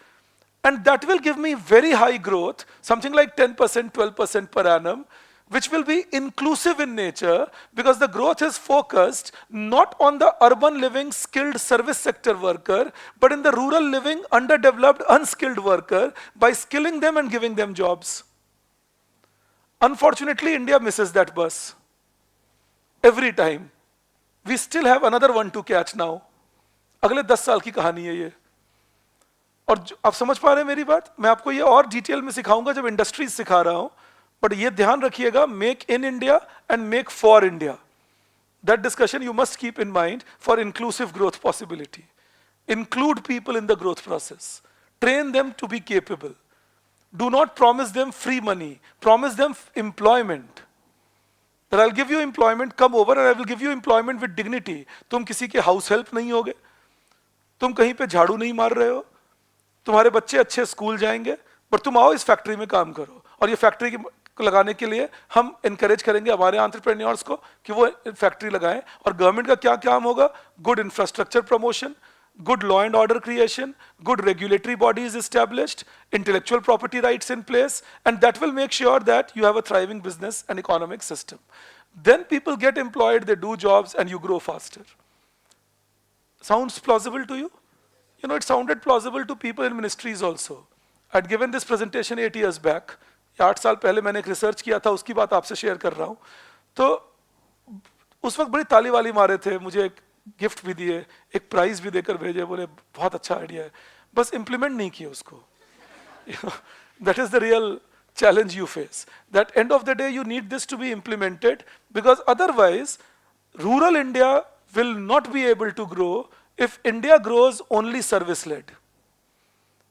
And that will give me very high growth, something like 10%, 12% per annum, which will be inclusive in nature because the growth is focused not on the urban living skilled service sector worker, but in the rural living underdeveloped unskilled worker by skilling them and giving them jobs. Unfortunately, India misses that bus. Every time. We still have another one to catch now. अगले 10 साल की कहानी है ये. और आप समझ पा रहे हैं मेरी बात? मैं आपको ये और डिटेल में सिखाऊंगा जब इंडस्ट्रीज सिखा रहा हूं. बट ये ध्यान रखिएगा, make in India and make for India. That discussion you must keep in mind for inclusive growth possibility. Include people in the growth process. Train them to be capable. Do not promise them free money. Promise them employment. That I'll give you employment, come over and I will give you employment with dignity. तुम किसी के house help नहीं होगे. तुम कहीं पे झाड़ू नहीं मार रहे हो. तुम्हारे बच्चे अच्छे स्कूल जाएंगे, पर तुम आओ इस फैक्ट्री में काम करो. और ये फैक्ट्री को लगाने के लिए हम encourage करेंगे हमारे entrepreneurs को कि वो फैक्ट्री लगाएं. और गवर्नमेंट का क्या काम होगा? Good infrastructure promotion, good law and order creation, good regulatory bodies established, intellectual property rights in place, and that will make sure that you have a thriving business and economic system. Then people get employed, they do jobs, and you grow faster. Sounds plausible to you? You know, it sounded plausible to people in ministries also. I'd given this presentation 8 years back. 8 साल पहले मैंने एक research किया था, उसकी बात आपसे share कर रहा हूँ. तो उस वक्त बड़ी ताली वाली मारे थे, मुझे एक गिफ्ट भी दिए, एक प्राइज भी देकर भेजे, बोले बहुत अच्छा आइडिया है, बस इंप्लीमेंट नहीं किया उसको. That is the real challenge you face. That end of the day you need this to be implemented, because otherwise rural India will not be able to grow if India grows only service-led.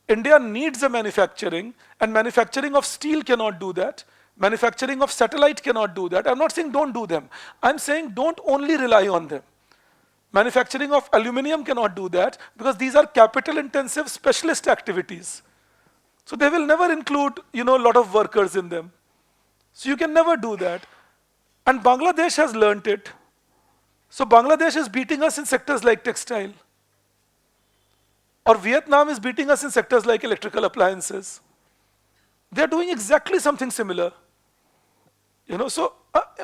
India needs a manufacturing, and manufacturing of steel cannot do that. Manufacturing of satellite cannot do that. I'm not saying don't do them. I'm saying don't only rely on them. Manufacturing of aluminium cannot do that because these are capital-intensive specialist activities. So they will never include, a lot of workers in them. So you can never do that. And Bangladesh has learnt it. So Bangladesh is beating us in sectors like textile. Or Vietnam is beating us in sectors like electrical appliances. They're doing exactly something similar. So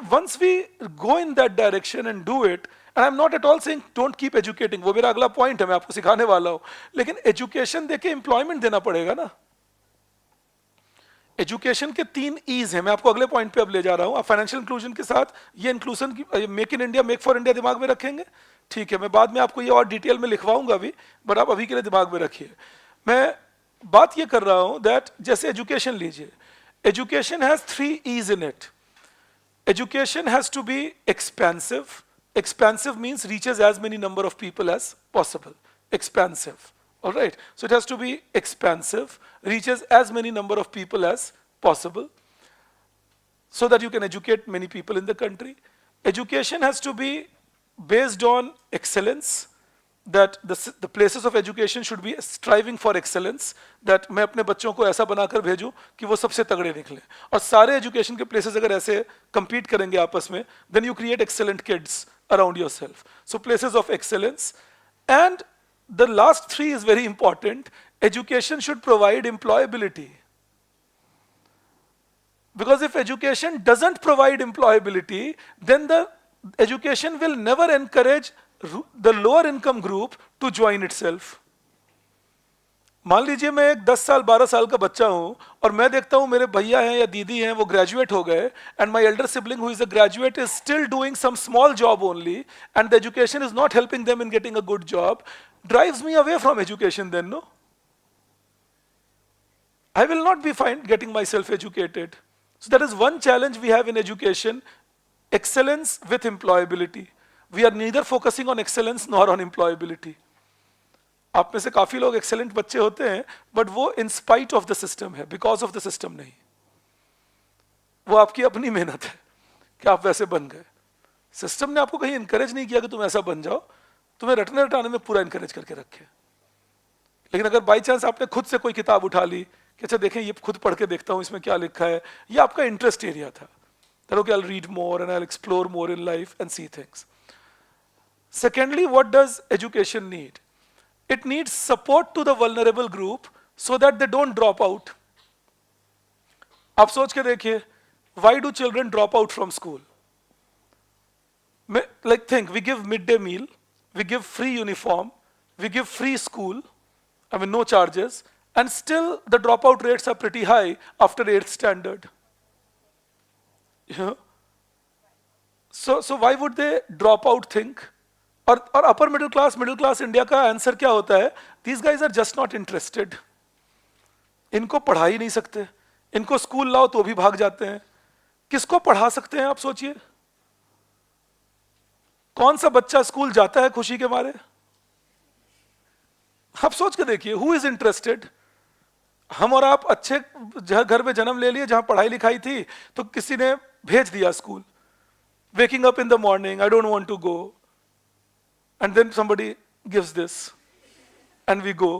once we go in that direction and do it, and I'm not at all saying don't keep educating, वो मेरा अगला point है, मैं आपको सिखाने वाला हूँ, लेकिन education देके employment देना पड़ेगा ना. Education के 3 E's हैं, मैं आपको अगले point पे अब ले जा रहा हूँ. आप financial inclusion के साथ ये inclusion की make in India, make for India दिमाग में रखेंगे, ठीक है. मैं बाद में आपको ये और डिटेल में लिखवाऊंगा भी, बट आप अभी के लिए दिमाग में रखिए. मैं बात ये कर रहा हूँ that जैसे education लीजिए, education has 3 E's in it. Education has to be expansive. Expansive means reaches as many number of people as possible. Expansive. All right. So it has to be expansive, reaches as many number of people as possible, so that you can educate many people in the country. Education has to be based on excellence. that the places of education should be striving for excellence, that मैं अपने बच्चों को ऐसा बनाकर भेजूं कि वो सबसे तगड़े निकलें, और सारे एजुकेशन के प्लेसेस अगर ऐसे compete करेंगे आपस में, then you create excellent kids around yourself. So places of excellence. And the last three is very important. Education should provide employability. Because if education doesn't provide employability, then the education will never encourage the lower income group to join itself. मान लीजिए मैं एक 10 साल 12 साल का बच्चा हूं और मैं देखता हूं मेरे भैया हैं या दीदी हैं वो ग्रेजुएट हो गए, and my elder sibling who is a graduate is still doing some small job only, and the education is not helping them in getting a good job, drives me away from education then, no? I will not be fine getting myself educated. So that is one challenge we have in education, excellence with employability. We are neither focusing on excellence nor on employability. आप में से काफी लोग excellent बच्चे होते हैं, but वो in spite of the system है, because of the system नहीं. वो आपकी अपनी मेहनत है कि आप वैसे बन गए. सिस्टम ने आपको कहीं encourage नहीं किया कि तुम ऐसा बन जाओ, तुम्हें रटने रटाने में पूरा encourage करके रखे. लेकिन अगर बाई चांस आपने खुद से कोई किताब उठा ली कि अच्छा देखें ये खुद पढ़ के देखता हूँ इसमें क्या लिखा है, ये आपका इंटरेस्ट एरिया था, that okay, I'll read more and I'll explore more in life and see things. Secondly, what does education need? It needs support to the vulnerable group so that they don't drop out. आप सोच के देखिए, why do children drop out from school? Like think, we give midday meal, we give free uniform, we give free school, I mean no charges, and still the dropout rates are pretty high after 8th standard. Yeah. So why would they drop out think? और upper middle class India का answer क्या होता है? These guys are just not interested. इनको पढ़ा ही नहीं सकते, इनको स्कूल लाओ तो भी भाग जाते हैं. किसको पढ़ा सकते हैं आप सोचिए? कौन सा बच्चा स्कूल जाता है खुशी के मारे? आप सोच के देखिए, हु इज इंटरेस्टेड? हम और आप अच्छे घर में जन्म ले लिए जहां पढ़ाई लिखाई थी, तो किसी ने भेज दिया school. Waking up in the morning, I don't want to go, and then somebody gives this and we go.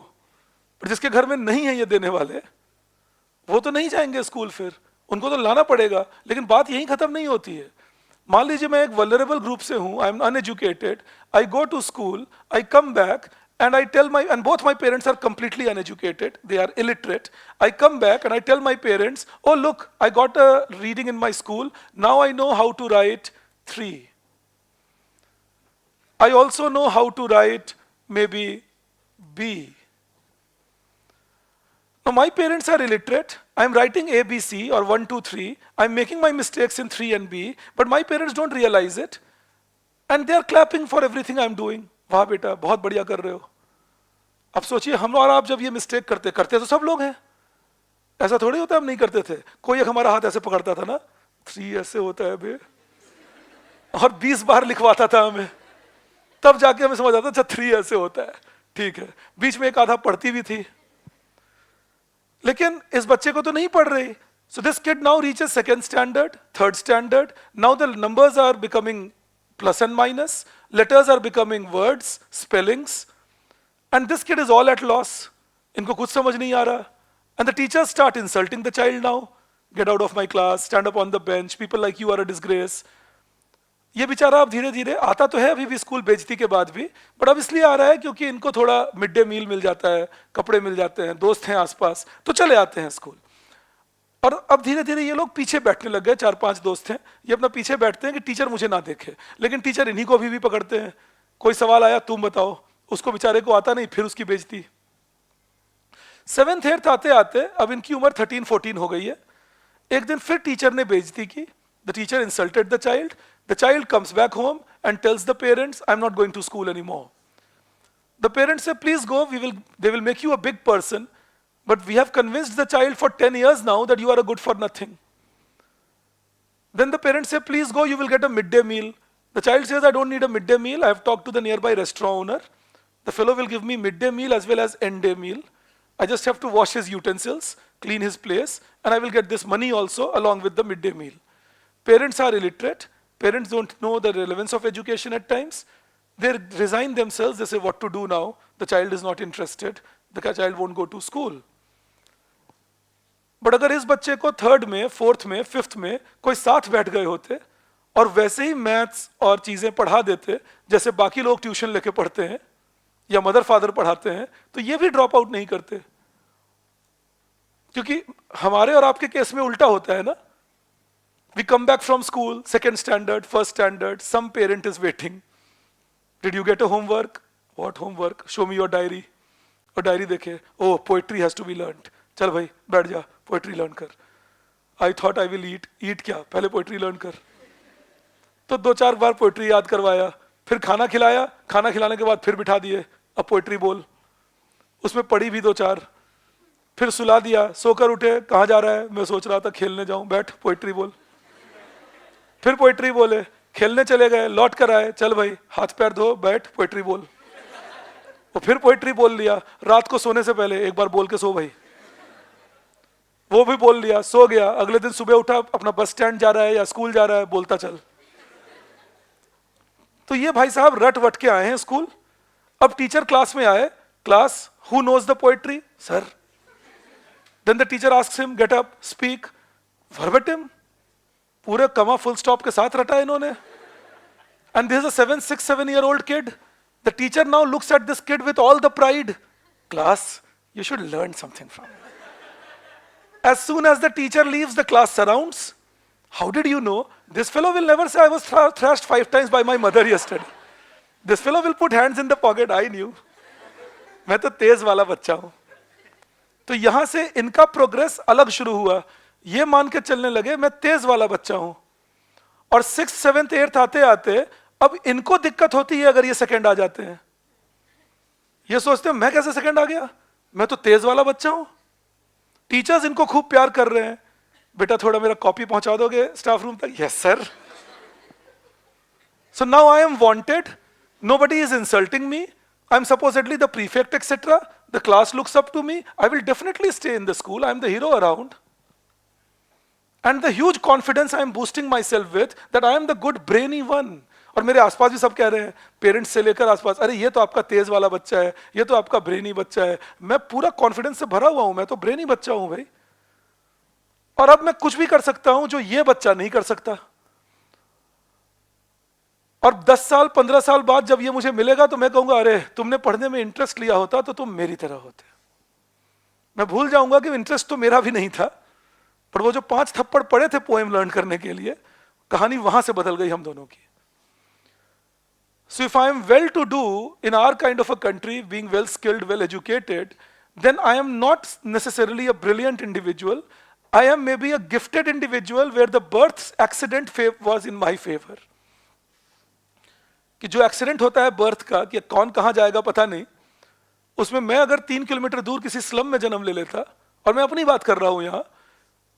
पर जिसके घर में नहीं है ये देने वाले, वो तो नहीं जाएंगे स्कूल, फिर उनको तो लाना पड़ेगा. लेकिन बात यही खत्म नहीं होती है. मान लीजिए मैं एक वल्नरेबल ग्रुप से हूं, I am uneducated, I go to school, I come back, and I tell and both my parents are completely uneducated, they are illiterate. I come back and I tell my parents, oh look, I got a reading in my school, now I know how to write 3. I also know how to write maybe B. Now my parents are illiterate, I'm writing ABC or 1, 2, 3, I'm making my mistakes in 3 and B, but my parents don't realize it, and they are clapping for everything I'm doing. वाह बेटा बहुत बढ़िया कर रहे हो. अब सोचिए हम और आप जब ये मिस्टेक करते तो सब लोग हैं. ऐसा थोड़ी होता है हम नहीं करते थे. कोई एक हमारा हाथ ऐसे पकड़ता था ना, 3 ऐसे होता है बे, और 20 बार लिखवाता था हमें, तब जाके हमें समझ आता अच्छा 3 ऐसे होता है, ठीक है. बीच में एक आधा पढ़ती भी थी, लेकिन इस बच्चे को तो नहीं पढ़ रही. So this kid now reaches 2nd standard, 3rd standard. Now the numbers are becoming plus and minus, letters are becoming words, spellings, and this kid is all at loss. इनको कुछ समझ नहीं आ रहा. And the teachers start insulting the child now. Get out of my class, stand up on the bench, people like you are a disgrace. ये बेचारा अब धीरे धीरे आता तो है अभी भी स्कूल बेइज्जती के बाद भी, बट अब इसलिए आ रहा है क्योंकि इनको थोड़ा मिड डे मील मिल जाता है, कपड़े मिल जाते हैं, दोस्त हैं आसपास, तो चले आते हैं स्कूल. और अब धीरे धीरे ये लोग पीछे बैठने लग गए. 4-5 दोस्त हैं, ये अपना पीछे बैठते हैं कि टीचर मुझे ना देखे, लेकिन टीचर इन्हीं को अभी भी पकड़ते हैं. कोई सवाल आया तुम बताओ, उसको बेचारे को आता नहीं, फिर उसकी बेइज्जती. 7th 8th आते आते अब इनकी उम्र 13-14 हो गई है. एक दिन फिर टीचर ने बेइज्जती की. The teacher insulted the child. The child comes back home and tells the parents, I am not going to school any more. The parents say please go, they will make you a big person. But we have convinced the child for 10 years now that you are a good for nothing. Then the parents say, please go, you will get a midday meal. The child says, I don't need a midday meal. I have talked to the nearby restaurant owner. The fellow will give me midday meal as well as end day meal. I just have to wash his utensils, clean his place, and I will get this money also along with the midday meal. Parents are illiterate. Parents don't know the relevance of education at times. they resign themselves, they say what to do now, the child is not interested, the child won't go to school. But अगर इस बच्चे को third में, fourth में, fifth में कोई साथ बैठ गए होते और वैसे ही मैथ्स और चीजें पढ़ा देते जैसे बाकी लोग ट्यूशन लेके पढ़ते हैं या मदर फादर पढ़ाते हैं, तो ये भी ड्रॉप आउट नहीं करते. क्योंकि हमारे और आपके केस में उल्टा होता है ना. We come back from school, second standard, first standard, some parent is waiting. Did you get a homework? What homework? Show me your diary. और डायरी देखे, oh, poetry has to be learnt. चल भाई बैठ जा, poetry learn कर. I thought I will eat क्या, पहले poetry learn कर. तो 2-4 बार पोएट्री याद करवाया, फिर खाना खिलाया, खाना खिलाने के बाद फिर बिठा दिए, अब पोएट्री बोल. उसमें पढ़ी भी 2-4, फिर सुला दिया, सोकर उठे, कहाँ जा रहा है, मैं सोच रहा था खेलने जाऊं, बैठ पोएट्री बोल. फिर पोएट्री बोले, खेलने चले गए, लौट कर आए, चल भाई हाथ पैर धो, बैठ पोएट्री बोल. वो फिर पोएट्री बोल लिया. रात को सोने से पहले एक बार बोल के सो भाई, वो भी बोल लिया, सो गया. अगले दिन सुबह उठा, अपना बस स्टैंड जा रहा है या स्कूल जा रहा है, बोलता चल. तो ये भाई साहब रट वट के आए हैं स्कूल. अब टीचर क्लास में आए, class, who knows the poetry, sir. Then the teacher asks him, get up, speak. Verbatim, पूरे कमा फुल स्टॉप के साथ रटा इन्होंने. And this is a 6-7-year-old kid. The teacher now looks at this kid with all the pride. Class, you should learn something from it. As soon as the teacher leaves, the class surrounds. How did you know? This fellow will never say I was thrashed 5 times by my mother yesterday. This fellow will put hands in the pocket. I knew. मैं तो तेज वाला बच्चा हूं. तो यहां से इनका progress अलग शुरू हुआ. ये मान के चलने लगे मैं तेज वाला बच्चा हूं. और 6th, 7th, 8th आते आते अब इनको दिक्कत होती है अगर ये सेकंड आ जाते हैं. ये सोचते हैं मैं कैसे सेकंड आ गया, मैं तो तेज वाला बच्चा हूं. टीचर्स इनको खूब प्यार कर रहे हैं, बेटा थोड़ा मेरा कॉपी पहुंचा दोगे स्टाफ रूम तक, yes sir. So now I am wanted, nobody is insulting me, I am supposedly the prefect etcetera, the class looks up to me, I will definitely stay in the school, I am the hero around. And the huge confidence I am boosting myself with that I am the good brainy one. और मेरे आसपास भी सब कह रहे हैं, parents से लेकर आसपास, अरे ये तो आपका तेज वाला बच्चा है, ये तो आपका ब्रेनी बच्चा है. मैं पूरा कॉन्फिडेंस से भरा हुआ हूं, मैं तो ब्रेनी बच्चा हूं भाई. और अब मैं कुछ भी कर सकता हूं जो ये बच्चा नहीं कर सकता. और 10 साल 15 साल बाद जब ये मुझे मिलेगा तो मैं कहूंगा अरे तुमने पढ़ने में इंटरेस्ट लिया होता तो तुम मेरी तरह होते. मैं भूल जाऊंगा कि इंटरेस्ट तो मेरा भी नहीं था, पर वो जो 5 थप्पड़ पड़े थे पोएम लर्न करने के लिए, कहानी वहां से बदल गई हम दोनों की. So if I am well to do in our kind of a country, being well skilled, well educated, then I am not necessarily a brilliant individual. I am maybe a gifted individual where the birth accident was in my favor. कि जो accident होता है birth का, कि कौन कहां जाएगा पता नहीं, उसमें मैं अगर 3 किलोमीटर दूर किसी स्लम में जन्म ले लेता, और मैं अपनी बात कर रहा हूं यहां,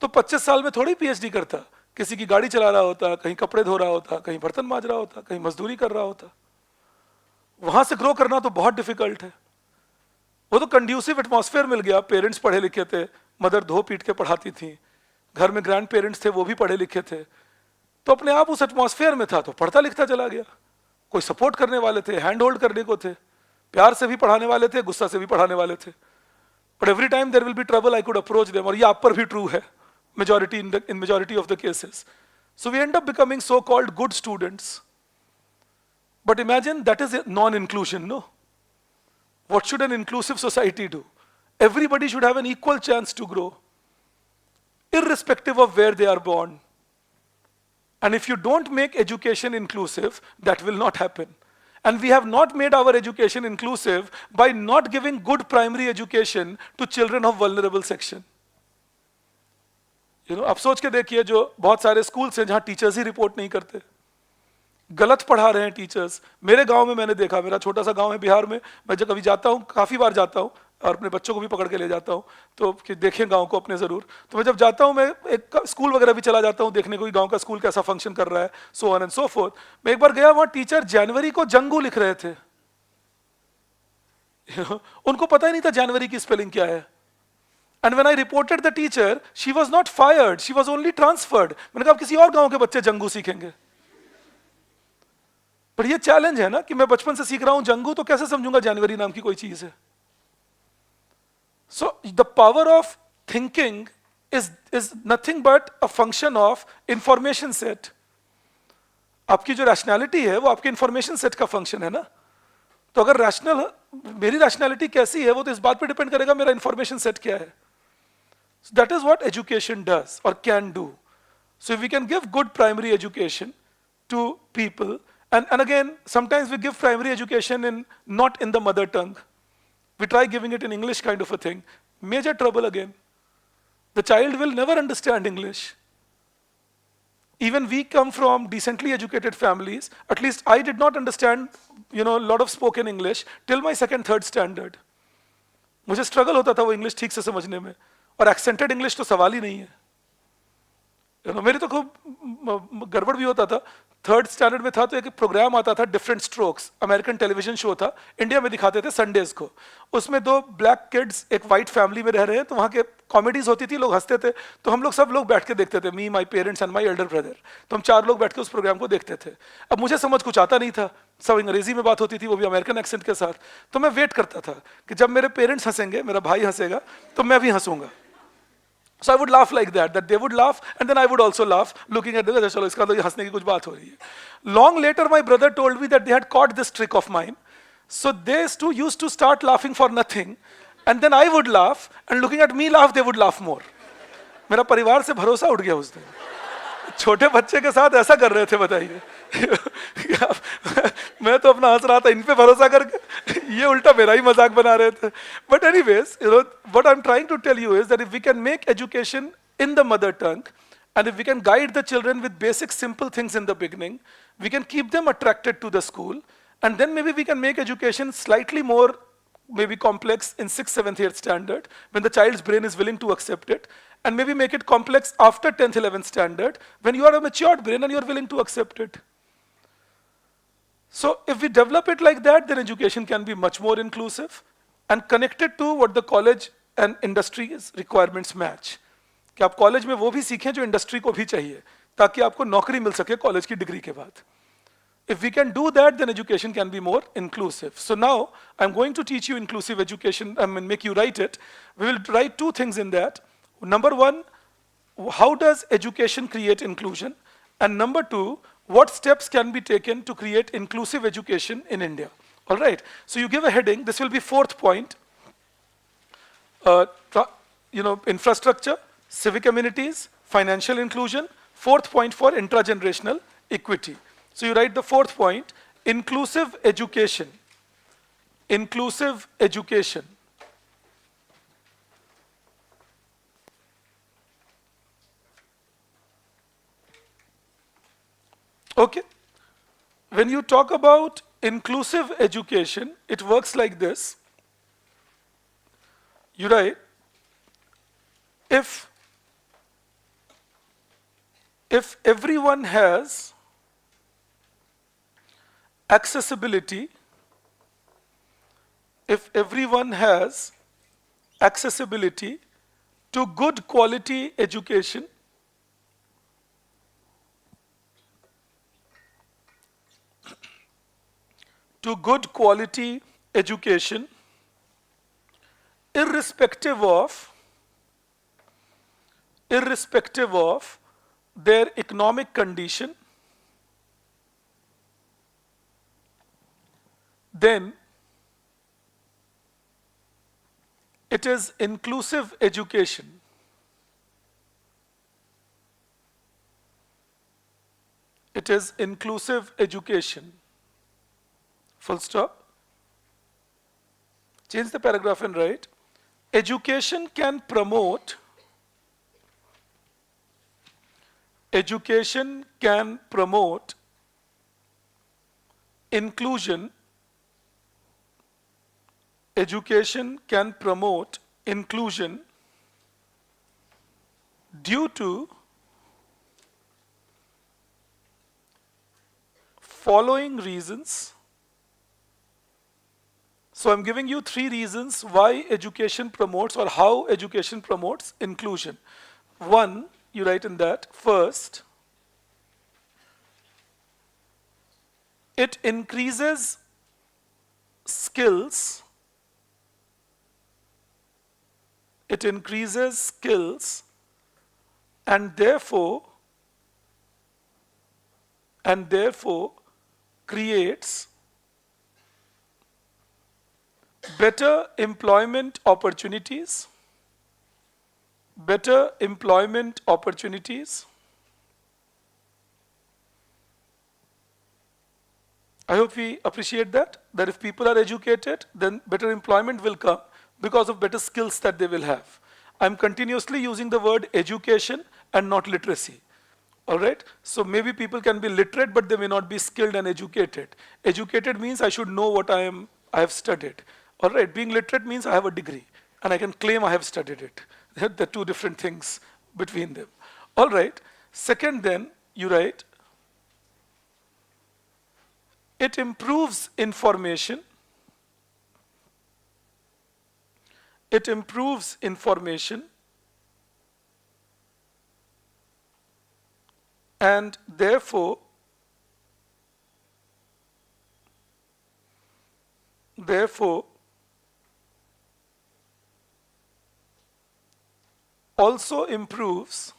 तो 25 साल में थोड़ी पीएचडी करता. किसी की गाड़ी चला रहा होता, कहीं कपड़े धो रहा होता, कहीं बर्तन मांज रहा होता, कहीं मजदूरी कर रहा होता. वहां से ग्रो करना तो बहुत डिफिकल्ट है. वो तो कंड्यूसिव एटमॉस्फेयर मिल गया, पेरेंट्स पढ़े लिखे थे, मदर धो पीट के पढ़ाती थी, घर में ग्रैंड पेरेंट्स थे वो भी पढ़े लिखे थे, तो अपने आप उस एटमॉस्फेयर में था तो पढ़ता लिखता चला गया. कोई सपोर्ट करने वाले थे, हैंड होल्ड करने को थे, प्यार से भी पढ़ाने वाले थे, गुस्सा से भी पढ़ाने वाले थे. But every time there will be trouble, I could approach them. और ये आप पर भी ट्रू है, in majority of the cases. So we end up becoming so-called good students. But imagine that is non-inclusion, no? What should an inclusive society do? Everybody should have an equal chance to grow, irrespective of where they are born. And if you don't make education inclusive, that will not happen. And we have not made our education inclusive by not giving good primary education to children of vulnerable section. आप सोच के देखिए, जो बहुत सारे schools हैं जहां teachers ही report नहीं करते, गलत पढ़ा रहे हैं टीचर्स. मेरे गांव में मैंने देखा, मेरा छोटा सा गांव है बिहार में, मैं जब कभी जाता हूं, काफी बार जाता हूं और अपने बच्चों को भी पकड़ के ले जाता हूं, तो कि देखें गांव को अपने जरूर. तो मैं जब जाता हूं, मैं एक स्कूल वगैरह भी चला जाता हूं देखने को गांव का स्कूल कैसा फंक्शन कर रहा है, so on and so fourth. मैं एक बार गया, वहां टीचर जनवरी को जंगू लिख रहे थे. उनको पता ही नहीं था जनवरी की स्पेलिंग क्या है. And when I reported the teacher, she was not fired, she was only transferred. मैंने कहा किसी और गांव के बच्चे जंगू सीखेंगे. पर ये चैलेंज है ना कि मैं बचपन से सीख रहा हूं जंगू, तो कैसे समझूंगा जनवरी नाम की कोई चीज है? So the power of thinking is nothing but a function of information set. आपकी जो रैशनैलिटी है वो आपके इंफॉर्मेशन सेट का फंक्शन है ना। तो अगर रैशनल, मेरी रैशनैलिटी कैसी है वो तो इस बात पे डिपेंड करेगा मेरा इंफॉर्मेशन सेट क्या है। So that is what education does or can do. So if we can give good primary education to people, and again, sometimes we give primary education in not in the mother tongue. We try giving it in English kind of a thing. Major trouble again. The child will never understand English. Even we come from decently educated families. At least I did not understand, a lot of spoken English till my second, third standard. मुझे struggle होता था वो English ठीक से समझने में, और accented English तो सवाल ही नहीं है। मेरी तो खूब गड़बड़ भी होता था। थर्ड स्टैंडर्ड में था तो एक प्रोग्राम आता था different strokes, American television show था, इंडिया में दिखाते थे संडेज को। उसमें दो ब्लैक किड्स एक वाइट फैमिली में रह रहे हैं, तो वहाँ के कॉमेडीज होती थी, लोग हंसते थे, तो हम लोग सब लोग बैठ के देखते थे, me, my parents and my elder brother. तो हम 4 लोग बैठ के उस प्रोग्राम को देखते थे। अब मुझे समझ कुछ आता नहीं था, सब अंग्रेजी में बात होती थी, वो भी अमेरिकन एक्सेंट के साथ। तो मैं वेट करता था कि जब मेरे पेरेंट्स हंसेंगे, मेरा भाई हंसेगा, तो मैं भी हंसूंगा। So I would laugh like that they would laugh, and then I would also laugh, looking at the, चलो इसका तो हंसने की कुछ बात हो रही है। Long later, my brother told me that they had caught this trick of mine. So they used to start laughing for nothing, and then I would laugh, and looking at me laugh, they would laugh more. मेरा परिवार से भरोसा उठ गया उस दिन। छोटे बच्चे के साथ ऐसा कर रहे थे, बताइए। मैं तो अपना हंस रहा था इन पे भरोसा करके, ये उल्टा मेरा ही मजाक बना रहे थे। But anyways, what I'm trying to tell you is that if we can make education in the mother tongue, and if we can guide the children with basic simple things in the beginning, we can keep them attracted to the school, and then maybe we can make education slightly more maybe complex in 6th, 7th, 8th standard, when the child's brain is willing to accept it, and maybe make it complex after 10th, 11th standard, when you are a matured brain and you are willing to accept it. So if we develop it like that, then education can be much more inclusive and connected to what the college and industry's requirements match. कि आप college में वो भी सीखें जो industry को भी चाहिए, ताकि आपको नौकरी मिल सके कॉलेज की डिग्री के बाद। If we can do that, then education can be more inclusive. So now I'm going to teach you inclusive education. I mean, make you write it. We will write 2 things in that. Number 1, how does education create inclusion? And number 2, what steps can be taken to create inclusive education in India? All right. So you give a heading. This will be 4th point. Infrastructure, civic amenities, financial inclusion. 4th point for intragenerational equity. So you write the 4th point, inclusive education. Inclusive education. Okay. When you talk about inclusive education, it works like this. You write, if everyone has accessibility, if everyone has accessibility to good quality education, irrespective of their economic condition, then it is inclusive education. It is inclusive education. Full stop. Change the paragraph and write, education can promote inclusion. Education can promote inclusion due to following reasons. So I'm giving you 3 reasons why education promotes, or how education promotes inclusion. 1, you write in that, first, It increases skills. It increases skills and therefore creates better employment opportunities. Better employment opportunities. I hope we appreciate that if people are educated, then better employment will come because of better skills that they will have. I'm continuously using the word education and not literacy. All right? So maybe people can be literate, but they may not be skilled and educated. Educated means I should know what I have studied. All right? Being literate means I have a degree and I can claim I have studied it. There are two different things between them. All right? Second, then, you write, it improves information. It improves information and therefore also improves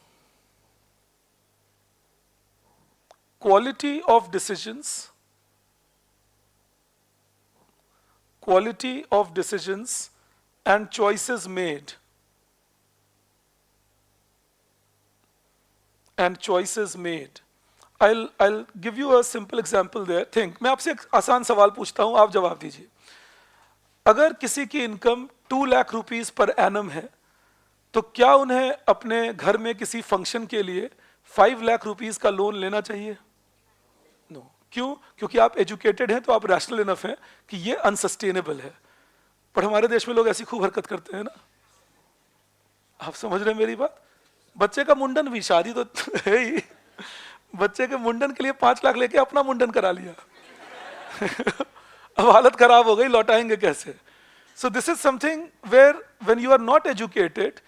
quality of decisions and choices made. I'll give you a simple example there. Think, मैं आपसे एक आसान सवाल पूछता हूं, आप जवाब दीजिए. अगर किसी की income 2 lakh rupees per annum है, तो क्या उन्हें अपने घर में किसी फंक्शन के लिए 5 लाख रुपीस का लोन लेना चाहिए? नो. क्यों? क्योंकि आप एजुकेटेड हैं, तो आप रैशनल इनफ हैं कि ये अनसस्टेनेबल है. पर हमारे देश में लोग ऐसी खूब हरकत करते हैं ना. आप समझ रहे हैं मेरी बात? बच्चे का मुंडन भी, शादी तो है ही, बच्चे के मुंडन के लिए 5 लाख लेके अपना मुंडन करा लिया. अब हालत खराब हो गई, लौटाएंगे कैसे? So this is something where when you are not educated,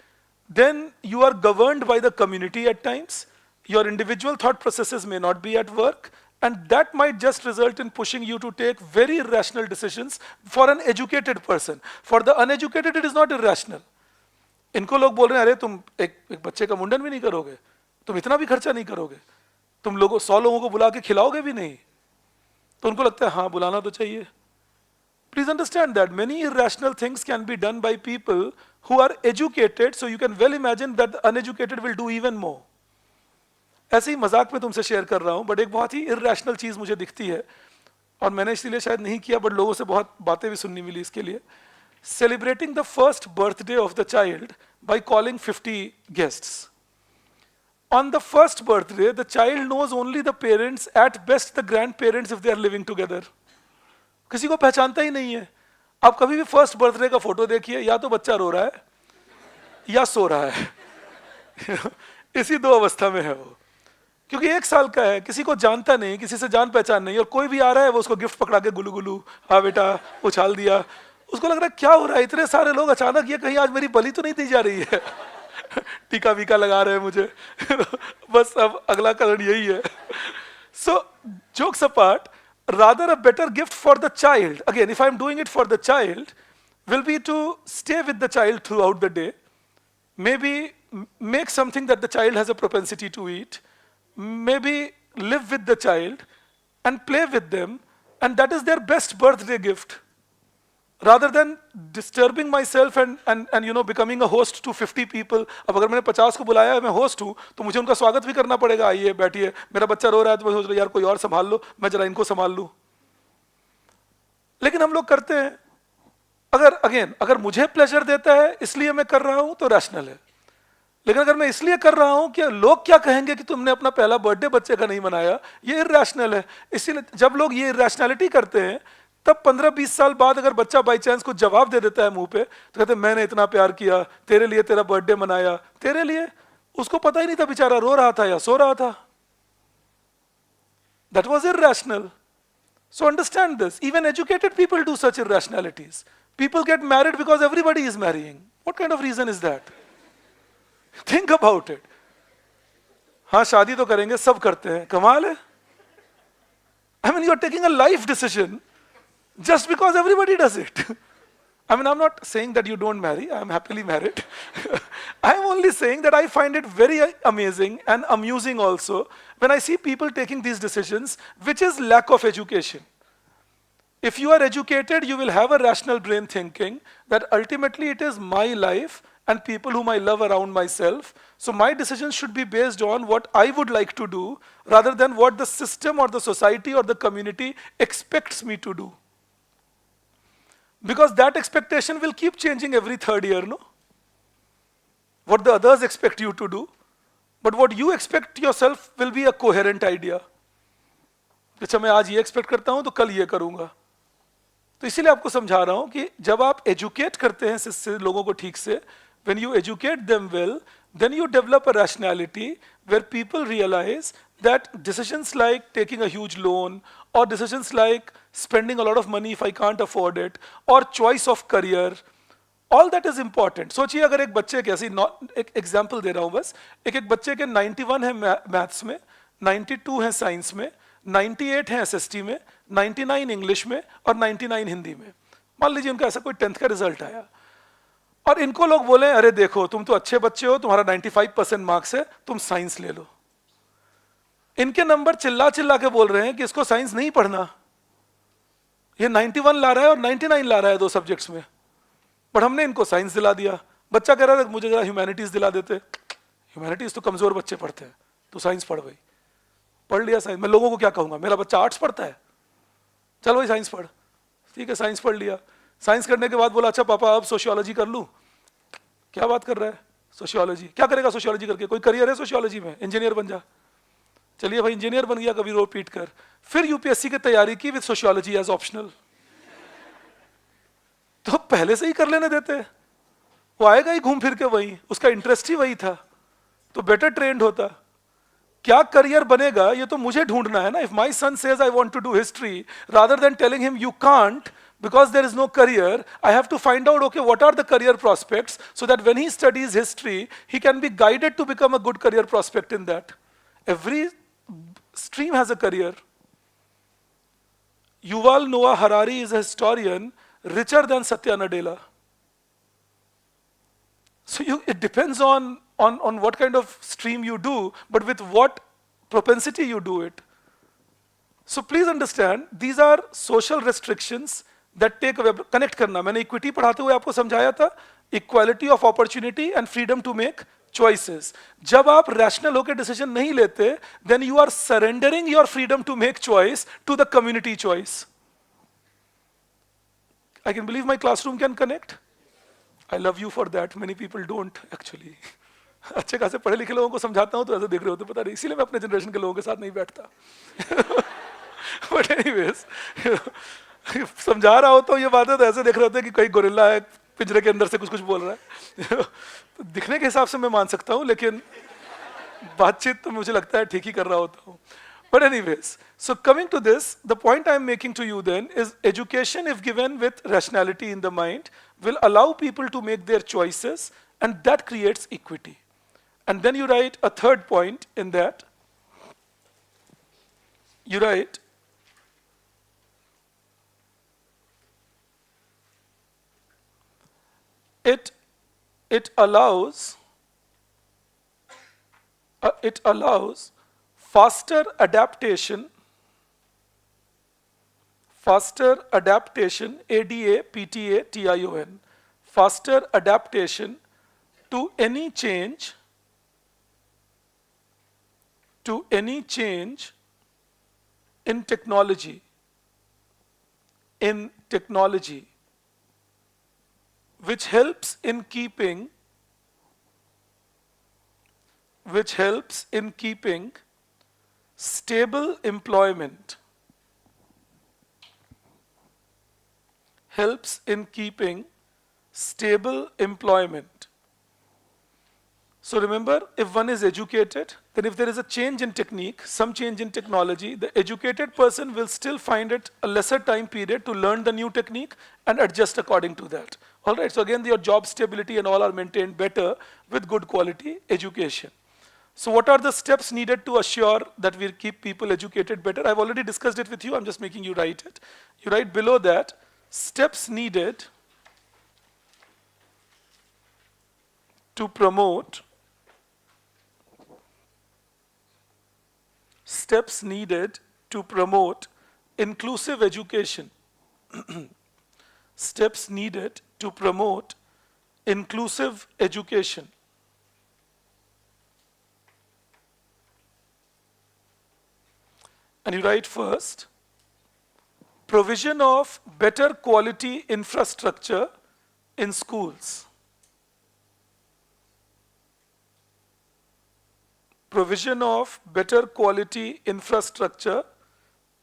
then you are governed by the community at times. Your individual thought processes may not be at work, and that might just result in pushing you to take very irrational decisions for an educated person. For the uneducated, it is not irrational. इनको लोग बोल रहे हैं, अरे तुम एक बच्चे का मुंडन भी नहीं करोगे, तुम इतना भी खर्चा नहीं करोगे, तुम लोगों 100 लोगों को बुला के खिलाओगे भी नहीं, तो उनको लगता है हाँ बुलाना तो चाहिए. Please understand that many irrational things can be done by people who are educated, so you can well imagine that the uneducated will do even more. ऐसे ही मजाक में तुमसे शेयर कर रहा हूं, बट एक बहुत ही इर्रेशनल चीज मुझे दिखती है, और मैंने इसलिए शायद नहीं किया, बट लोगों से बहुत बातें भी सुननी मिली इसके लिए. Celebrating the first birthday of the child by calling 50 guests. On the first birthday, the child knows only the parents, at best the grandparents if they are living together. किसी को पहचानता ही नहीं है. आप कभी भी फर्स्ट बर्थडे का photo देखिए, या तो बच्चा रो रहा है या सो रहा है. इसी दो अवस्था में है वो, क्योंकि 1 साल का है, किसी को जानता नहीं, किसी से जान पहचान नहीं, और कोई भी आ रहा है वो उसको गिफ्ट पकड़ा के गुलू गुलू हाँ बेटा उछाल दिया. उसको लग रहा है क्या हो रहा है, इतने सारे लोग अचानक, ये कहीं आज मेरी बलि तो नहीं दी जा रही है. टीका वीका लगा रहे हैं मुझे. बस अब अगला कारण यही है. सो jokes apart, rather a better gift for the child, again if I'm doing it for the child, will be to stay with the child throughout the day, maybe make something that the child has a propensity to eat, maybe live with the child and play with them, and that is their best birthday gift, rather than disturbing myself and you know becoming a host to 50 people. अब अगर मैंने 50 को बुलाया है, मैं host हूँ, तो मुझे उनका स्वागत भी करना पड़ेगा. आइए बैठिए, मेरा बच्चा रो रहा है, तो मैं सोच रहा यार कोई और संभाल लो, मैं जरा इनको संभाल लूँ. लेकिन हम लोग करते हैं. अगर मुझे प्लेजर देता है इसलिए मैं कर रहा हूँ तो रैशनल है. लेकिन अगर मैं इसलिए कर रहा हूँ कि लोग क्या कहेंगे कि तुमने अपना पहला बर्थडे बच्चे का नहीं मनाया, ये इर्रेशनल है. इसीलिए जब लोग ये इर्रेशनैलिटी करते हैं, तब 15-20 साल बाद अगर बच्चा बाई चांस कुछ जवाब दे देता है मुंह पे, तो कहते हैं मैंने इतना प्यार किया तेरे लिए, तेरा बर्थडे मनाया तेरे लिए. उसको पता ही नहीं था, बेचारा रो रहा था या सो रहा था. That was irrational. So understand this. Even educated people do such irrationalities. People get married because everybody is marrying. What kind of reason is that? Think about it. हाँ शादी तो करेंगे, सब करते हैं, कमाल है. I mean, you're taking a life decision just because everybody does it. I mean, I'm not saying that you don't marry. I'm happily married. I'm only saying that I find it very amazing and amusing also when I see people taking these decisions, which is lack of education. If you are educated, you will have a rational brain thinking that ultimately it is my life and people whom I love around myself. So my decisions should be based on what I would like to do rather than what the system or the society or the community expects me to do. Because that expectation will keep changing every third year, no? What the others expect you to do, but what you expect yourself will be a coherent idea. अच्छा मैं आज ये expect करता हूँ तो कल ये करूँगा. तो इसीलिए आपको समझा रहा हूँ कि जब आप educate करते हैं लोगों को ठीक से, when you educate them well, then you develop a rationality where people realize that decisions like taking a huge loan or decisions like spending a lot of money if I can't afford it or choice of career, all that is important. सोचिए अगर एक बच्चे के ऐसी एक example दे रहा हूँ बस, एक बच्चे के 91 है मैथ्स में, 92 है साइंस में, 98 है एसएसटी में, 99 इंग्लिश में और 99 हिंदी में. मान लीजिए उनका ऐसा कोई 10th का रिजल्ट आया और इनको लोग बोले अरे देखो तुम तो अच्छे बच्चे हो, तुम्हारा 95% मार्क्स है, तुम साइंस ले लो. इनके नंबर चिल्ला चिल्ला के बोल रहे हैं कि इसको साइंस नहीं पढ़ना, ये 91 ला रहा है और 99 ला रहा है 2 सब्जेक्ट्स में, बट हमने इनको साइंस दिला दिया. बच्चा कह रहा है मुझे जरा ह्यूमैनिटीज दिला देते, ह्यूमैनिटीज तो कमजोर बच्चे पढ़ते हैं, तो साइंस पढ़ भाई. पढ़ लिया साइंस. मैं लोगों को क्या कहूंगा, मेरा बच्चा आर्ट्स पढ़ता है, चल भाई साइंस पढ़. ठीक है साइंस पढ़ लिया. साइंस करने के बाद बोला अच्छा पापा अब सोशियोलॉजी कर लूं. क्या बात कर रहा है, सोशियोलॉजी क्या करेगा, सोशियोलॉजी करके कोई करियर है सोशियोलॉजी में, इंजीनियर बन जा. चलिए भाई इंजीनियर बन गया कभी रो पीट कर. फिर यूपीएससी की तैयारी की विद सोशियोलॉजी एज ऑप्शनल. तो पहले से ही कर लेने देते, वो आएगा ही घूम फिर के वही, उसका इंटरेस्ट ही वही था, तो बेटर ट्रेंड होता. क्या करियर बनेगा ये तो मुझे ढूंढना है ना. If my son says I want to do history, rather than telling him you can't because there is no career, I have to find out okay what are the career prospects so that when he studies history he can be guided to become a good career prospect in that. Every stream has a career. Yuval Noah Harari is a historian richer than Satya Nadella. So it depends on what kind of stream you do, but with what propensity you do it. So please understand, these are social restrictions that take away. Connect करना, मैंने equity पढ़ाते हुए आपको समझाया था, equality of opportunity and freedom to make choices. जब आप rational होकर डिसीजन नहीं लेते, then you are surrendering your freedom to make choice to the community choice. I can believe my classroom can connect. I love you for that. Many people don't actually. अच्छे खासे पढ़े लिखे लोगों को समझाता हूँ तो ऐसे देख रहे होते, पता नहीं, इसीलिए मैं अपने जनरेशन के लोगों के साथ नहीं बैठता. But anyways, समझा रहा होता हूँ ये बात है तो ऐसे देख रहे होते हैं कि कोई गोरिल्ला है पिंजरे के अंदर से कुछ कुछ बोल रहा है. तो दिखने के हिसाब से मैं मान सकता हूँ, लेकिन बातचीत तो मुझे लगता है ठीक ही कर रहा होता हूँ. But anyways, so coming to this, the point I'm making to you then is education, if given with rationality in the mind, will allow people to make their choices, and that creates equity. And then you write a third point in that. You write, it allows faster adaptation, ADAPTATION, faster adaptation to any change in technology, which helps in keeping stable employment, So remember, if one is educated, then if there is a change in technique, some change in technology, the educated person will still find it a lesser time period to learn the new technique and adjust according to that. All right, so again, your job stability and all are maintained better with good quality education. So what are the steps needed to assure that we keep people educated better? I've already discussed it with you. I'm just making you write it. You write below that, steps needed to promote inclusive education. Steps needed to promote inclusive education. And you write first, provision of better quality infrastructure in schools. Provision of better quality infrastructure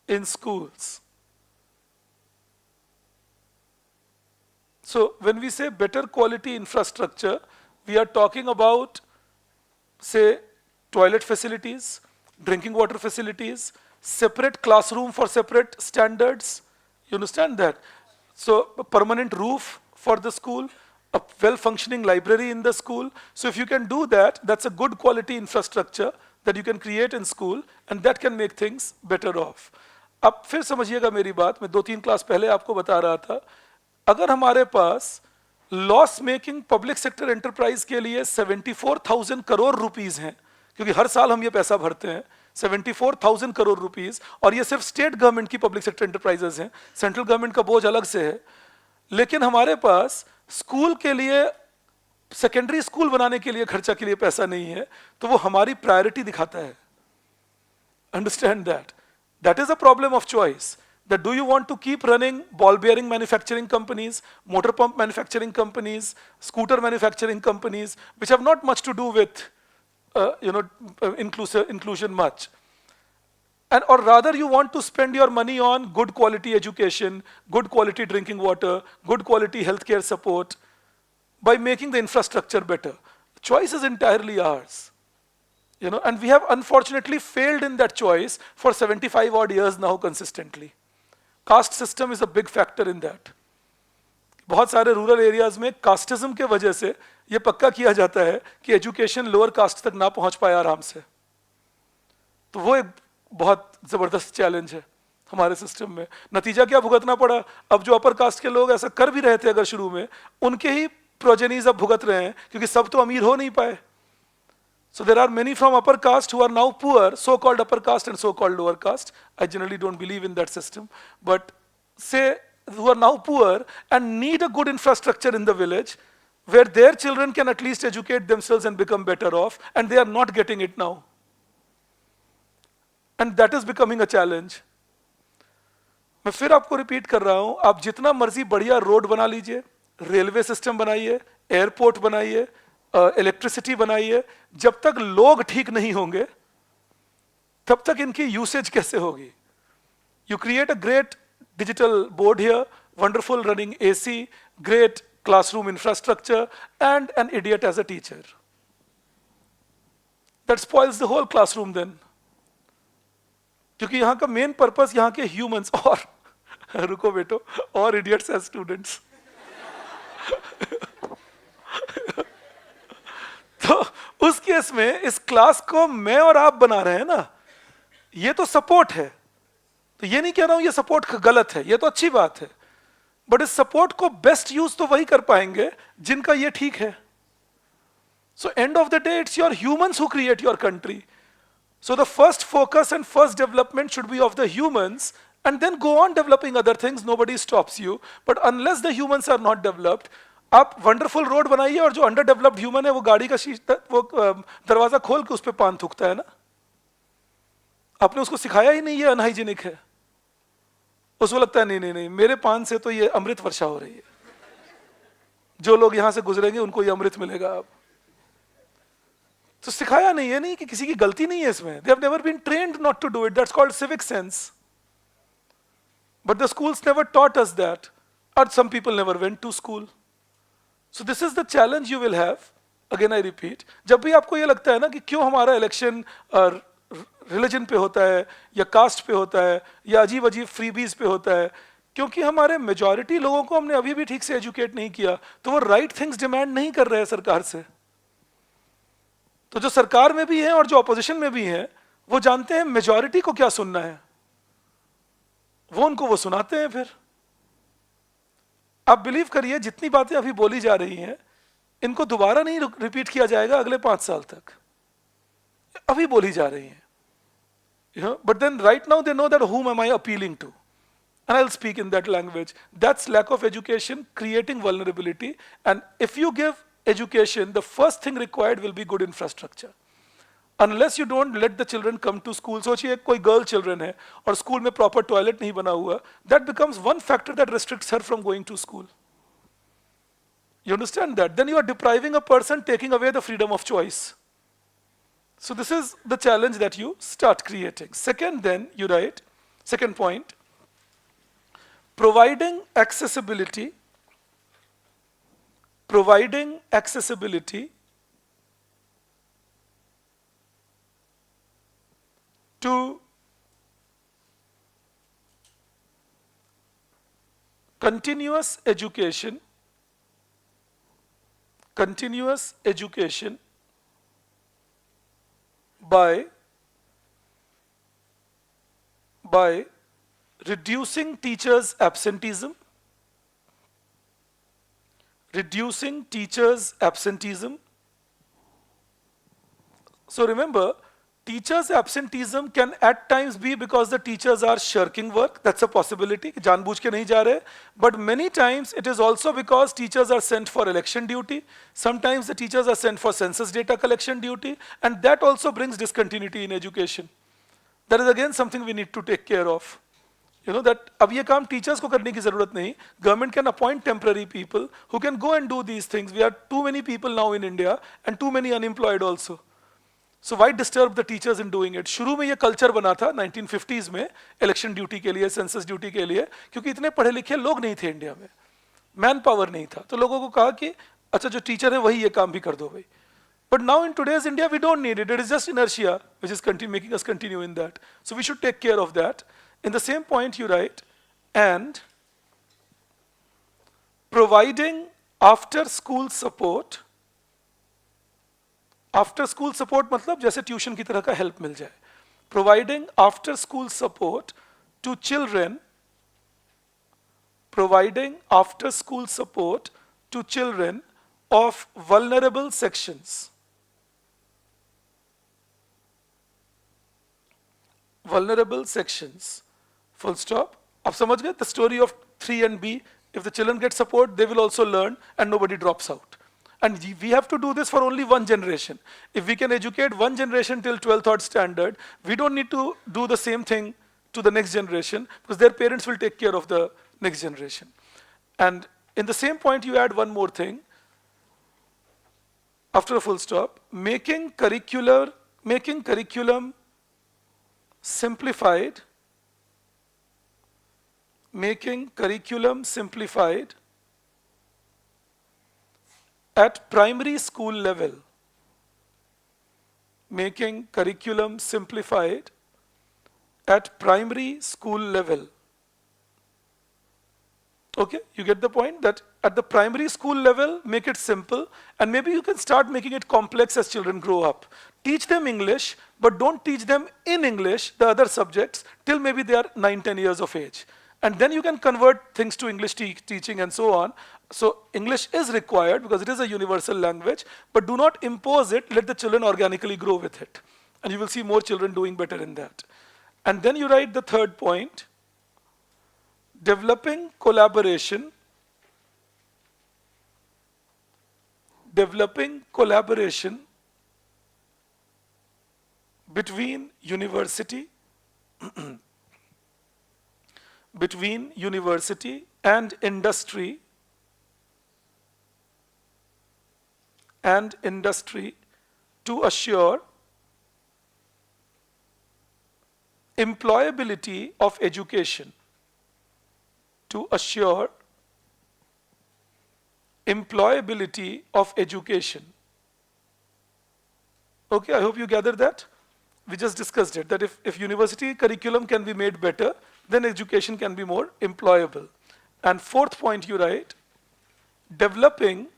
in schools. So when we say better quality infrastructure, we are talking about, say, toilet facilities, drinking water facilities, separate classroom for separate standards. You understand that? So a permanent roof for the school, a well-functioning library in the school. So if you can do that, that's a good quality infrastructure that you can create in school, and that can make things better off. अब फिर समझिएगा मेरी बात, मैं 2-3 class पहले आपको बता रहा था, अगर हमारे पास loss making public sector enterprise के लिए 74,000 करोड़ रुपीस हैं, क्योंकि हर साल हम ये पैसा भरते हैं, 74,000 करोड़ रुपीस, और ये सिर्फ स्टेट गवर्नमेंट की पब्लिक सेक्टर एंटरप्राइजेस हैं, सेंट्रल गवर्नमेंट का बोझ अलग से है, लेकिन हमारे पास स्कूल के लिए, सेकेंडरी स्कूल बनाने के लिए खर्चा के लिए पैसा नहीं है, तो वो हमारी प्रायोरिटी दिखाता है. Understand that. That is a problem of choice. That do you want to keep running ball bearing manufacturing companies, motor pump manufacturing companies, scooter manufacturing companies, which have not much to do with inclusion much. And or rather you want to spend your money on good quality education, good quality drinking water, good quality healthcare support by making the infrastructure better. Choice is entirely ours. And we have unfortunately failed in that choice for 75 odd years now consistently. Caste system is a big factor in that. बहुत सारे rural areas में casteism के वजह से ये पक्का किया जाता है कि एजुकेशन लोअर कास्ट तक ना पहुंच पाए आराम से. तो वो एक बहुत जबरदस्त चैलेंज है हमारे सिस्टम में. नतीजा क्या भुगतना पड़ा? अब जो अपर कास्ट के लोग ऐसा कर भी रहे थे अगर शुरू में, उनके ही प्रोजेनीज अब भुगत रहे हैं, क्योंकि सब तो अमीर हो नहीं पाए. So there are many from upper caste who are now poor, so-called upper caste and so-called lower caste. I generally don't believe in that system, but say who are now poor and need a good infrastructure in the village where their children can at least educate themselves and become better off, and they are not getting it now. And that is becoming a challenge. मैं फिर आपको repeat कर रहा हूं, आप जितना मर्जी बढ़िया रोड बना लीजिए, रेलवे सिस्टम बनाइए, एयरपोर्ट बनाइए, इलेक्ट्रिसिटी बनाइए, जब तक लोग ठीक नहीं होंगे तब तक इनकी यूसेज कैसे होगी? You create a great digital board here, wonderful running AC, great classroom infrastructure, and an idiot as a teacher. That spoils the whole classroom then. क्योंकि यहां का मेन पर्पस यहां के ह्यूमंस और रुको बेटो, और इडियट्स एज स्टूडेंट्स. तो उस केस में इस क्लास को मैं और आप बना रहे हैं ना, ये तो सपोर्ट है. तो ये नहीं कह रहा हूं ये सपोर्ट गलत है, ये तो अच्छी बात है, बट इस सपोर्ट को बेस्ट यूज तो वही कर पाएंगे जिनका ये ठीक है. So end of the day it's your humans who create your country. So the first focus and first development should be of the humans, and then go on developing other things. Nobody stops you. But unless the humans are not developed, आप wonderful road बनाइए और जो under developed human है वो गाड़ी का वो दरवाजा खोल के उस पर पान थूकता है ना. आपने उसको सिखाया ही नहीं ये अनहाइजीनिक है. उसको लगता है नहीं नहीं नहीं, मेरे पान से तो ये अमृत वर्षा हो रही है, जो लोग यहां से गुजरेंगे उनको ये अमृत मिलेगा. अब तो सिखाया नहीं है, नहीं कि किसी की गलती नहीं है इसमें. They have never been trained not to do it. That's called civic sense. But the schools never taught us that. Or some people never went to school. So this is the challenge you will have. Again I repeat. जब भी आपको ये लगता है ना कि क्यों हमारा इलेक्शन रिलीजन पे होता है या कास्ट पे होता है या अजीब अजीब फ्रीबीज पे होता है, क्योंकि हमारे मेजॉरिटी लोगों को हमने अभी भी ठीक से एजुकेट नहीं किया, तो वो राइट थिंग्स डिमांड नहीं कर रहे हैं सरकार से. तो जो सरकार में भी है और जो ऑपोजिशन में भी है, वो जानते हैं मेजॉरिटी को क्या सुनना है, वो उनको वो सुनाते हैं फिर। आप बिलीव करिए, जितनी बातें अभी बोली जा रही हैं, इनको दोबारा नहीं रिपीट किया जाएगा अगले 5 साल तक, अभी बोली जा रही हैं। But then right now they know that whom am I appealing to, and I'll speak in that language. That's lack of education creating vulnerability, and if you give education, the first thing required will be good infrastructure. Unless you don't let the children come to school, सोचिए कोई girl children है और school में proper toilet नहीं बना हुआ, that becomes one factor that restricts her from going to school. You understand that? Then you are depriving a person, taking away the freedom of choice. So this is the challenge that you start creating. Second, then you write, second point, providing accessibility to continuous education by reducing teachers' absenteeism, So remember, teachers' absenteeism can at times be because the teachers are shirking work. That's a possibility. जानबूझ के नहीं जा रहे. But many times it is also because teachers are sent for election duty. Sometimes the teachers are sent for census data collection duty, and that also brings discontinuity in education. That is again something we need to take care of. You know that अब ये काम teachers को करने की जरूरत नहीं. Government can appoint temporary people who can go and do these things. We have too many people now in India and too many unemployed also. So why disturb the teachers in doing it? शुरू में ये culture बना था 1950s में election duty के लिए, census duty के लिए, क्योंकि इतने पढ़े लिखे लोग नहीं थे इंडिया में, मैन पावर नहीं था, तो लोगों को कहा कि अच्छा जो टीचर है वही ये काम भी कर दो भाई. But now in today's India we don't need it. It is just inertia which is making us continue in that. So we should take care of that. In the same point you write, and providing after school support. After school support मतलब जैसे tuition की तरह का help मिल जाए. Providing after school support to children, providing after school support to children of vulnerable sections. Vulnerable sections. Full stop. आप समझ गए? The story of 3 and B. If the children get support, they will also learn and nobody drops out. And we have to do this for only one generation. If we can educate one generation till 12th odd standard, we don't need to do the same thing to the next generation because their parents will take care of the next generation. And in the same point, you add one more thing. After a full stop, making curriculum simplified, at primary school level. Making curriculum simplified at primary school level. Okay, you get the point that at the primary school level, make it simple, and maybe you can start making it complex as children grow up. Teach them English, but don't teach them in English the other subjects till maybe they are 9-10 years of age. And then you can convert things to English teaching and so on. So English is required because it is a universal language, but do not impose it, let the children organically grow with it. And you will see more children doing better in that. And then you write the third point, developing collaboration between university and industry to assure employability of education. Okay, I hope you gathered that. We just discussed it, that if university curriculum can be made better, then education can be more employable. And fourth point you write, developing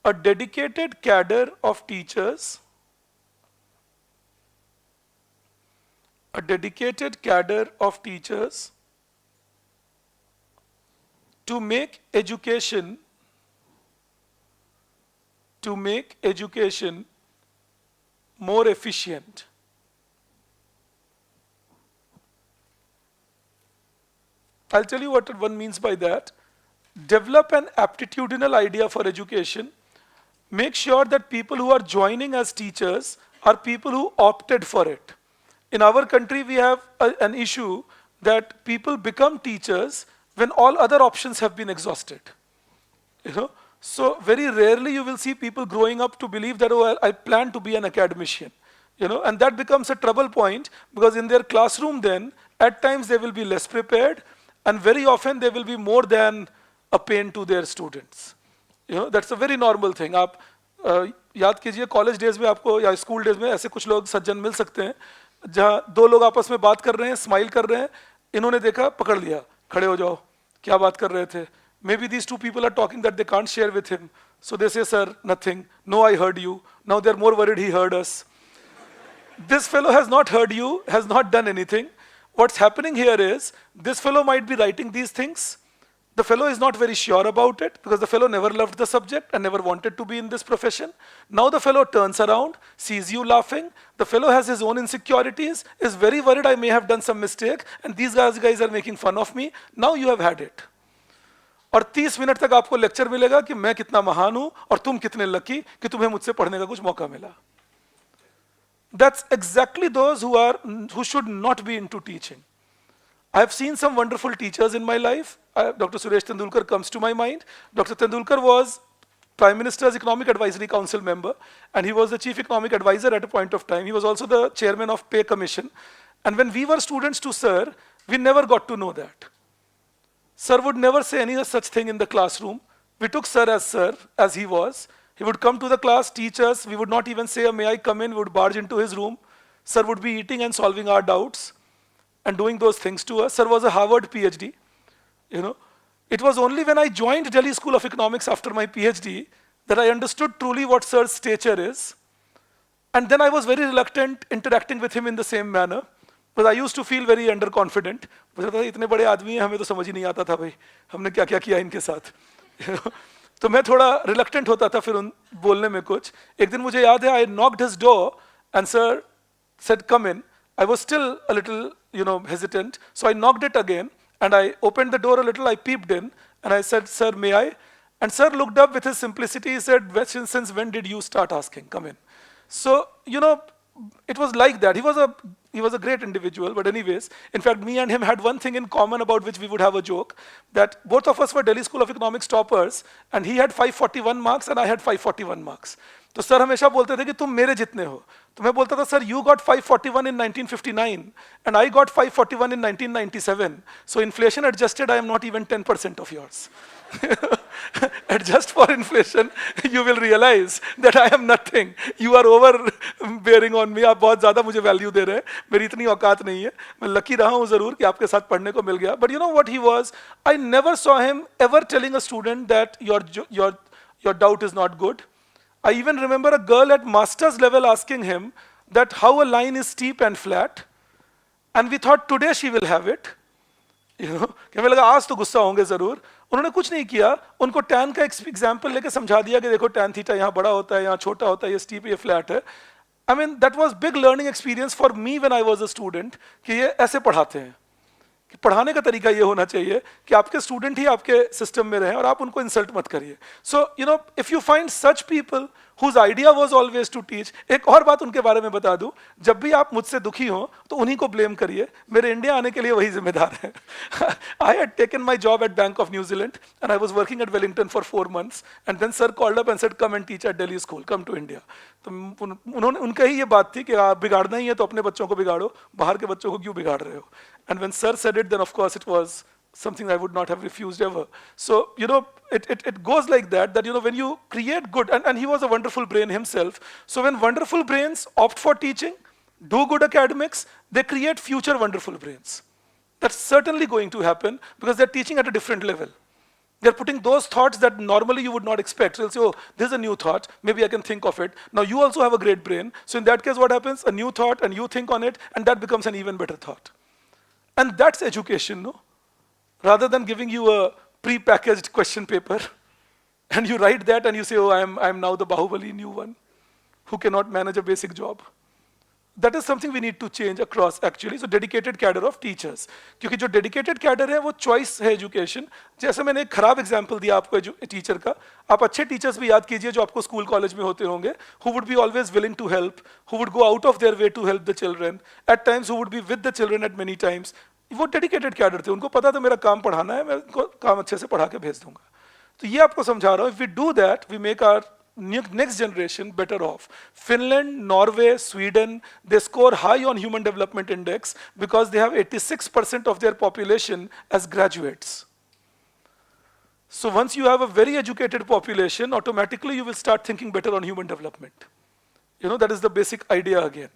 a dedicated cadre of teachers, a dedicated cadre of teachers to make education more efficient. I'll tell you what one means by that. Develop an aptitudinal idea for education. Make sure that people who are joining as teachers are people who opted for it. In our country, we have an issue that people become teachers when all other options have been exhausted. You know? So very rarely you will see people growing up to believe that, oh, I plan to be an academician. You know? And that becomes a trouble point, because in their classroom then, at times they will be less prepared, and very often they will be more than a pain to their students. You know, that's a very normal thing. आप याद कीजिए college days में आपको या school days में ऐसे कुछ लोग सज्जन मिल सकते हैं जहाँ दो लोग आपस में बात कर रहे हैं, स्माइल कर रहे हैं, इन्होंने देखा, पकड़ लिया, खड़े हो जाओ, क्या बात कर रहे थे? Maybe these two people are talking that they can't share with him. So they say, sir, nothing. No, I heard you. Now they're more worried he heard us. This fellow has not heard you, has not done anything. What's happening here is, this fellow might be writing these things. The fellow is not very sure about it, because the fellow never loved the subject and never wanted to be in this profession. Now the fellow turns around, sees you laughing. The fellow has his own insecurities, is very worried I may have done some mistake, and these guys are making fun of me. Now you have had it. और 30 minute तक आपको lecture मिलेगा कि मैं कितना महान हूं और तुम कितने लकी कि तुम्हें मुझसे पढ़ने का कुछ मौका मिला. That's exactly those who should not be into teaching. I have seen some wonderful teachers in my life. Dr. Suresh Tendulkar comes to my mind. Dr. Tendulkar was Prime Minister's Economic Advisory Council member, and he was the chief economic advisor at a point of time. He was also the chairman of Pay Commission. And when we were students to Sir, we never got to know that. Sir would never say any such thing in the classroom. We took Sir, as he was. He would come to the class, teach us. We would not even say, may I come in? We would barge into his room. Sir would be eating and solving our doubts and doing those things to us. Sir was a Harvard PhD. You know, it was only when I joined Delhi School of Economics after my PhD that I understood truly what Sir's stature is. And then I was very reluctant interacting with him in the same manner, because I used to feel very underconfident. मुझे लगता था इतने बड़े आदमी हैं, हमें तो समझ ही नहीं आता था भाई हमने क्या क्या किया इनके साथ. तो मैं थोड़ा reluctant होता था फिर उन बोलने में कुछ. एक दिन मुझे याद है, I knocked his door and Sir said, come in. I was still a little, hesitant. So I knocked it again and I opened the door a little. I peeped in and I said, Sir, may I? And Sir looked up with his simplicity. He said, since when did you start asking? Come in. So, it was like that. He was a great individual, but anyways, in fact, me and him had one thing in common about which we would have a joke, that both of us were Delhi School of Economics toppers, and he had 541 marks and I had 541 marks. तो sir हमेशा बोलते थे कि तुम मेरे जितने हो. तो मैं बोलता था, sir, you got 541 in 1959 and I got 541 in 1997. So inflation adjusted, I am not even 10% of yours. Adjust for inflation, you will realize that I am nothing. You are overbearing on me. आप बहुत ज़्यादा मुझे value दे रहे हैं. मेरी इतनी औकात नहीं है. मैं lucky रहा हूँ ज़रूर कि आपके साथ पढ़ने को मिल गया. But you know what he was? I never saw him ever telling a student that your doubt is not good. I even remember a girl at master's level asking him that how a line is steep and flat, and we thought today she will have it. कि हमें लगा आज तो गुस्सा होंगे जरूर. उन्होंने कुछ नहीं किया. उनको tan का एग्जांपल लेके समझा दिया कि देखो tan थीटा यहाँ बड़ा होता है, यहाँ छोटा होता है, ये steep, ये flat है. I mean, that was big learning experience for me when I was a student कि ये ऐसे पढ़ाते हैं. कि पढ़ाने का तरीका ये होना चाहिए कि आपके स्टूडेंट ही आपके सिस्टम में रहें और आप उनको इंसल्ट मत करिए. So if you find such people whose idea was always to teach. एक और बात उनके बारे में बता दूं, जब भी आप मुझसे दुखी हो तो उन्हीं को ब्लेम करिए. मेरे इंडिया आने के लिए वही जिम्मेदार है. I had taken my job at Bank of New Zealand and I was working at Wellington for 4 months, and then sir called up and said, come and teach at Delhi school, come to India. तो उन्होंने उनका ही ये बात थी कि आप बिगाड़ना ही है तो अपने बच्चों को बिगाड़ो, बाहर के बच्चों को क्यों बिगाड़ रहे हो. And when sir said it, then of course it was something I would not have refused ever. So, it goes like that, when you create good, and he was a wonderful brain himself. So when wonderful brains opt for teaching, do good academics, they create future wonderful brains. That's certainly going to happen because they're teaching at a different level. They're putting those thoughts that normally you would not expect. So they'll say, oh, this is a new thought. Maybe I can think of it. Now you also have a great brain. So in that case, what happens? A new thought, and you think on it, and that becomes an even better thought. And that's education, no? Rather than giving you a pre-packaged question paper, and you write that and you say, oh, I'm now the Bahubali new one, who cannot manage a basic job. That is something we need to change across actually. So dedicated cadre of teachers. क्योंकि जो dedicated cadre है वो choice है education. जैसे मैंने एक खराब example दिया आपको teacher का, आप अच्छे teachers भी याद कीजिए जो आपको school college में होते होंगे, who would be always willing to help, who would go out of their way to help the children, at times who would be with the children at many times. वो dedicated cadre थे, उनको पता था मेरा काम पढ़ाना है, मैं उनको काम अच्छे से पढ़ा के भेज दूंगा. तो ये आपको समझा रहा हूँ, if we do that, we make our next generation better off. Finland, Norway, Sweden, they score high on Human Development Index because they have 86% of their population as graduates. So once you have a very educated population, automatically you will start thinking better on human development. You know, that is the basic idea again.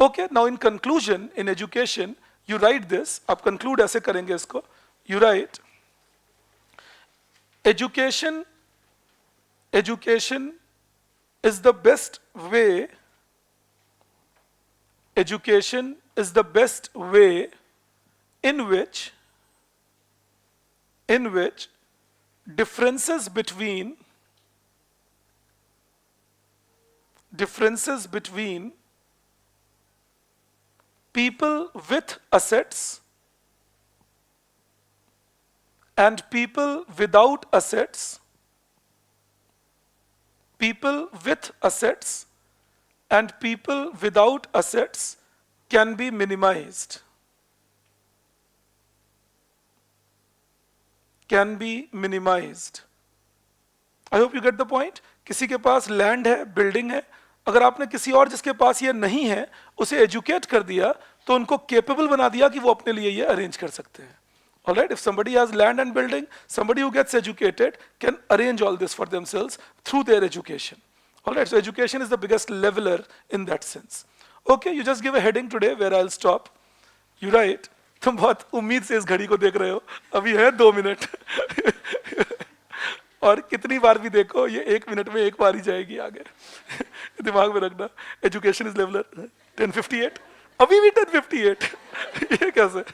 Okay, now in conclusion, in education, you write this, आप conclude ऐसे करेंगे इसको, you write, education is the best way, education is the best way in which differences between people with assets and people without assets, people with assets and people without assets can be minimized. Can be minimized. I hope you get the point. किसी के पास land है, building है, अगर आपने किसी और जिसके पास ये नहीं है, उसे educate कर दिया, तो उनको capable बना दिया कि वो अपने लिए ये arrange कर सकते हैं. All right, if somebody has land and building, somebody who gets educated can arrange all this for themselves through their education. All right, so education is the biggest leveler in that sense. Okay, you just give a heading today where I'll stop. You write, तुम बहुत उम्मीद से इस घड़ी को देख रहे हो, अभी है 2 मिनट. और कितनी बार भी देखो, ये 1 मिनट में एक बार ही जाएगी आगे. दिमाग में रखना, education is leveler, 10:58. अभी भी 10:58. ये कैसे?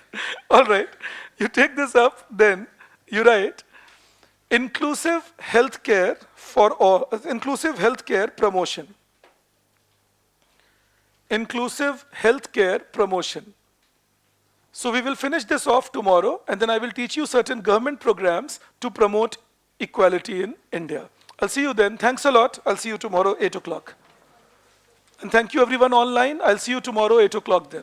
All right. You take this up, then you write, inclusive healthcare for all, inclusive healthcare promotion. Inclusive healthcare promotion. So we will finish this off tomorrow, and then I will teach you certain government programs to promote equality in India. I'll see you then. Thanks a lot. I'll see you tomorrow, 8 o'clock. And thank you everyone online. I'll see you tomorrow, 8 o'clock then.